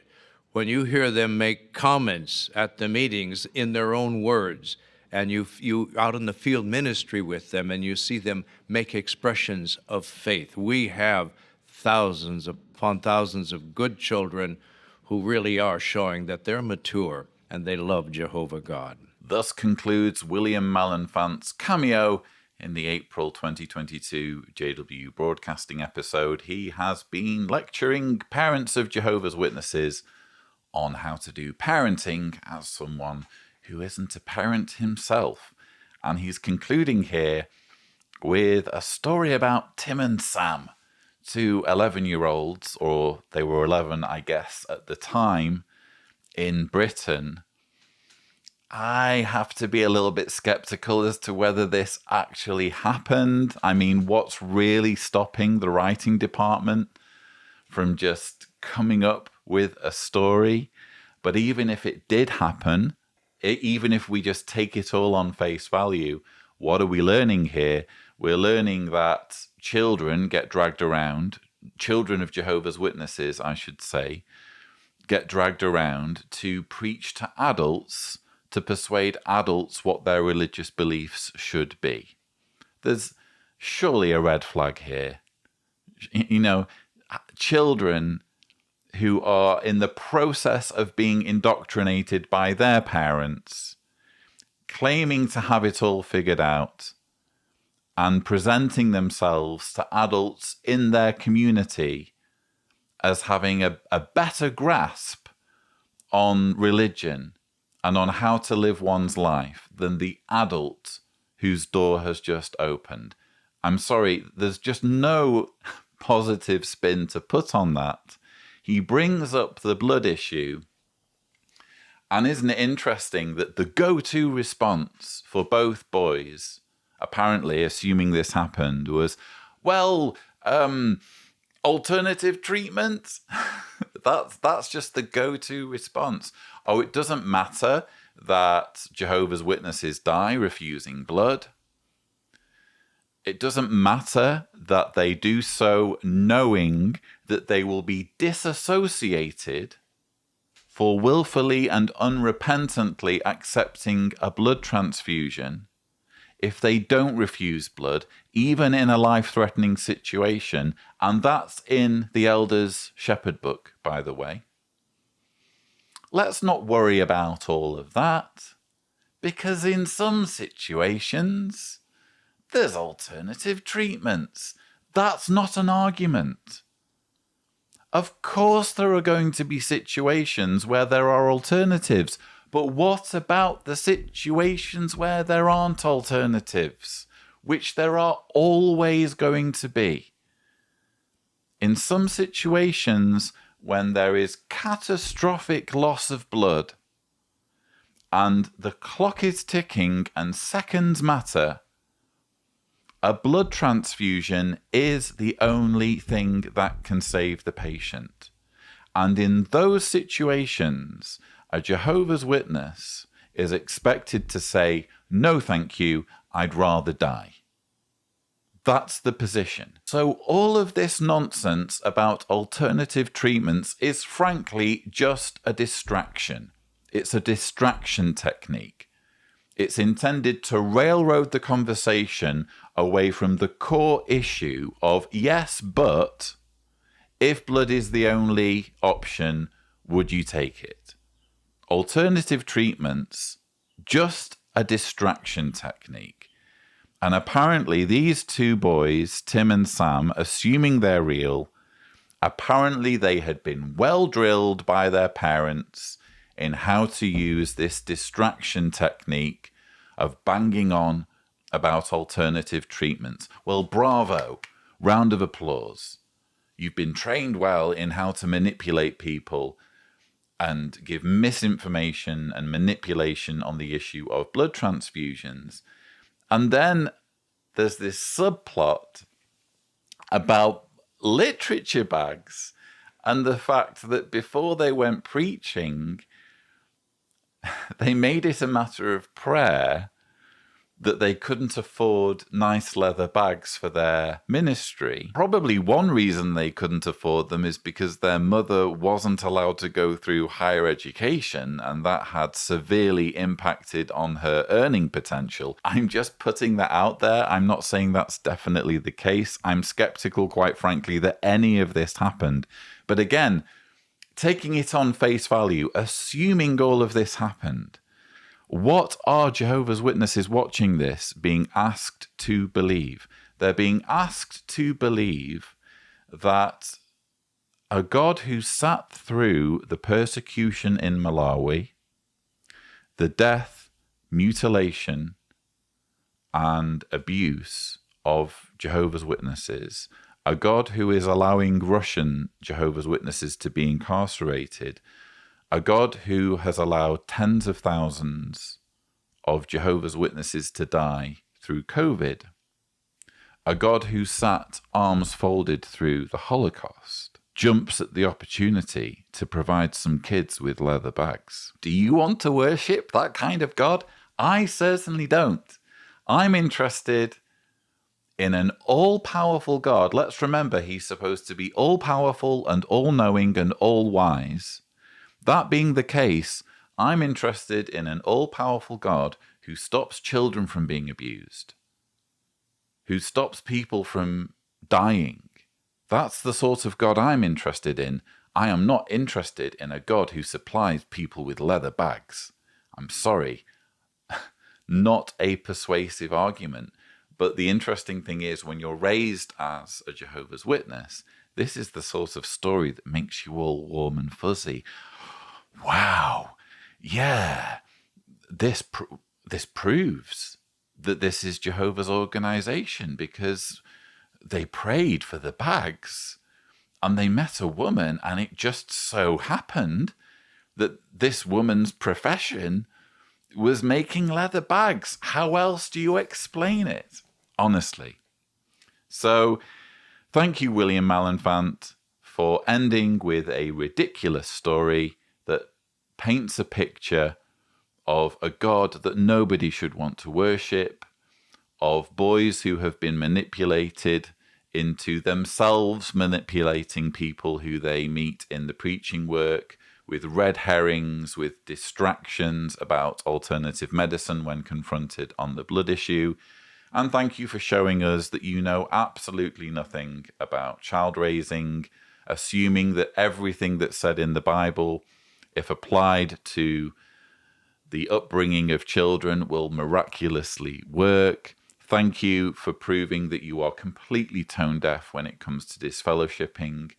when you hear them make comments at the meetings in their own words, and you out in the field ministry with them, and you see them make expressions of faith. We have thousands upon thousands of good children who really are showing that they're mature and they love Jehovah God. Thus concludes William Malenfant's cameo in the April 2022 JW Broadcasting episode. He has been lecturing parents of Jehovah's Witnesses on how to do parenting as someone who isn't a parent himself. And he's concluding here with a story about Tim and Sam, two 11-year-olds, or they were 11, I guess, at the time, in Britain. I have to be a little bit skeptical as to whether this actually happened. I mean, what's really stopping the writing department from just coming up with a story? But even if it did happen, even if we just take it all on face value, what are we learning here? We're learning that children get dragged around, children of Jehovah's Witnesses, I should say, get dragged around to preach to adults, to persuade adults what their religious beliefs should be. There's surely a red flag here. You know, children who are in the process of being indoctrinated by their parents, claiming to have it all figured out, and presenting themselves to adults in their community as having a better grasp on religion and on how to live one's life than the adult whose door has just opened. I'm sorry, there's just no positive spin to put on that. He brings up the blood issue, and isn't it interesting that the go-to response for both boys, apparently assuming this happened, was, well, alternative treatment? That's just the go-to response. Oh, it doesn't matter that Jehovah's Witnesses die refusing blood. It doesn't matter that they do so knowing that they will be disassociated for willfully and unrepentantly accepting a blood transfusion. if they don't refuse blood, even in a life-threatening situation. And that's in the Elders' Shepherd book, by the way. Let's not worry about all of that, because in some situations, there's alternative treatments. That's not an argument. Of course there are going to be situations where there are alternatives, but what about the situations where there aren't alternatives, which there are always going to be? In some situations, when there is catastrophic loss of blood, and the clock is ticking and seconds matter, a blood transfusion is the only thing that can save the patient. And in those situations, a Jehovah's Witness is expected to say, "No, thank you, I'd rather die." That's the position. So all of this nonsense about alternative treatments is frankly just a distraction. It's a distraction technique. It's intended to railroad the conversation away from the core issue of, yes, but if blood is the only option, would you take it? Alternative treatments, just a distraction technique. And apparently these two boys, Tim and Sam, assuming they're real, apparently they had been well drilled by their parents in how to use this distraction technique of banging on about alternative treatments. Well, bravo, round of applause. You've been trained well in how to manipulate people and give misinformation and manipulation on the issue of blood transfusions. And then there's this subplot about literature bags and the fact that before they went preaching, they made it a matter of prayer that they couldn't afford nice leather bags for their ministry. Probably one reason they couldn't afford them is because their mother wasn't allowed to go through higher education, and that had severely impacted on her earning potential. I'm just putting that out there. I'm not saying that's definitely the case. I'm skeptical, quite frankly, that any of this happened. But again, taking it on face value, assuming all of this happened, what are Jehovah's Witnesses watching this being asked to believe? They're being asked to believe that a God who sat through the persecution in Malawi, the death, mutilation, and abuse of Jehovah's Witnesses, a God who is allowing Russian Jehovah's Witnesses to be incarcerated, a God who has allowed tens of thousands of Jehovah's Witnesses to die through COVID, a God who sat arms folded through the Holocaust, jumps at the opportunity to provide some kids with leather bags. Do you want to worship that kind of God? I certainly don't. I'm interested in an all-powerful God. Let's remember, he's supposed to be all-powerful and all-knowing and all-wise. That being the case, I'm interested in an all-powerful God who stops children from being abused, who stops people from dying. That's the sort of God I'm interested in. I am not interested in a God who supplies people with leather bags. I'm sorry, not a persuasive argument. But the interesting thing is, when you're raised as a Jehovah's Witness, this is the sort of story that makes you all warm and fuzzy. Wow, yeah, this proves that this is Jehovah's organization, because they prayed for the bags and they met a woman, and it just so happened that this woman's profession was making leather bags. How else do you explain it? Honestly. So thank you, William Malenfant, for ending with a ridiculous story that paints a picture of a God that nobody should want to worship, of boys who have been manipulated into themselves manipulating people who they meet in the preaching work with red herrings, with distractions about alternative medicine when confronted on the blood issue. And thank you for showing us that you know absolutely nothing about child raising, assuming that everything that's said in the Bible, if applied to the upbringing of children, will miraculously work. Thank you for proving that you are completely tone deaf when it comes to disfellowshipping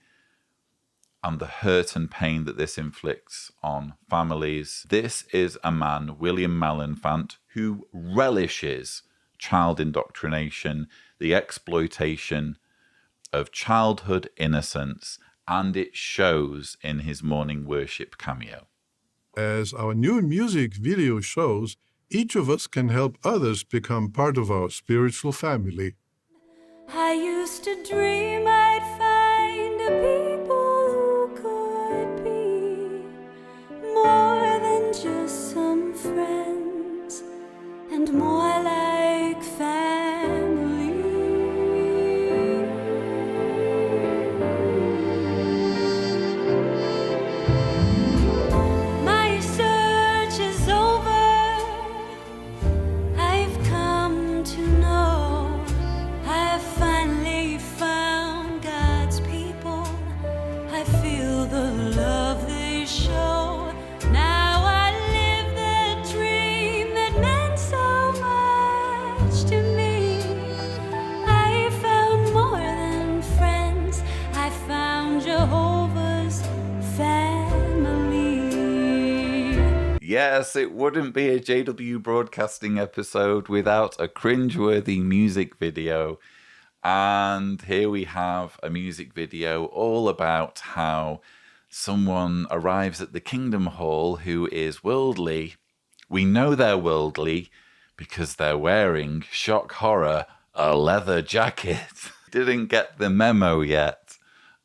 and the hurt and pain that this inflicts on families. This is a man, William Malenfant, who relishes child indoctrination, the exploitation of childhood innocence, and it shows in his morning worship cameo. As our new music video shows, each of us can help others become part of our spiritual family. I used to dream I'd find a people who could be more than just some friends and more like family. My search is over. I've come to know I've finally found God's people. I feel the love they show. Now I live the dream that meant so much to me. I found more than friends. I found Jehovah's family. Yes, it wouldn't be a JW Broadcasting episode without a cringeworthy music video. And here we have a music video all about how someone arrives at the Kingdom Hall who is worldly. We know they're worldly because they're wearing, shock horror, a leather jacket. Didn't get the memo yet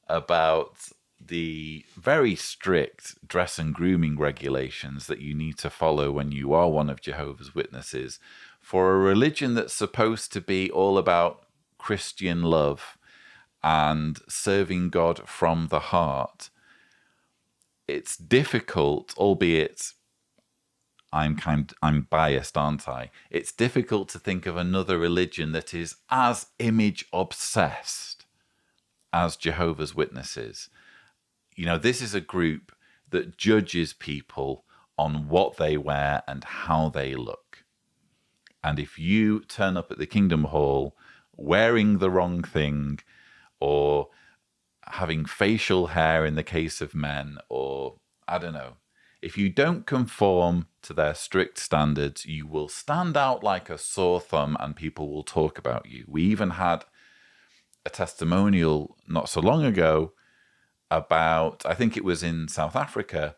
about the very strict dress and grooming regulations that you need to follow when you are one of Jehovah's Witnesses for a religion that's supposed to be all about Christian love and serving God from the heart. It's difficult, albeit I'm biased, aren't I? It's difficult to think of another religion that is as image obsessed as Jehovah's Witnesses. You know, this is a group that judges people on what they wear and how they look. And if you turn up at the Kingdom Hall wearing the wrong thing, or having facial hair in the case of men, or I don't know, if you don't conform to their strict standards, you will stand out like a sore thumb and people will talk about you. We even had a testimonial not so long ago about, I think it was in South Africa,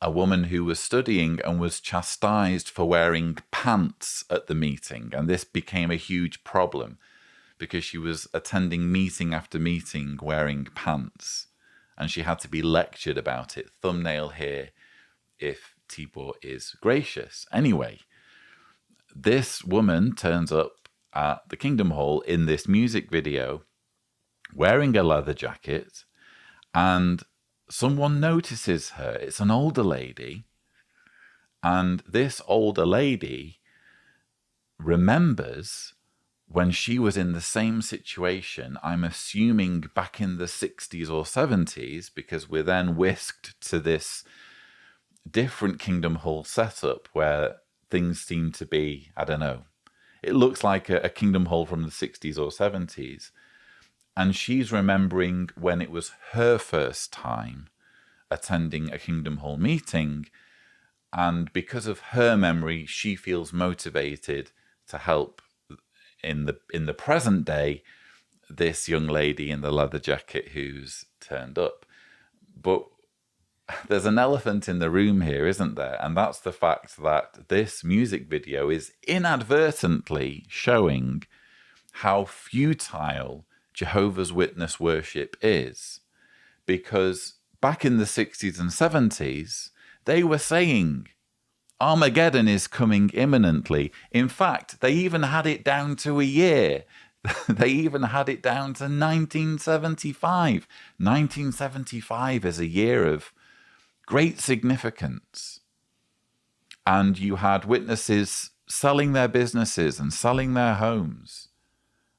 a woman who was studying and was chastised for wearing pants at the meeting. And this became a huge problem because she was attending meeting after meeting wearing pants. And she had to be lectured about it. Thumbnail here, if Tibor is gracious. Anyway, this woman turns up at the Kingdom Hall in this music video wearing a leather jacket, and someone notices her. It's an older lady, and this older lady remembers when she was in the same situation, I'm assuming back in the 60s or 70s, because we're then whisked to this different Kingdom Hall setup where things seem to be, I don't know, it looks like a Kingdom Hall from the 60s or 70s. And she's remembering when it was her first time attending a Kingdom Hall meeting. And because of her memory, she feels motivated to help in the present day this young lady in the leather jacket who's turned up. But there's an elephant in the room here, isn't there? And that's the fact that this music video is inadvertently showing how futile Jehovah's Witness worship is. Because back in the 60s and 70s, they were saying Armageddon is coming imminently. In fact, they even had it down to a year. They even had it down to 1975. 1975 is a year of great significance. And you had witnesses selling their businesses and selling their homes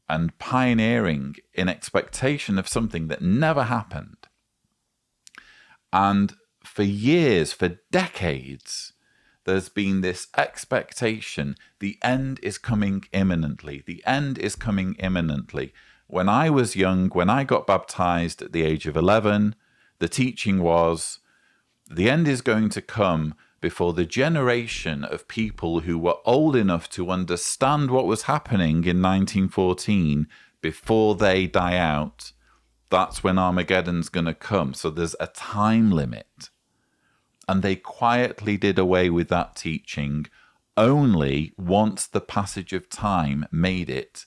and pioneering in expectation of something that never happened. And for years, for decades, there's been this expectation, the end is coming imminently. The end is coming imminently. When I was young, when I got baptized at the age of 11, the teaching was, the end is going to come before the generation of people who were old enough to understand what was happening in 1914, before they die out, that's when Armageddon's going to come. So there's a time limit. And they quietly did away with that teaching only once the passage of time made it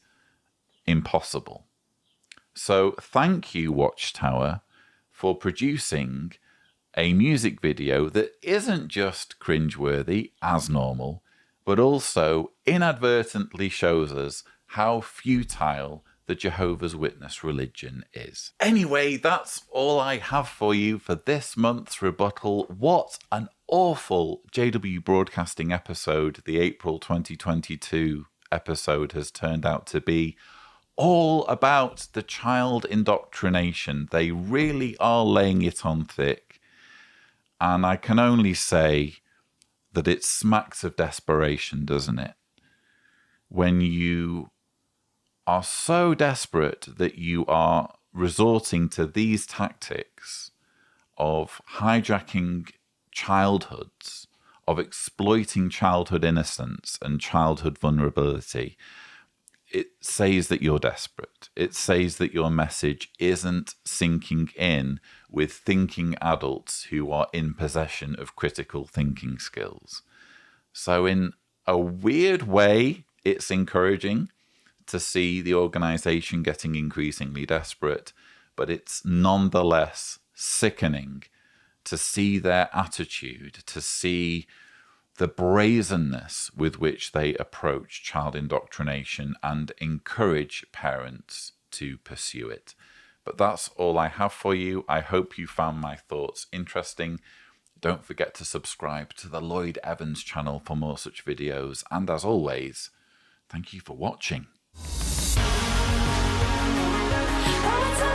impossible. So thank you, Watchtower, for producing a music video that isn't just cringeworthy, as normal, but also inadvertently shows us how futile the Jehovah's Witness religion is. Anyway, that's all I have for you for this month's rebuttal. What an awful JW Broadcasting episode the April 2022 episode has turned out to be. All about the child indoctrination. They really are laying it on thick. And I can only say that it smacks of desperation, doesn't it? When you are so desperate that you are resorting to these tactics of hijacking childhoods, of exploiting childhood innocence and childhood vulnerability, it says that you're desperate. It says that your message isn't sinking in with thinking adults who are in possession of critical thinking skills. So in a weird way, it's encouraging to see the organization getting increasingly desperate, but it's nonetheless sickening to see their attitude, to see the brazenness with which they approach child indoctrination and encourage parents to pursue it. But that's all I have for you. I hope you found my thoughts interesting. Don't forget to subscribe to the Lloyd Evans channel for more such videos. And as always, thank you for watching. Oh,